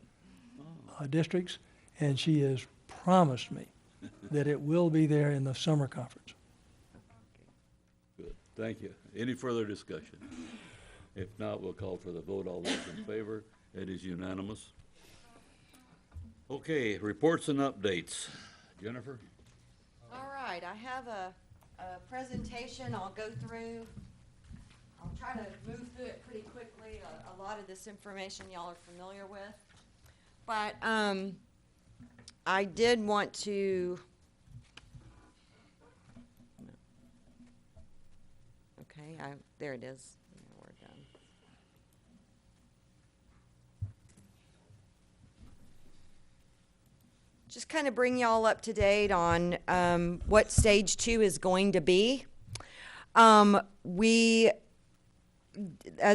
districts, and she has promised me that it will be there in the summer conference. Good, thank you. Any further discussion? If not, we'll call for the vote. All those in favor? It is unanimous. Okay, reports and updates. Jennifer? All right, I have a presentation I'll go through. I'll try to move through it pretty quickly. A lot of this information y'all are familiar with. But I did want to, okay, there it is. We're done. Just kind of bring y'all up to date on what stage 2 is going to be. As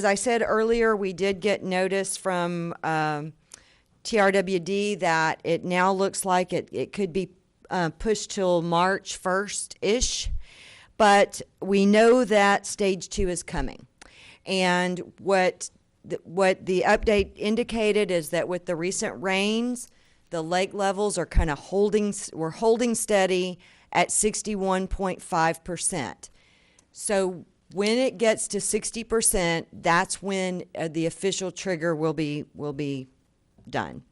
I said earlier, we did get notice from TRWD that it now looks like it could be pushed till March 1st-ish, but we know that stage 2 is coming. And what the update indicated is that with the recent rains, the lake levels are kind of holding steady at 61.5%. So when it gets to 60%, that's when the official trigger will be done.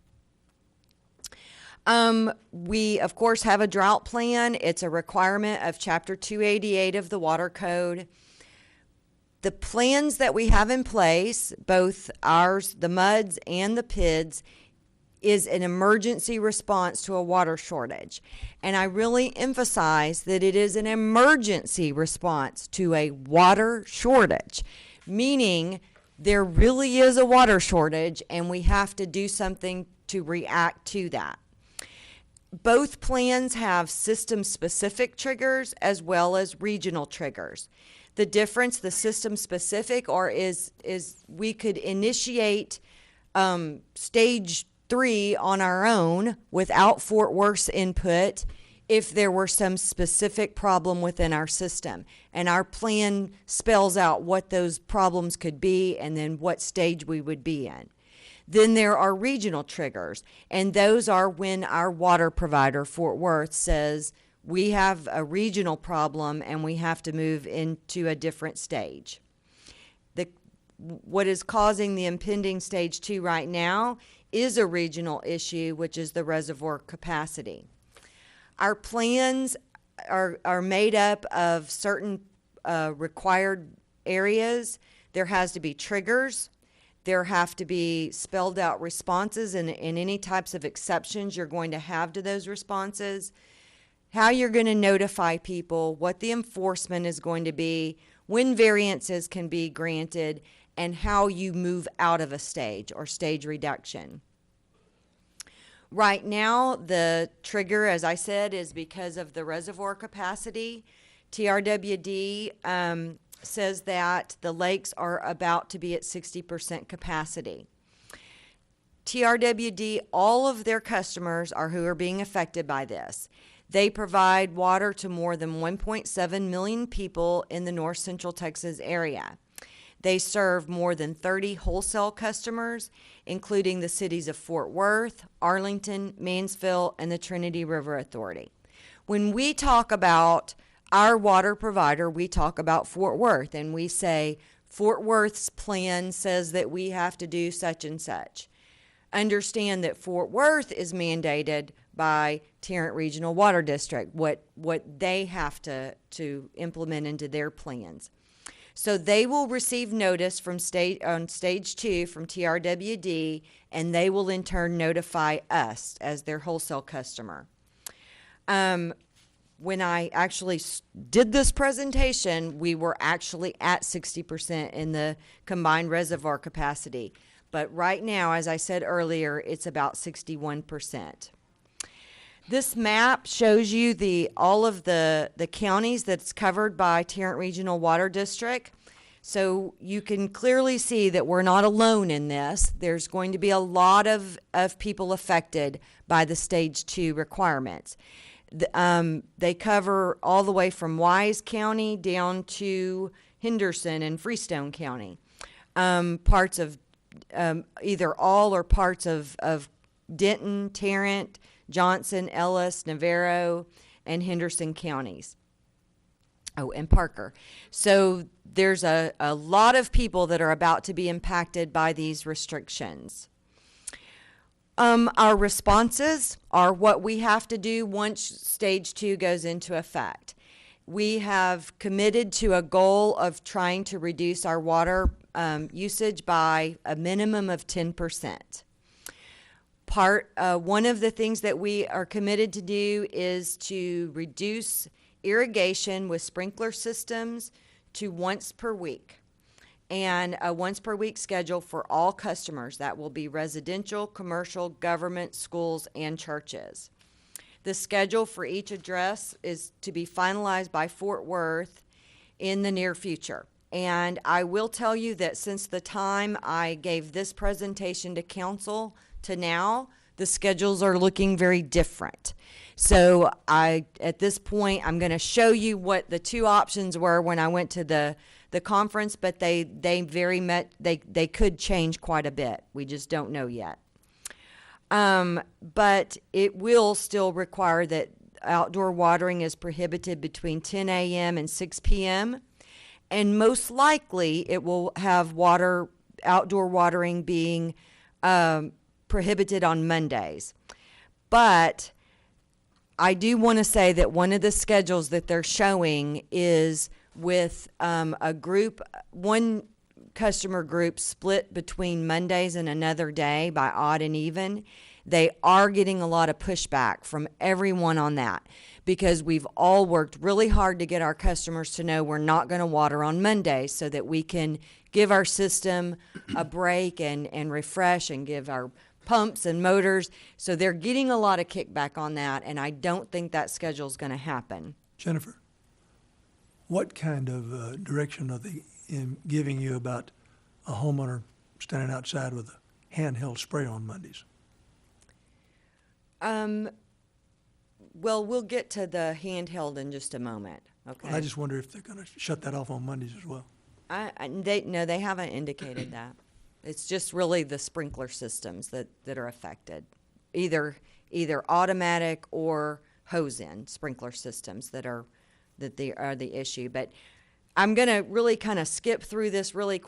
We, of course, have a drought plan. It's a requirement of Chapter 288 of the Water Code. The plans that we have in place, both ours, the MUDs and the PIDs, is an emergency response to a water shortage. And I really emphasize that it is an emergency response to a water shortage, meaning there really is a water shortage and we have to do something to react to that. both plans have system-specific triggers as well as regional triggers. The difference, the system-specific, is we could initiate stage 3 on our own without Fort Worth's input if there were some specific problem within our system. And our plan spells out what those problems could be and then what stage we would be in. Then there are regional triggers, and those are when our water provider, Fort Worth, says we have a regional problem and we have to move into a different stage. What is causing the impending stage 2 right now is a regional issue, which is the reservoir capacity. Our plans are made up of certain required areas. There has to be triggers. There have to be spelled out responses and any types of exceptions you're going to have to those responses, how you're going to notify people, what the enforcement is going to be, when variances can be granted, and how you move out of a stage or stage reduction. Right now, the trigger, as I said, is because of the reservoir capacity. TRWD says that the lakes are about to be at 60% capacity. TRWD, all of their customers who are being affected by this. They provide water to more than 1.7 million people in the North Central Texas area. They serve more than 30 wholesale customers, including the cities of Fort Worth, Arlington, Mansfield, and the Trinity River Authority. When we talk about our water provider, we talk about Fort Worth, and we say Fort Worth's plan says that we have to do such and such. Understand that Fort Worth is mandated by Tarrant Regional Water District, what they have to implement into their plans. So they will receive notice from stage 2 from TRWD, and they will in turn notify us as their wholesale customer. When I actually did this presentation, we were actually at 60% in the combined reservoir capacity. But right now, as I said earlier, it's about 61%. This map shows you all of the counties that's covered by Tarrant Regional Water District. So you can clearly see that we're not alone in this. There's going to be a lot of people affected by the stage 2 requirements. They cover all the way from Wise County down to Henderson and Freestone County. Parts of either all or parts of Denton, Tarrant, Johnson, Ellis, Navarro, and Henderson counties. Oh, and Parker. So there's a lot of people that are about to be impacted by these restrictions. Our responses are what we have to do once stage 2 goes into effect. We have committed to a goal of trying to reduce our water usage by a minimum of 10%. One of the things that we are committed to do is to reduce irrigation with sprinkler systems to once per week, and a once per week schedule for all customers. That will be residential, commercial, government, schools, and churches. The schedule for each address is to be finalized by Fort Worth in the near future. And I will tell you that since the time I gave this presentation to council to now, the schedules are looking very different. So at this point, I'm going to show you what the two options were when I went to the conference, but they could change quite a bit. We just don't know yet. But it will still require that outdoor watering is prohibited between 10 a.m. and 6 p.m. And most likely it will have outdoor watering being prohibited on Mondays. But I do want to say that one of the schedules that they're showing is with one customer group split between Mondays and another day by odd and even. They are getting a lot of pushback from everyone on that because we've all worked really hard to get our customers to know we're not going to water on Mondays so that we can give our system a break and refresh and give our pumps and motors. So they're getting a lot of kickback on that, and I don't think that schedule's going to happen. Jennifer, what kind of direction are they giving you about a homeowner standing outside with a handheld spray on Mondays? Well, we'll get to the handheld in just a moment, okay? Well, I just wonder if they're going to shut that off on Mondays as well. They haven't indicated that. It's just really the sprinkler systems that are affected. Either automatic or hose-in sprinkler systems that are the issue. But I'm going to really kind of skip through this really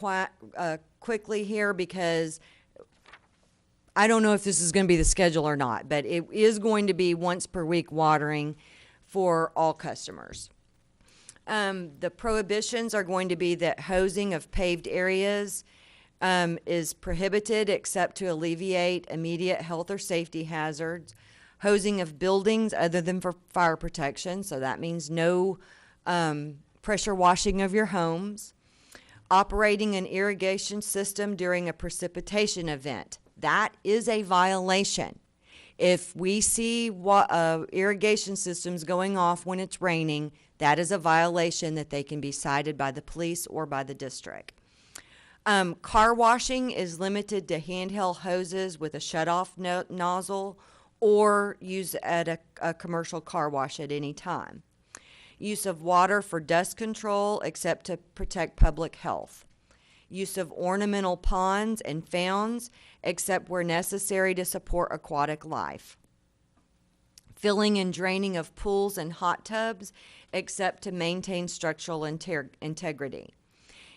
quickly here because I don't know if this is going to be the schedule or not, but it is going to be once per week watering for all customers. The prohibitions are going to be that hosing of paved areas is prohibited except to alleviate immediate health or safety hazards. Hosing of buildings other than for fire protection, so that means no pressure washing of your homes. Operating an irrigation system during a precipitation event. That is a violation. If we see irrigation systems going off when it's raining, that is a violation that they can be cited by the police or by the district. Car washing is limited to handheld hoses with a shutoff nozzle or use at a commercial car wash at any time. Use of water for dust control except to protect public health. Use of ornamental ponds and founds except where necessary to support aquatic life. Filling and draining of pools and hot tubs except to maintain structural integrity.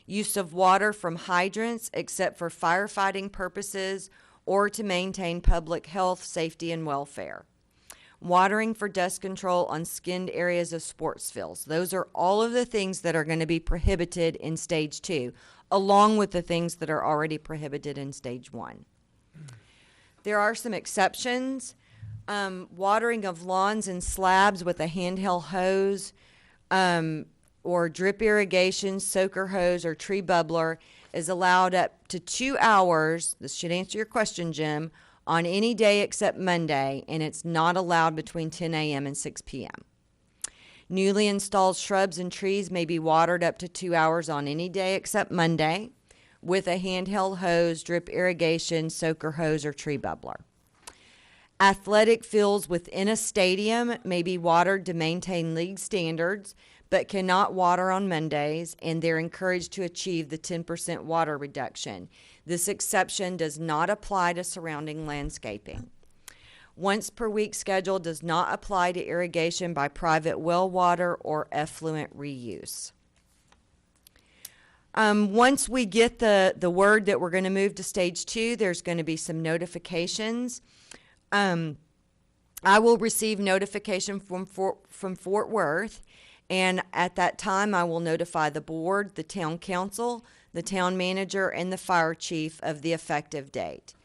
Use of water from hydrants except for firefighting purposes or to maintain public health, safety, and welfare. Watering for dust control on skinned areas of sports fields. Those are all of the things that are going to be prohibited in stage 2, along with the things that are already prohibited in stage 1. There are some exceptions. Watering of lawns and slabs with a handheld hose, or drip irrigation, soaker hose, or tree bubbler is allowed up to 2 hours. This should answer your question, Jim, on any day except Monday, and it's not allowed between 10 a.m. and 6 p.m. Newly installed shrubs and trees may be watered up to 2 hours on any day except Monday with a handheld hose, drip irrigation, soaker hose, or tree bubbler. Athletic fields within a stadium may be watered to maintain league standards, but cannot water on Mondays, and they're encouraged to achieve the 10% water reduction. This exception does not apply to surrounding landscaping. Once per week schedule does not apply to irrigation by private well water or effluent reuse. Once we get the word that we're going to move to stage 2, there's going to be some notifications. I will receive notification from Fort Worth, and at that time I will notify the board, the town council, the town manager, and the fire chief of the effective date.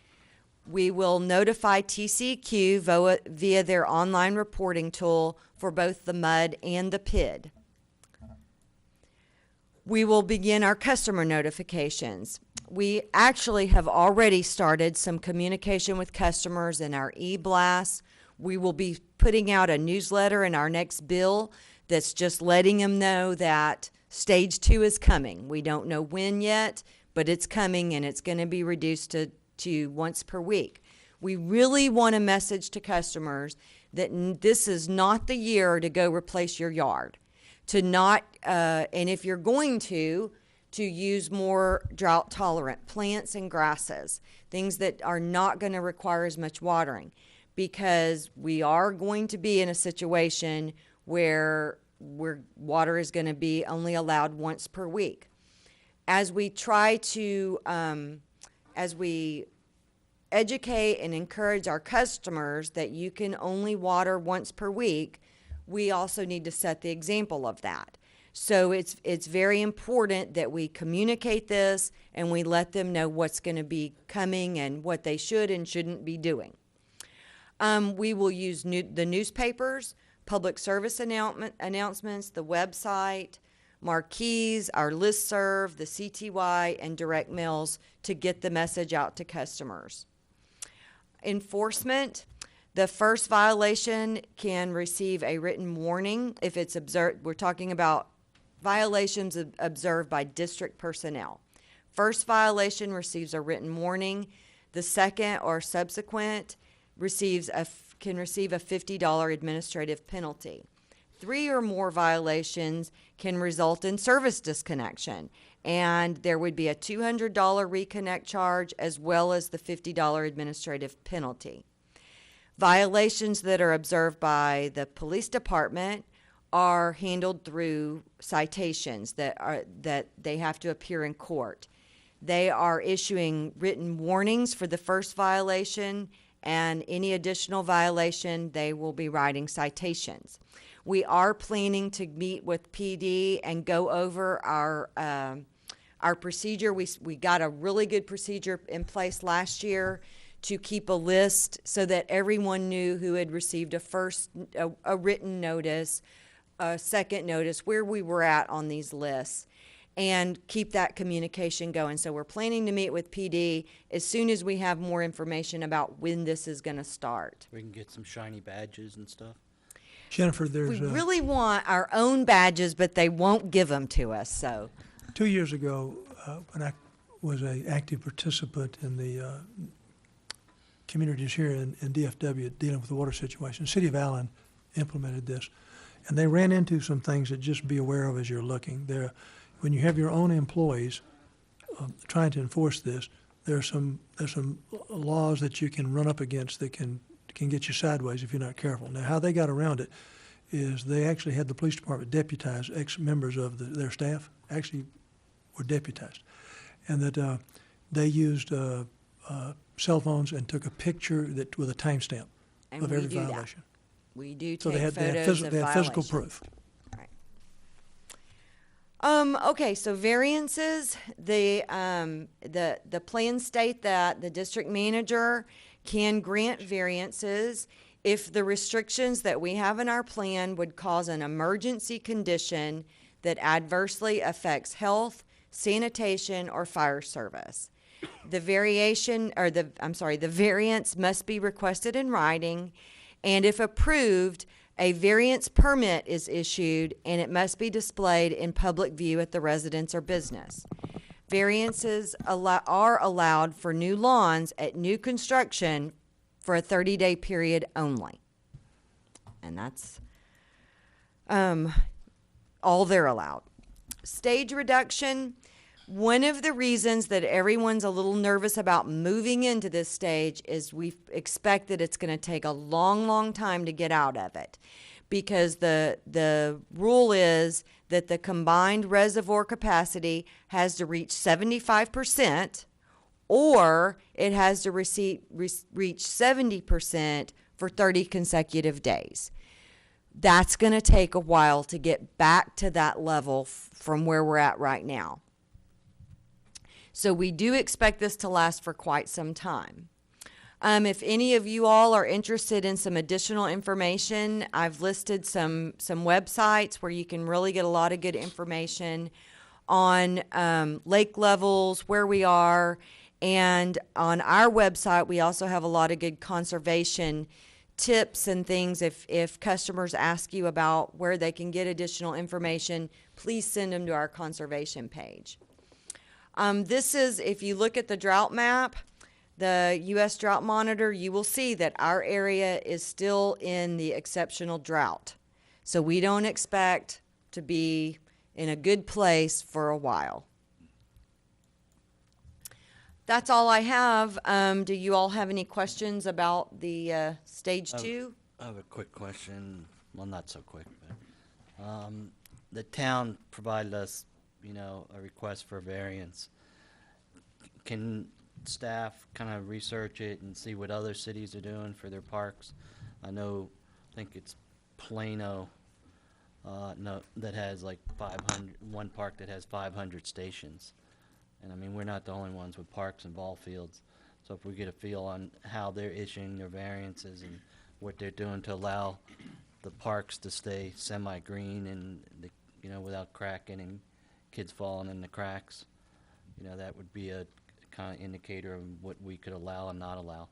We will notify TCEQ via their online reporting tool for both the MUD and the PID. We will begin our customer notifications. We actually have already started some communication with customers in our e-blasts. We will be putting out a newsletter in our next bill that's just letting them know that stage 2 is coming. We don't know when yet, but it's coming, and it's going to be reduced to once per week. We really want a message to customers that this is not the year to go replace your yard. And if you're going to use more drought tolerant plants and grasses, things that are not going to require as much watering, because we are going to be in a situation where water is going to be only allowed once per week. As we try to, as we educate and encourage our customers that you can only water once per week, we also need to set the example of that. So it's very important that we communicate this and we let them know what's going to be coming and what they should and shouldn't be doing. We will use the newspapers, public service announcements, the website, marquees, our listserv, the CTY, and direct mails to get the message out to customers. Enforcement, the first violation can receive a written warning if it's observed. We're talking about violations observed by district personnel. First violation receives a written warning. The second or subsequent can receive a $50 administrative penalty. 3 or more violations can result in service disconnection, and there would be a $200 reconnect charge as well as the $50 administrative penalty. Violations that are observed by the police department are handled through citations that they have to appear in court. They are issuing written warnings for the first violation, and any additional violation, they will be writing citations. We are planning to meet with PD and go over our procedure. We got a really good procedure in place last year to keep a list so that everyone knew who had received a written notice, a second notice, where we were at on these lists, and keep that communication going. So we're planning to meet with PD as soon as we have more information about when this is going to start. We can get some shiny badges and stuff. Jennifer, We there's really want our own badges, but they won't give them to us, so. 2 years ago, when I was an active participant in the communities here in DFW dealing with the water situation, the City of Allen implemented this, and they ran into some things that just be aware of as you're looking. When you have your own employees trying to enforce this, there's some laws that you can run up against that can get you sideways if you're not careful. Now, how they got around it is they actually had the police department deputize ex-members of their staff, actually were deputized, and that they used cell phones and took a picture with a timestamp And of we every do that. violation. We do So take they photos had of they had physical violations. proof. Okay, so variances, the plans state that the district manager can grant variances if the restrictions that we have in our plan would cause an emergency condition that adversely affects health, sanitation, or fire service. The variance must be requested in writing, and if approved, a variance permit is issued, and it must be displayed in public view at the residence or business. Variances are allowed for new lawns at new construction for a 30-day period only. And that's all they're allowed. Stage reduction. One of the reasons that everyone's a little nervous about moving into this stage is we expect that it's going to take a long, long time to get out of it, because the rule is that the combined reservoir capacity has to reach 75%, or it has to reach 70% for 30 consecutive days. That's going to take a while to get back to that level from where we're at right now. So we do expect this to last for quite some time. If any of you all are interested in some additional information, I've listed some websites where you can really get a lot of good information on lake levels, where we are, and on our website we also have a lot of good conservation tips and things. If customers ask you about where they can get additional information, please send them to our conservation page. This is, if you look at the drought map, the U.S. Drought Monitor, you will see that our area is still in the exceptional drought. So we don't expect to be in a good place for a while. That's all I have. Do you all have any questions about the stage 2? I have a quick question. Well, not so quick, but the town provided us, a request for variance. Can staff kind of research it and see what other cities are doing for their parks? I think it's Plano, that has like 500, one park that has 500 stations. And I mean, we're not the only ones with parks and ball fields. So if we get a feel on how they're issuing their variances and what they're doing to allow the parks to stay semi-green and, without cracking and kids falling in the cracks, that would be a kind of indicator of what we could allow and not allow.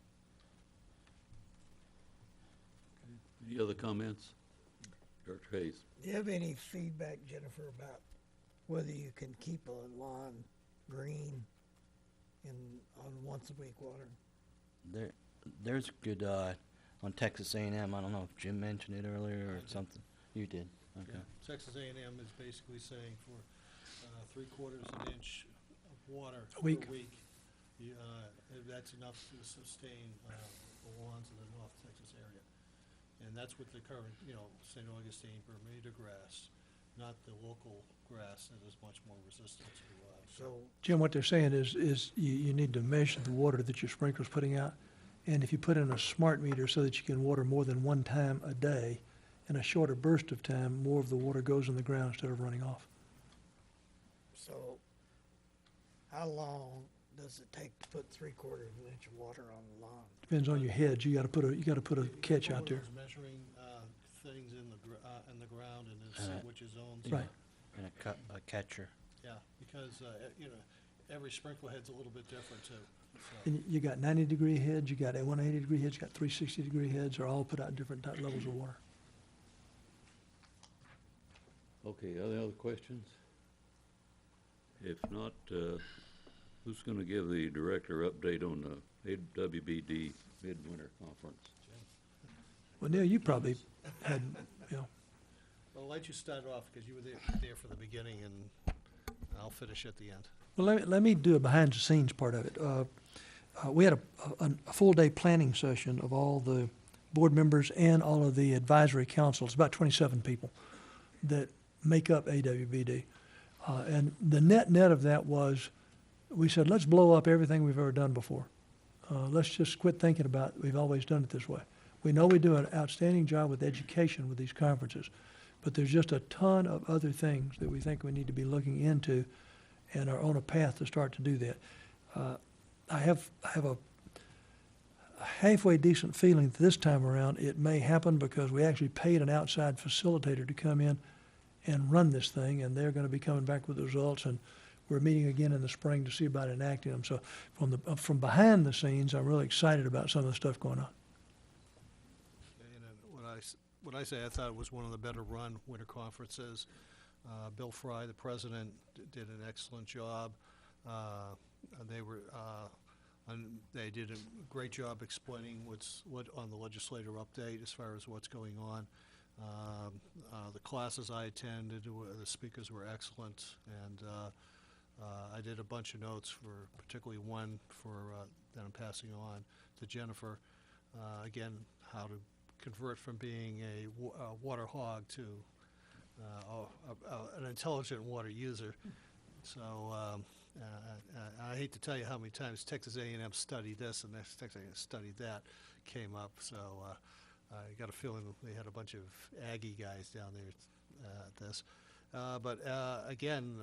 Any other comments? Director Hayes? Do you have any feedback, Jennifer, about whether you can keep a lawn green on once-a-week water? There's good, on Texas A&M, I don't know if Jim mentioned it earlier or something. You did, okay. Texas A&M is basically saying for 3/4 of an inch of water A week. per week, that's enough to sustain the lawns in the North Texas area. And that's with the current, St. Augustine, Bermuda grass, not the local grass that is much more resistant to. So, Jim, what they're saying is you need to measure the water that your sprinkler's putting out. And if you put in a smart meter so that you can water more than one time a day, in a shorter burst of time, more of the water goes in the ground instead of running off. so how long does it take to put 3/4 of an inch of water on the lawn? Depends on your heads. You gotta put a catch out there. Those measuring things in the ground and then see which zones. Right. And a catcher. Yeah, because, every sprinkler head's a little bit different too. So, And you got 90-degree heads, you got 180-degree heads, you got 360-degree heads, they're all put out different levels of water. Okay, other questions? If not, who's gonna give the director update on the AWBD Midwinter Conference? Well, Neil, you probably had, Well, I'll let you start off because you were there for the beginning and I'll finish at the end. well, let me do a behind-the-scenes part of it. We had a full-day planning session of all the board members and all of the advisory councils, about 27 people that make up AWBD. And the net of that was, we said, let's blow up everything we've ever done before. Let's just quit thinking about, we've always done it this way. We know we do an outstanding job with education with these conferences, but there's just a ton of other things that we think we need to be looking into and are on a path to start to do that. I have a halfway decent feeling that this time around it may happen because we actually paid an outside facilitator to come in and run this thing, and they're going to be coming back with the results, and we're meeting again in the spring to see about enacting them. So from behind the scenes, I'm really excited about some of the stuff going on. And what I say, I thought it was one of the better run winter conferences. Bill Fry, the president, did an excellent job. They did a great job explaining what on the legislator update as far as what's going on. The classes I attended, the speakers were excellent, and I did a bunch of notes for particularly one that I'm passing on to Jennifer. Again, how to convert from being a water hog to an intelligent water user. So I hate to tell you how many times Texas A&M studied this and Texas A&M studied that came up. So I got a feeling they had a bunch of Aggie guys down there at this. But again,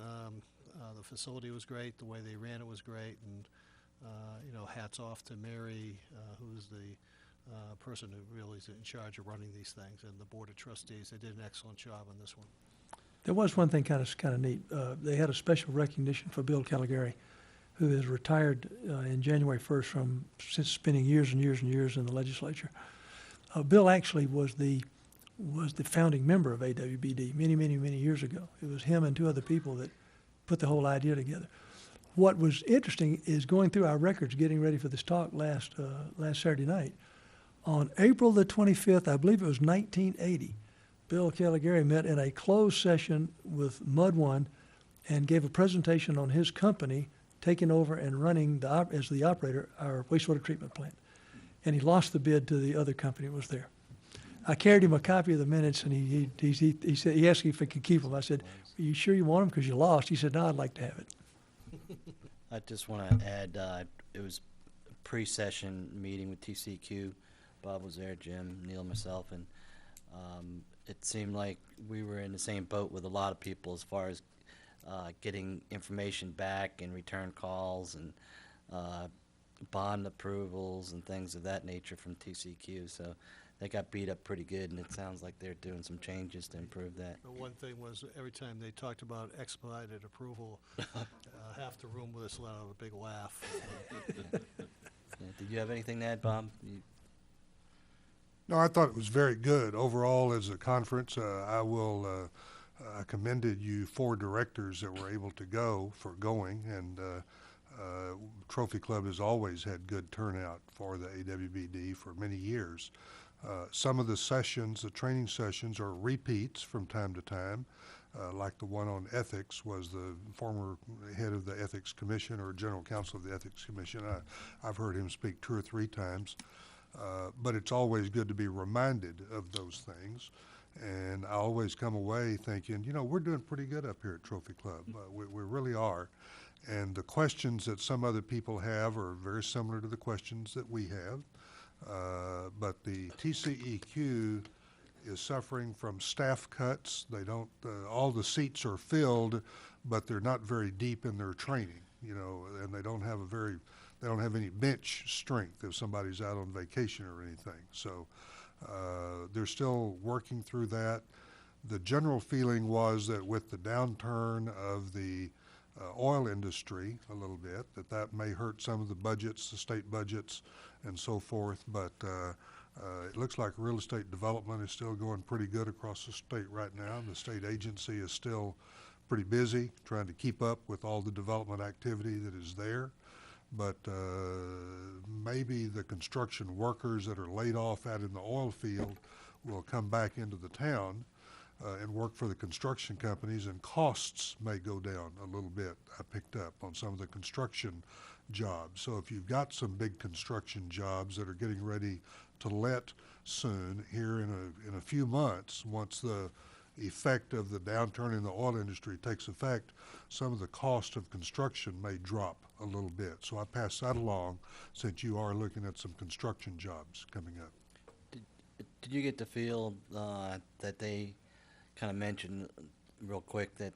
the facility was great. The way they ran it was great. And, hats off to Mary, who's the person who really is in charge of running these things, and the Board of Trustees. They did an excellent job on this one. There was one thing kind of neat. They had a special recognition for Bill Caligari, who has retired in January 1st since spending years and years and years in the legislature. Bill actually was the founding member of AWBD many years ago. It was him and two other people that put the whole idea together. What was interesting is going through our records, getting ready for this talk last Saturday night. On April the 25th, I believe it was 1980, Bill Caligari met in a closed session with Mud One and gave a presentation on his company taking over and running as the operator our wastewater treatment plant. And he lost the bid to the other company that was there. I carried him a copy of the minutes, and he said, he asked me if I could keep them. I said, "Are you sure you want them because you lost?" He said, "No, I'd like to have it." I just want to add, it was a pre-session meeting with TCQ. Bob was there, Jim, Neil, myself, and it seemed like we were in the same boat with a lot of people as far as getting information back and return calls and bond approvals and things of that nature from TCQ. So they got beat up pretty good, and it sounds like they're doing some changes to improve that. The one thing was every time they talked about expedited approval, half the room was let out a big laugh. Yeah, did you have anything to add, Bob? No, I thought it was very good. Overall, as a conference, I commended you 4 directors that were able to go for going, and Trophy Club has always had good turnout for the AWBD for many years. Some of the sessions, the training sessions, are repeats from time to time. Like the one on ethics was the former head of the Ethics Commission or general counsel of the Ethics Commission. I've heard him speak 2 or 3 times. But it's always good to be reminded of those things. And I always come away thinking, you know, we're doing pretty good up here at Trophy Club. We really are. And the questions that some other people have are very similar to the questions that we have. But the TCEQ is suffering from staff cuts. They don't, all the seats are filled, but they're not very deep in their training, you know, and they don't have any bench strength if somebody's out on vacation or anything. So they're still working through that. The general feeling was that with the downturn of the oil industry a little bit, that may hurt some of the budgets, the state budgets and so forth, but it looks like real estate development is still going pretty good across the state right now. The state agency is still pretty busy trying to keep up with all the development activity that is there. But maybe the construction workers that are laid off out in the oil field will come back into the town and work for the construction companies, and costs may go down a little bit, I picked up, on some of the construction jobs. So if you've got some big construction jobs that are getting ready to let soon, here in a few months, once the effect of the downturn in the oil industry takes effect, some of the cost of construction may drop a little bit. So I pass that along, since you are looking at some construction jobs coming up. Did you get the feel that they kind of mentioned real quick that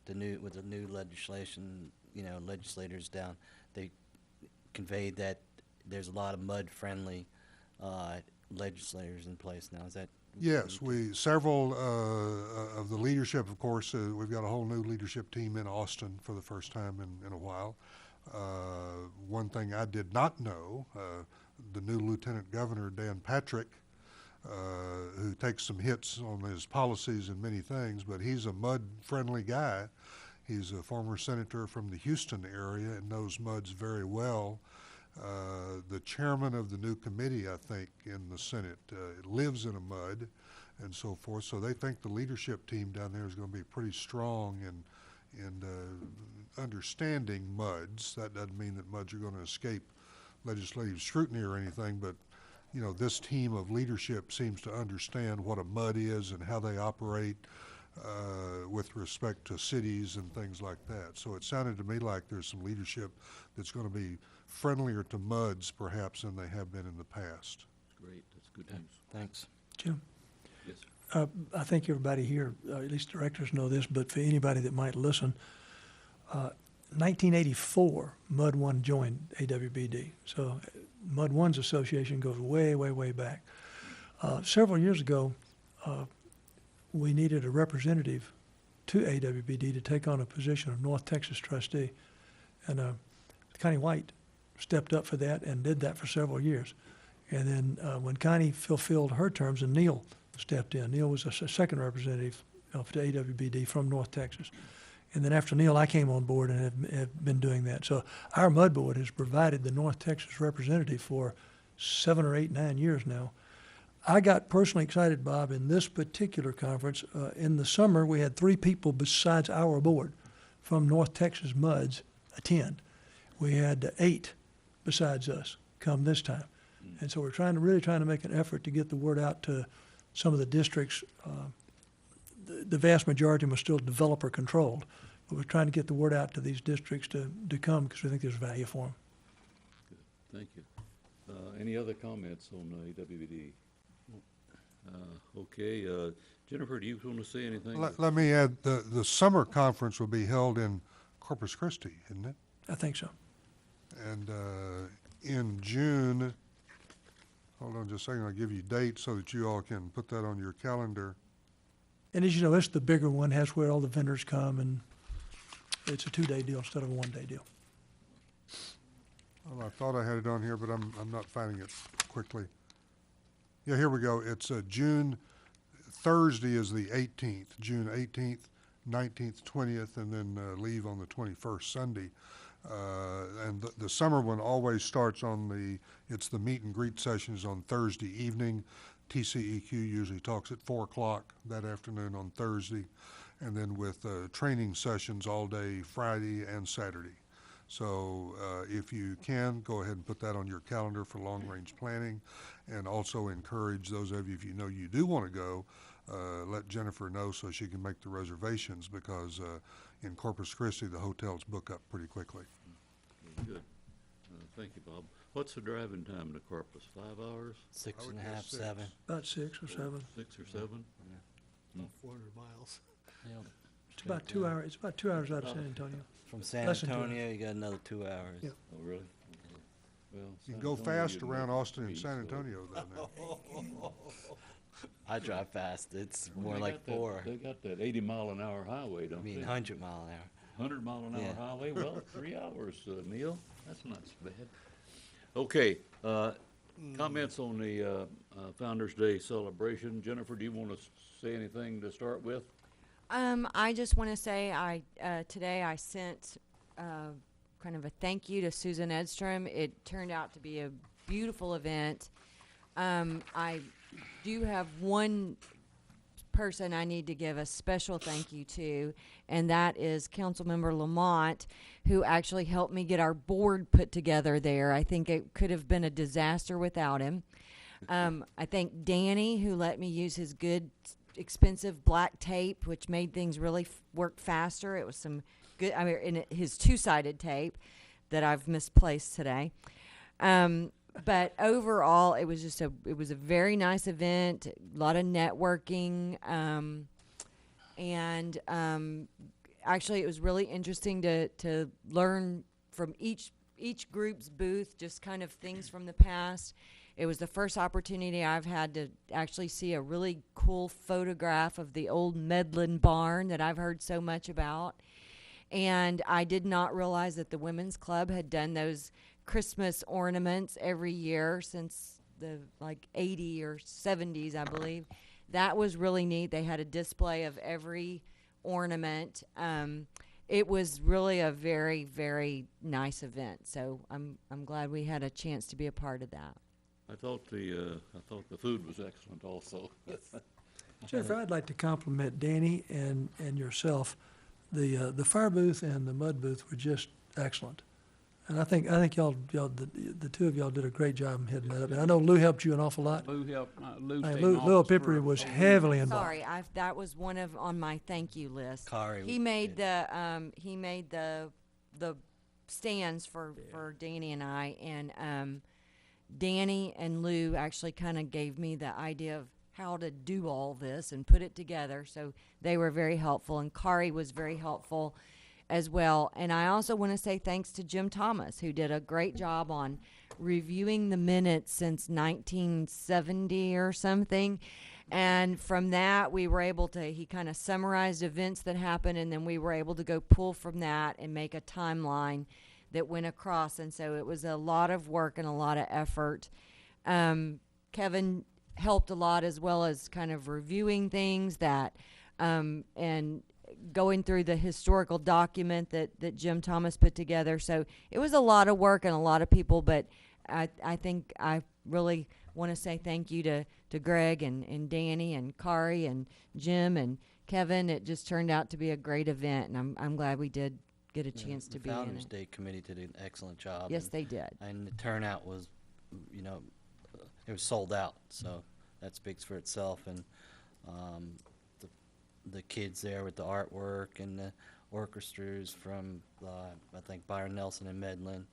with the new legislation, you know, legislators down, they conveyed that there's a lot of mud-friendly legislators in place now? Is that? Yes, several of the leadership, of course, we've got a whole new leadership team in Austin for the first time in a while. One thing I did not know, the new Lieutenant Governor, Dan Patrick, who takes some hits on his policies and many things, but he's a mud-friendly guy. He's a former senator from the Houston area and knows MUDs very well. The chairman of the new committee, I think, in the Senate, lives in a MUD and so forth. So they think the leadership team down there is going to be pretty strong in understanding MUDs. That doesn't mean that MUDs are going to escape legislative scrutiny or anything, but you know, this team of leadership seems to understand what a MUD is and how they operate with respect to cities and things like that. So it sounded to me like there's some leadership that's going to be friendlier to MUDs perhaps than they have been in the past. Great, that's good news. Thanks. Jim? Yes, sir. I think everybody here, at least directors, know this, but for anybody that might listen, 1984, MUD 1 joined AWBD. So MUD 1's association goes way, way, way back. Several years ago, we needed a representative to AWBD to take on a position of North Texas trustee. And Connie White stepped up for that and did that for several years. And then when Connie fulfilled her terms, and Neil stepped in. Neil was a second representative to AWBD from North Texas. And then after Neil, I came on board and have been doing that. So our MUD board has provided the North Texas representative for 7 or 8, 9 years now. I got personally excited, Bob, in this particular conference. In the summer, we had 3 people besides our board from North Texas MUDs attend. We had 8 besides us come this time. And so we're really trying to make an effort to get the word out to some of the districts. The vast majority of them are still developer controlled, but we're trying to get the word out to these districts to come because we think there's value for them. Good, thank you. Any other comments on AWBD? Okay, Jennifer, do you want to say anything? Let me add, the summer conference will be held in Corpus Christi, isn't it? I think so. And in June, hold on just a second, I'll give you dates so that you all can put that on your calendar. And as you know, it's the bigger one, has where all the vendors come, and it's a 2-day deal instead of a 1-day deal. Well, I thought I had it on here, but I'm not finding it quickly. Yeah, here we go. It's Thursday is the 18th, June 18th, 19th, 20th, and then leave on the 21st, Sunday. And the summer one always starts it's the meet and greet sessions on Thursday evening. TCEQ usually talks at 4 o'clock that afternoon on Thursday, and then with training sessions all day Friday and Saturday. So if you can, go ahead and put that on your calendar for long-range planning, and also encourage those of you, if you know you do want to go, let Jennifer know so she can make the reservations, because in Corpus Christi, the hotels book up pretty quickly. Good. Thank you, Bob. What's the driving time to Corpus? 5 hours? Six I would and a guess half, 6. 7. About 6 or 7. 6 or 7? About 400 miles. Yep. It's about 2 hours, it's about 2 hours out of San Antonio. From San Less than 2 Antonio, you got another 2 hours. Yeah. Oh, really? Well, You San can go Antonio, fast you'd around make Austin and speed, San so- Antonio, though, now. I drive fast. It's Well, more they like got that- 4. They got that 80-mile-an-hour highway, I don't they? mean, 100 mile an hour. 100-mile-an-hour Yeah. highway? Well, 3 hours, Neil. That's not so bad. Okay, comments on the Founder's Day celebration. Jennifer, do you want to say anything to start with? I just want to say today I sent kind of a thank you to Susan Edstrom. It turned out to be a beautiful event. I do have one person I need to give a special thank you to, and that is Councilmember Lamont, who actually helped me get our board put together there. I think it could have been a disaster without him. I thank Danny, who let me use his good, expensive black tape, which made things really work faster. It was some good, his two-sided tape that I've misplaced today. But overall, it was a very nice event, a lot of networking, and actually it was really interesting to learn from each group's booth, just kind of things from the past. It was the first opportunity I've had to actually see a really cool photograph of the old Medlin barn that I've heard so much about. And I did not realize that the Women's Club had done those Christmas ornaments every year since the 80s or 70s, I believe. That was really neat. They had a display of every ornament. It was really a very, very nice event. So I'm glad we had a chance to be a part of that. I thought the food was excellent also. Jennifer, I'd like to compliment Danny and yourself. The fire booth and the mud booth were just excellent. And I think y'all the two of y'all did a great job in heading that up. And I know Lou helped you an awful lot. Lou helped, Lou's Hey, taking Lou office for Pippery a was whole heavily year. involved. Sorry, that was one of on my thank you list. Kari He was made good. the stands for Danny and I, and Danny and Lou actually kind of gave me the idea of how to do all this and put it together. So they were very helpful, and Kari was very helpful as well. And I also want to say thanks to Jim Thomas, who did a great job on reviewing the minutes since 1970 or something. And from that, we were able to, he kind of summarized events that happened, and then we were able to go pull from that and make a timeline that went across. And so it was a lot of work and a lot of effort. Kevin helped a lot, as well as kind of reviewing things that, and going through the historical document that Jim Thomas put together. So it was a lot of work and a lot of people, but I think I really want to say thank you to Greg and Danny and Kari and Jim and Kevin. It just turned out to be a great event, and I'm glad we did get a chance to The be in Founders it. Day committee did an excellent job. Yes, and- they did. And the turnout was, it was sold out, so that speaks for itself. And the kids there with the artwork and the orchestras from, I think, Byron Nelson and Medlin.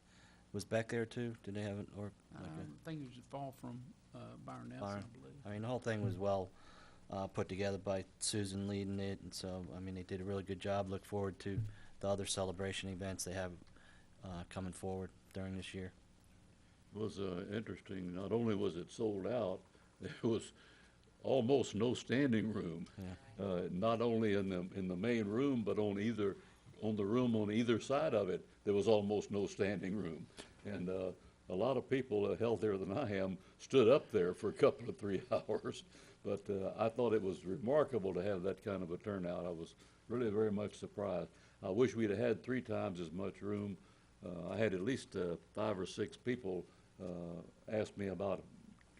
Was Beck there too? Did they have an I think it was a fall from Byron Nelson, Byron? I believe. I mean, the whole thing was well put together by Susan leading it, and so, I mean, they did a really good job. Look forward to the other celebration events they have coming forward during this year. Was interesting. Not only was it sold out, there was almost no standing room. Not only in the main room, but on the room on either side of it, there was almost no standing room. And a lot of people healthier than I am stood up there for a couple of 3 hours. But I thought it was remarkable to have that kind of a turnout. I was really very much surprised. I wish we'd have had 3 times as much room. I had at least 5 or 6 people ask me about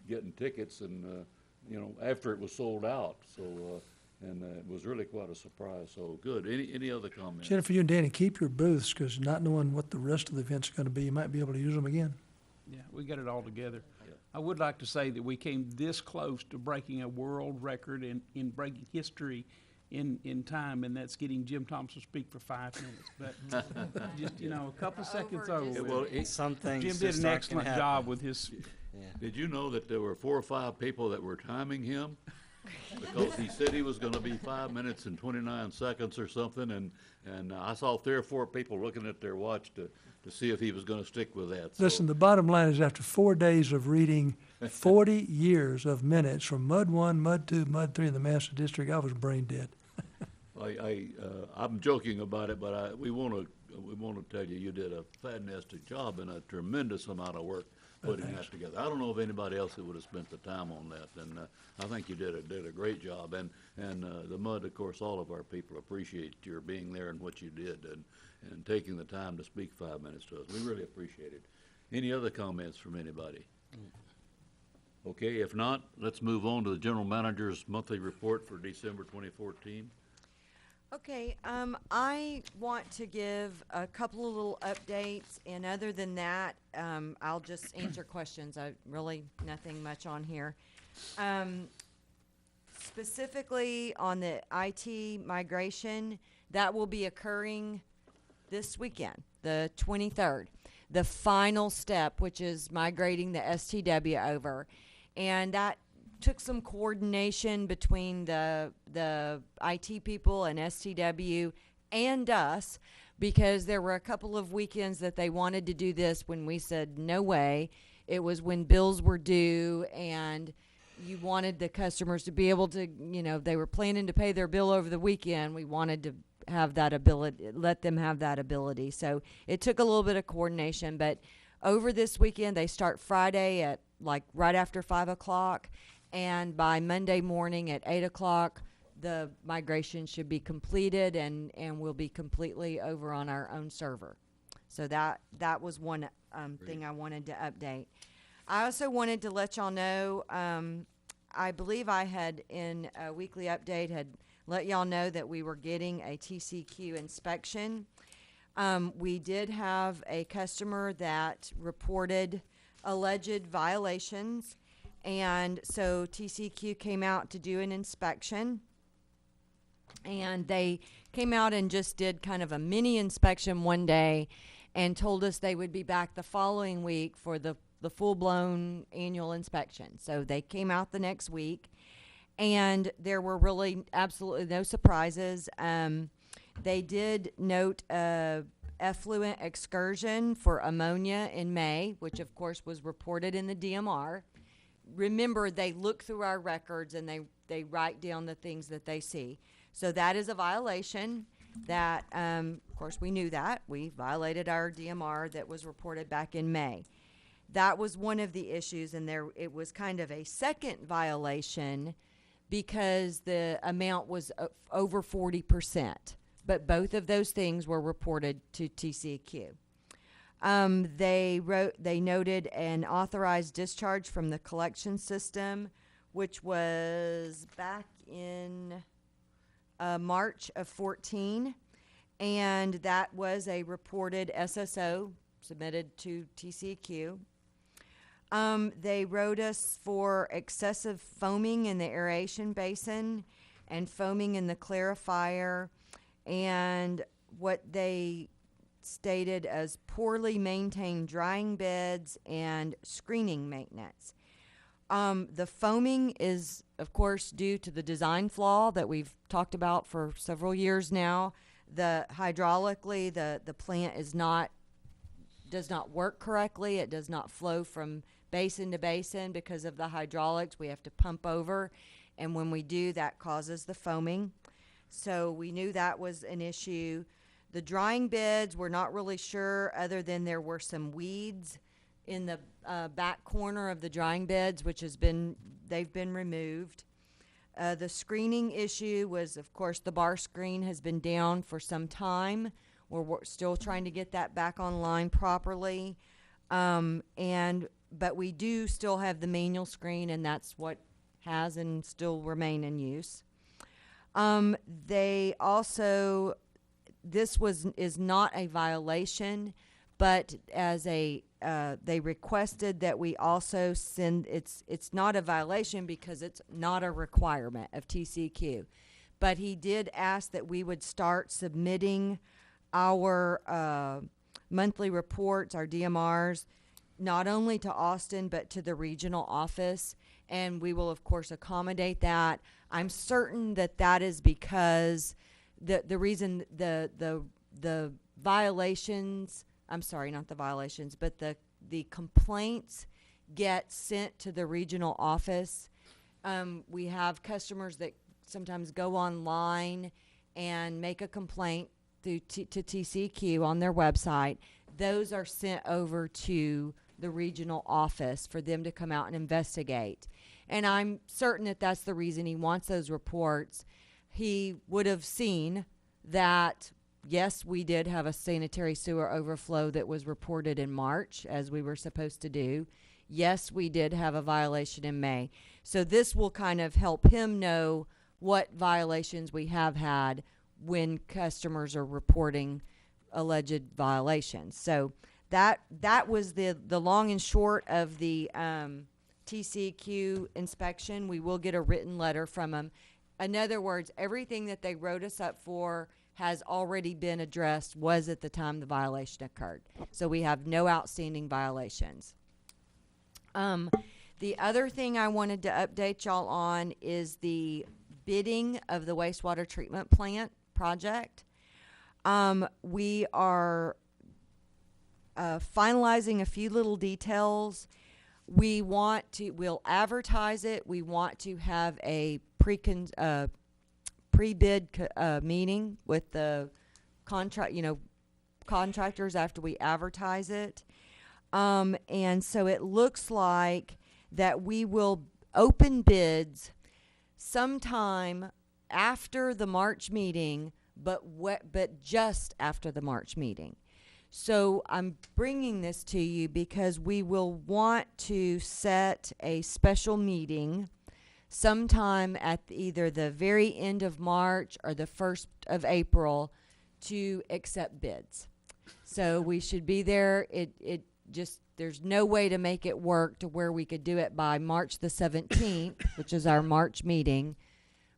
getting tickets, and you know, after it was sold out. So, and it was really quite a surprise. So good. Any other comments? Jennifer, you and Danny, keep your booths, because not knowing what the rest of the event's gonna be, you might be able to use them again. Yeah, we got it all together. Yeah. I would like to say that we came this close to breaking a world record in breaking history in time, and that's getting Jim Thompson to speak for 5 minutes. But just, you know, a couple seconds over. Well, Some things Jim did just an aren't excellent gonna job happen. with his, Did you know that there were 4 or 5 people that were timing him? Because he said he was gonna be 5 minutes and 29 seconds or something, and I saw 3 or 4 people looking at their watch to see if he was gonna stick with that. So, Listen, the bottom line is after 4 days of reading 40 years of minutes from Mud 1, Mud 2, Mud 3 in the Master District, I was brain dead. I'm joking about it, but we wanna tell you, you did a fantastic job and a tremendous amount of work putting that together. I don't know of anybody else that would have spent the time on that, and I think you did a great job. And the Mud, of course, all of our people appreciate your being there and what you did, and taking the time to speak 5 minutes to us. We really appreciate it. Any other comments from anybody? Okay, if not, let's move on to the General Manager's monthly report for December 2014. Okay, I want to give a couple of little updates, and other than that, I'll just answer questions. I really, nothing much on here. Specifically on the IT migration, that will be occurring this weekend, the 23rd. The final step, which is migrating the STW over. And that took some coordination between the IT people and STW and us, because there were a couple of weekends that they wanted to do this when we said no way. It was when bills were due, and you wanted the customers to be able to, you know, they were planning to pay their bill over the weekend. We wanted to have that ability, let them have that ability. So it took a little bit of coordination, but over this weekend, they start Friday at like right after 5 o'clock. And by Monday morning at 8 o'clock, the migration should be completed, and we'll be completely over on our own server. So that was one thing I wanted to update. I also wanted to let y'all know, I believe I had in a weekly update had let y'all know that we were getting a TCQ inspection. We did have a customer that reported alleged violations. And so TCQ came out to do an inspection, and they came out and just did kind of a mini inspection one day and told us they would be back the following week for the full-blown annual inspection. So they came out the next week, and there were really absolutely no surprises. They did note effluent excursion for ammonia in May, which of course was reported in the DMR. Remember, they look through our records and they write down the things that they see. So that is a violation that, of course, we knew that. We violated our DMR that was reported back in May. That was one of the issues, and it was kind of a second violation because the amount was over 40%. But both of those things were reported to TCQ. They noted an authorized discharge from the collection system, which was back in March of 14, and that was a reported SSO submitted to TCQ. They wrote us for excessive foaming in the aeration basin and foaming in the clarifier, and what they stated as poorly maintained drying beds and screening maintenance. The foaming is, of course, due to the design flaw that we've talked about for several years now. Hydraulically, the plant does not work correctly. It does not flow from basin to basin because of the hydraulics. We have to pump over, and when we do, that causes the foaming. So we knew that was an issue. The drying beds, we're not really sure, other than there were some weeds in the back corner of the drying beds, which they've been removed. The screening nhưng was, of course, the bar screen has been down for some time. We're still trying to get that back online properly. But we do still have the manual screen, and that's what has and still remain in use. They also, is not a violation, but they requested that we also send, it's not a violation because it's not a requirement of TCQ. But he did ask that we would start submitting our monthly reports, our DMRs, not only to Austin, but to the regional office. And we will, of course, accommodate that. I'm certain that is because the reason the violations, I'm sorry, not the violations, but the complaints get sent to the regional office. We have customers that sometimes go online and make a complaint to TCQ on their website. Those are sent over to the regional office for them to come out and investigate. And I'm certain that that's the reason he wants those reports. He would have seen that, yes, we did have a sanitary sewer overflow that was reported in March, as we were supposed to do. Yes, we did have a violation in May. So this will kind of help him know what violations we have had when customers are reporting alleged violations. So that was the long and short of the TCQ inspection. We will get a written letter from them. In other words, everything that they wrote us up for has already been addressed, was at the time the violation occurred. So we have no outstanding violations. The other thing I wanted to update y'all on is the bidding of the wastewater treatment plant project. We are finalizing a few little details. We'll advertise it. We want to have a pre-bid meeting with the contractors after we advertise it. And so it looks like that we will open bids sometime after the March meeting, but just after the March meeting. So I'm bringing this to you because we will want to set a special meeting sometime at either the very end of March or the 1st of April to accept bids. So we should be there. There's no way to make it work to where we could do it by March the 17th, which is our March meeting.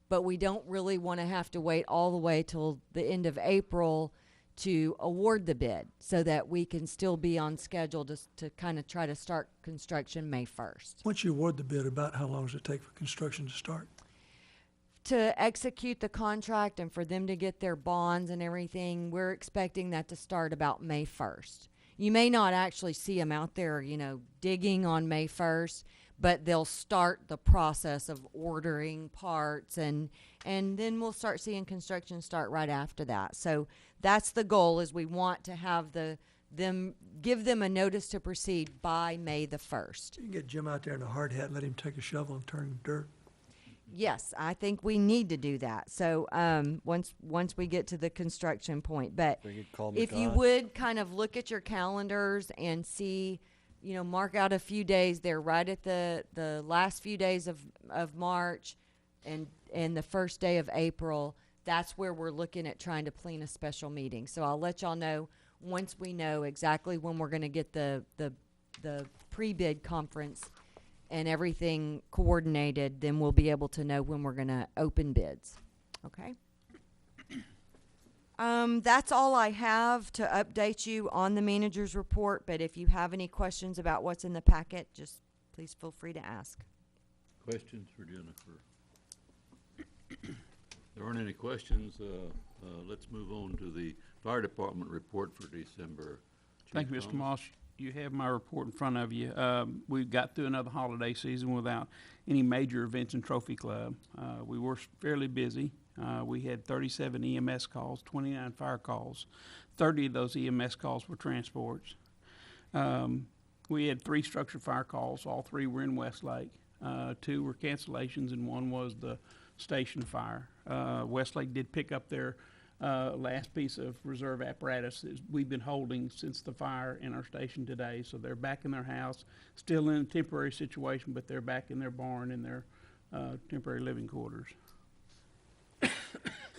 But we don't really want to have to wait all the way till the end of April to award the bid, so that we can still be on schedule to kind of try to start construction May 1st. Once you award the bid, about how long does it take for construction to start? To execute the contract and for them to get their bonds and everything, we're expecting that to start about May 1st. You may not actually see them out there, digging on May 1st, but they'll start the process of ordering parts, and then we'll start seeing construction start right after that. So that's the goal, is we want to have give them a notice to proceed by May the 1st. You can get Jim out there in a hard hat and let him take a shovel and turn dirt. Yes, I think we need to do that. So once we get to the construction point, but if you would kind of look at your calendars and see, mark out a few days there, right at the last few days of March and the first day of April. That's where we're looking at trying to plan a special meeting. So I'll let y'all know once we know exactly when we're going to get the pre-bid conference and everything coordinated. Then we'll be able to know when we're going to open bids. Okay. That's all I have to update you on the manager's report. But if you have any questions about what's in the packet, just please feel free to ask. Questions for Jennifer? There aren't any questions. Let's move on to the fire department report for December. Thank you, Mr. Moss. You have my report in front of you. We got through another holiday season without any major events in Trophy Club. We were fairly busy. We had 37 EMS calls, 29 fire calls. 30 of those EMS calls were transports. We had 3 structure fire calls. All 3 were in Westlake. 2 were cancellations, and 1 was the station fire. Westlake did pick up their last piece of reserve apparatus that we've been holding since the fire in our station today. So they're back in their house, still in a temporary situation, but they're back in their barn in their temporary living quarters.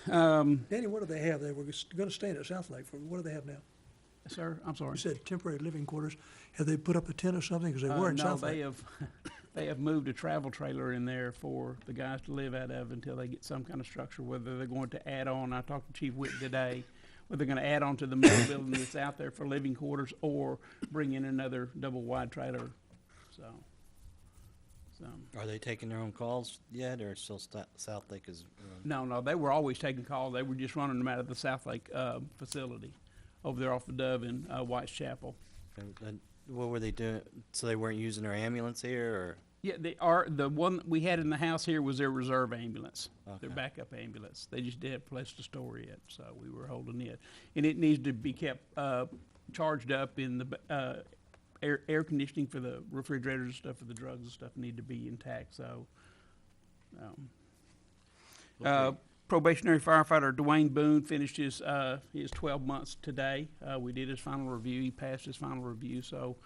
Danny, what do they have? They were gonna stay at South Lake. What do they have now? Sir, I'm sorry. You said temporary living quarters. Have they put up a tent or something? Because they were in South Lake. No, they have moved a travel trailer in there for the guys to live out of until they get some kind of structure, whether they're going to add on, I talked to Chief Witt today, whether they're gonna add on to the main building that's out there for living quarters or bring in another double wide trailer, so. Are they taking their own calls yet, or still South Lake is? No, they were always taking calls. They were just running them out of the South Lake facility over there off of Dove and White's Chapel. And what were they doing? So they weren't using their ambulance here, or? Yeah, they are. The one we had in the house here was their reserve ambulance, their Okay. backup ambulance. They just didn't have a place to store it, so we were holding it. And it needs to be kept charged up in the air conditioning for the refrigerators and stuff, for the drugs and stuff need to be intact, so. Okay. Probationary firefighter Dwayne Boone finished his 12 months today. We did his final review. He passed his final review, so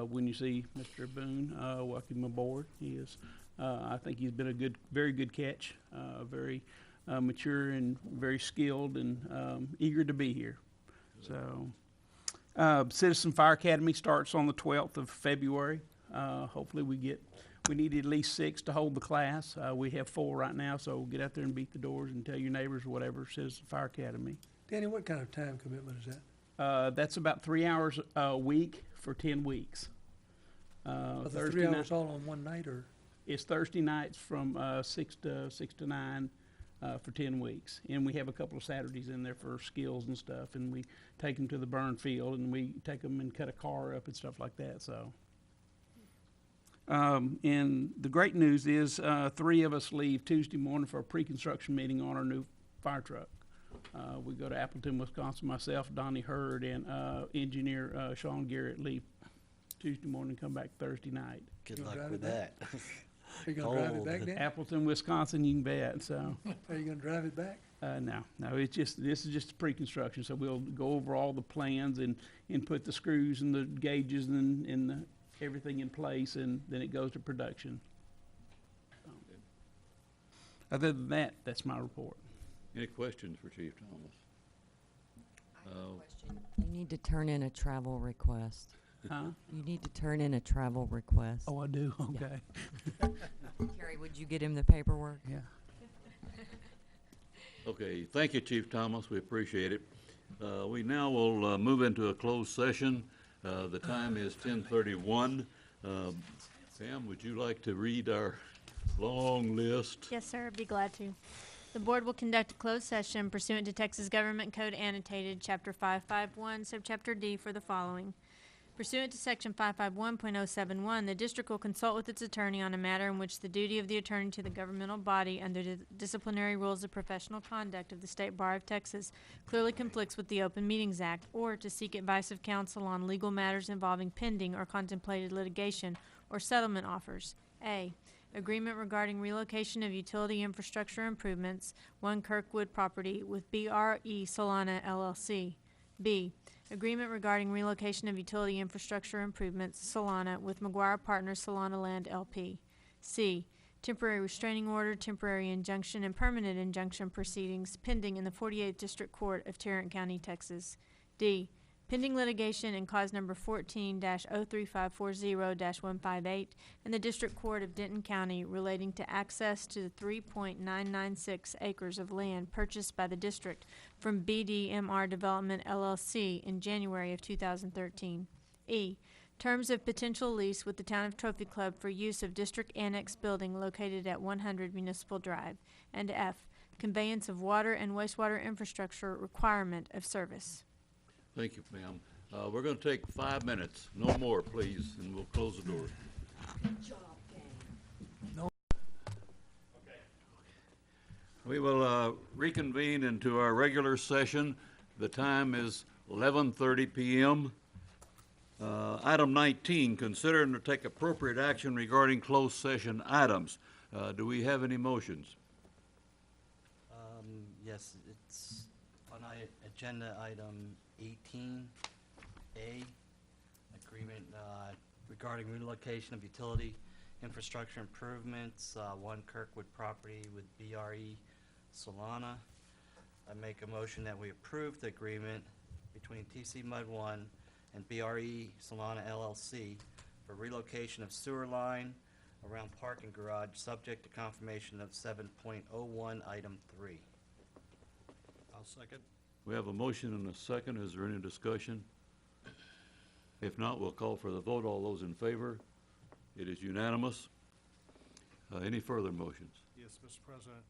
when you see Mr. Boone, welcome him aboard. He is, I think he's been a very good catch, very mature and very skilled and eager to be here. So, Citizen Fire Academy starts on the 12th of February. Hopefully we need at least 6 to hold the class. We have 4 right now, so get out there and beat the doors and tell your neighbors or whatever, Citizen Fire Academy. Danny, what kind of time commitment is that? That's about 3 hours a week for 10 weeks. Are the Thursday 3 night- hours all on one night, or? It's Thursday nights from 6 to 9 for 10 weeks. And we have a couple of Saturdays in there for skills and stuff, and we take them to the burn field, and we take them and cut a car up and stuff like that, so. And the great news is 3 of us leave Tuesday morning for a pre-construction meeting on our new fire truck. We go to Appleton, Wisconsin, myself, Donnie Hurd, and engineer Sean Garrett leave Tuesday morning, come back Thursday night. Good You luck drive with it back? that. Are you gonna drive it Cold. back, Dan? Appleton, Wisconsin, you can bet, so. Are you gonna drive it back? No, this is just pre-construction, so we'll go over all the plans and put the screws and the gauges and everything in place, and then it goes to production. Other than that, that's my report. Any questions for Chief Thomas? You need to turn in a travel request. Huh? You need to turn in a travel request. Oh, I do, okay. Carrie, would you get him the paperwork? Yeah. Okay, thank you, Chief Thomas, we appreciate it. We now will move into a closed session. The time is 10:31. Pam, would you like to read our long list? Yes, sir, I'd be glad to. The board will conduct a closed session pursuant to Texas Government Code Annotated, Chapter 551, Subchapter D for the following. Pursuant to Section 551.071, the district will consult with its attorney on a matter in which the duty of the attorney to the governmental body under the disciplinary rules of professional conduct of the State Bar of Texas clearly conflicts with the Open Meetings Act, or to seek advice of counsel on legal matters involving pending or contemplated litigation or settlement offers. A. Agreement regarding relocation of utility infrastructure improvements, 1 Kirkwood property with BRE Solana LLC. B. Agreement regarding relocation of utility infrastructure improvements, Solana, with McGuire Partners Solana Land LP. C. Temporary restraining order, temporary injunction, and permanent injunction proceedings pending in the 48th District Court of Tarrant County, Texas. D. Pending litigation in cause number 14-03540-158 in the District Court of Denton County relating to access to the 3.996 acres of land purchased by the district from BDMR Development LLC in January of 2013. E. Terms of potential lease with the Town of Trophy Club for use of District Annex building located at 100 Municipal Drive. And F. Conveyance of water and wastewater infrastructure requirement of service. Thank you, ma'am. We're going to take 5 minutes, no more, please, and we'll close the door. Good job, gang. We will reconvene into our regular session. The time is 11:30 p.m. Item 19, consider and to take appropriate action regarding closed session items. Do we have any motions? Yes, it's on agenda item 18A, agreement regarding relocation of utility infrastructure improvements, one Kirkwood property with BRE Solana. I make a motion that we approve the agreement between TC Mud 1 and BRE Solana LLC for relocation of sewer line around parking garage, subject to confirmation of 7.01 item 3. I'll second. We have a motion and a second. Is there any discussion? If not, we'll call for the vote. All those in favor? It is unanimous. Any further motions? Yes, Mr. President,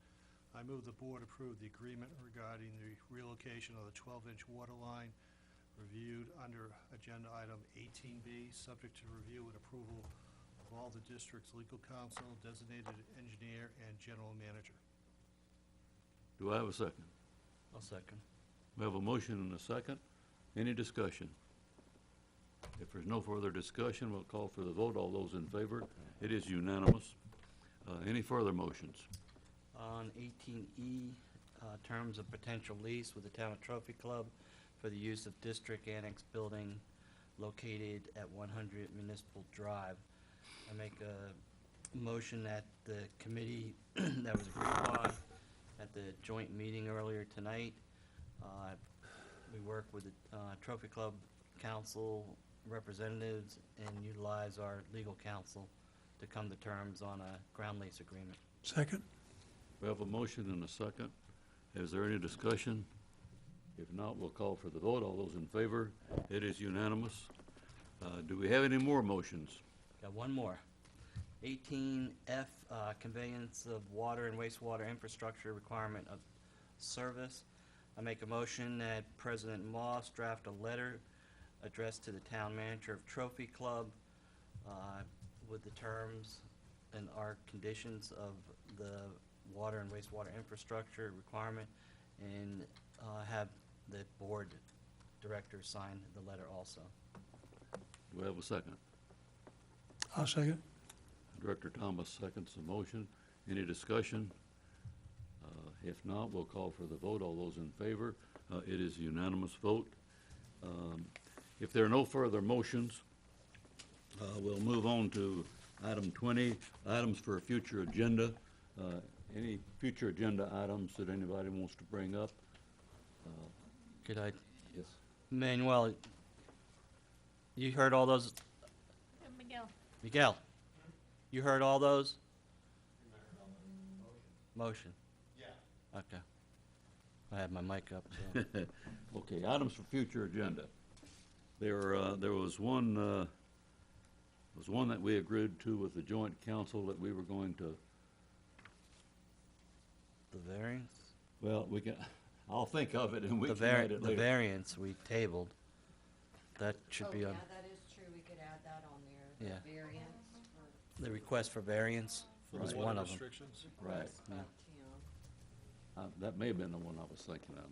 I move the board approve the agreement regarding the relocation of the 12-inch water line reviewed under agenda item 18B, subject to review and approval of all the district's legal counsel, designated engineer, and general manager. Do I have a second? I'll second. We have a motion and a second. Any discussion? If there's no further discussion, we'll call for the vote. All those in favor? It is unanimous. Any further motions? On 18E, terms of potential lease with the Town of Trophy Club for the use of district annex building located at 100 Municipal Drive. I make a motion that the committee that was agreed upon at the joint meeting earlier tonight. We work with the Trophy Club Council representatives and utilize our legal counsel to come to terms on a ground lease agreement. Second? We have a motion and a second. Is there any discussion? If not, we'll call for the vote. All those in favor? It is unanimous. Do we have any more motions? Got one more. 18F, conveyance of water and wastewater infrastructure requirement of service. I make a motion that President Moss draft a letter addressed to the town manager of Trophy Club with the terms and our conditions of the water and wastewater infrastructure requirement, and have the board director sign the letter also. Do we have a second? I'll second. Director Thomas seconds the motion. Any discussion? If not, we'll call for the vote. All those in favor? It is a unanimous vote. If there are no further motions, we'll move on to item 20, items for a future agenda. Any future agenda items that anybody wants to bring up? Could I, Yes. Manuel, you heard all those? Miguel. Miguel, you heard all those? Motion? Yeah. Okay. I had my mic up, so. Okay, items for future agenda. There was one that we agreed to with the joint council that we were going to, The variance? well, I'll think of it and we The can add it the later. variance we tabled. That should be on, that is true, we could add that on there. Yeah. Variance for the request for variance was Water one of them. restrictions? Right. Yeah. That may have been the one I was thinking of.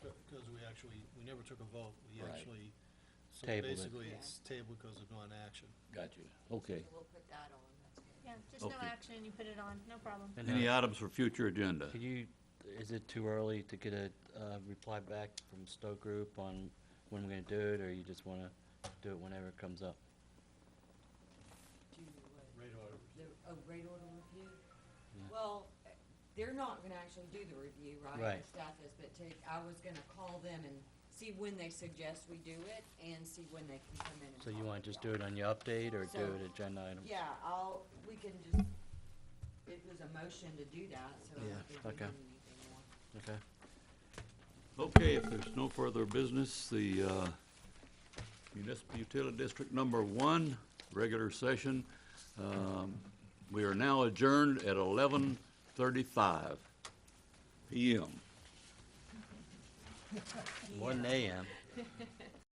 Because we never took a vote. We Right. actually, so Tabled it. basically, Yeah. it's tabled because of non-action. Got you. Okay. We'll put that on, that's good. Yeah, just no Okay. action, you put it on, no problem. And, Any items for future agenda? Could you, is it too early to get a reply back from Stowe Group on when we're gonna do it, or you just wanna do it whenever it comes up? Do, Rate order. rate order review? Yeah. Well, they're not gonna actually do the review, right? Right. The staff is, but I was gonna call them and see when they suggest we do it and see when they can come in and So you talk wanna with just y'all. do it on your update, or do So, it agenda items? Yeah, we can just, it was a motion to do that, so I Yeah, don't think we okay. need anything more. Okay. Okay, if there's no further business, the Municipal Utility District Number 1, regular session. We are now adjourned at 11:35 p.m. 1 AM.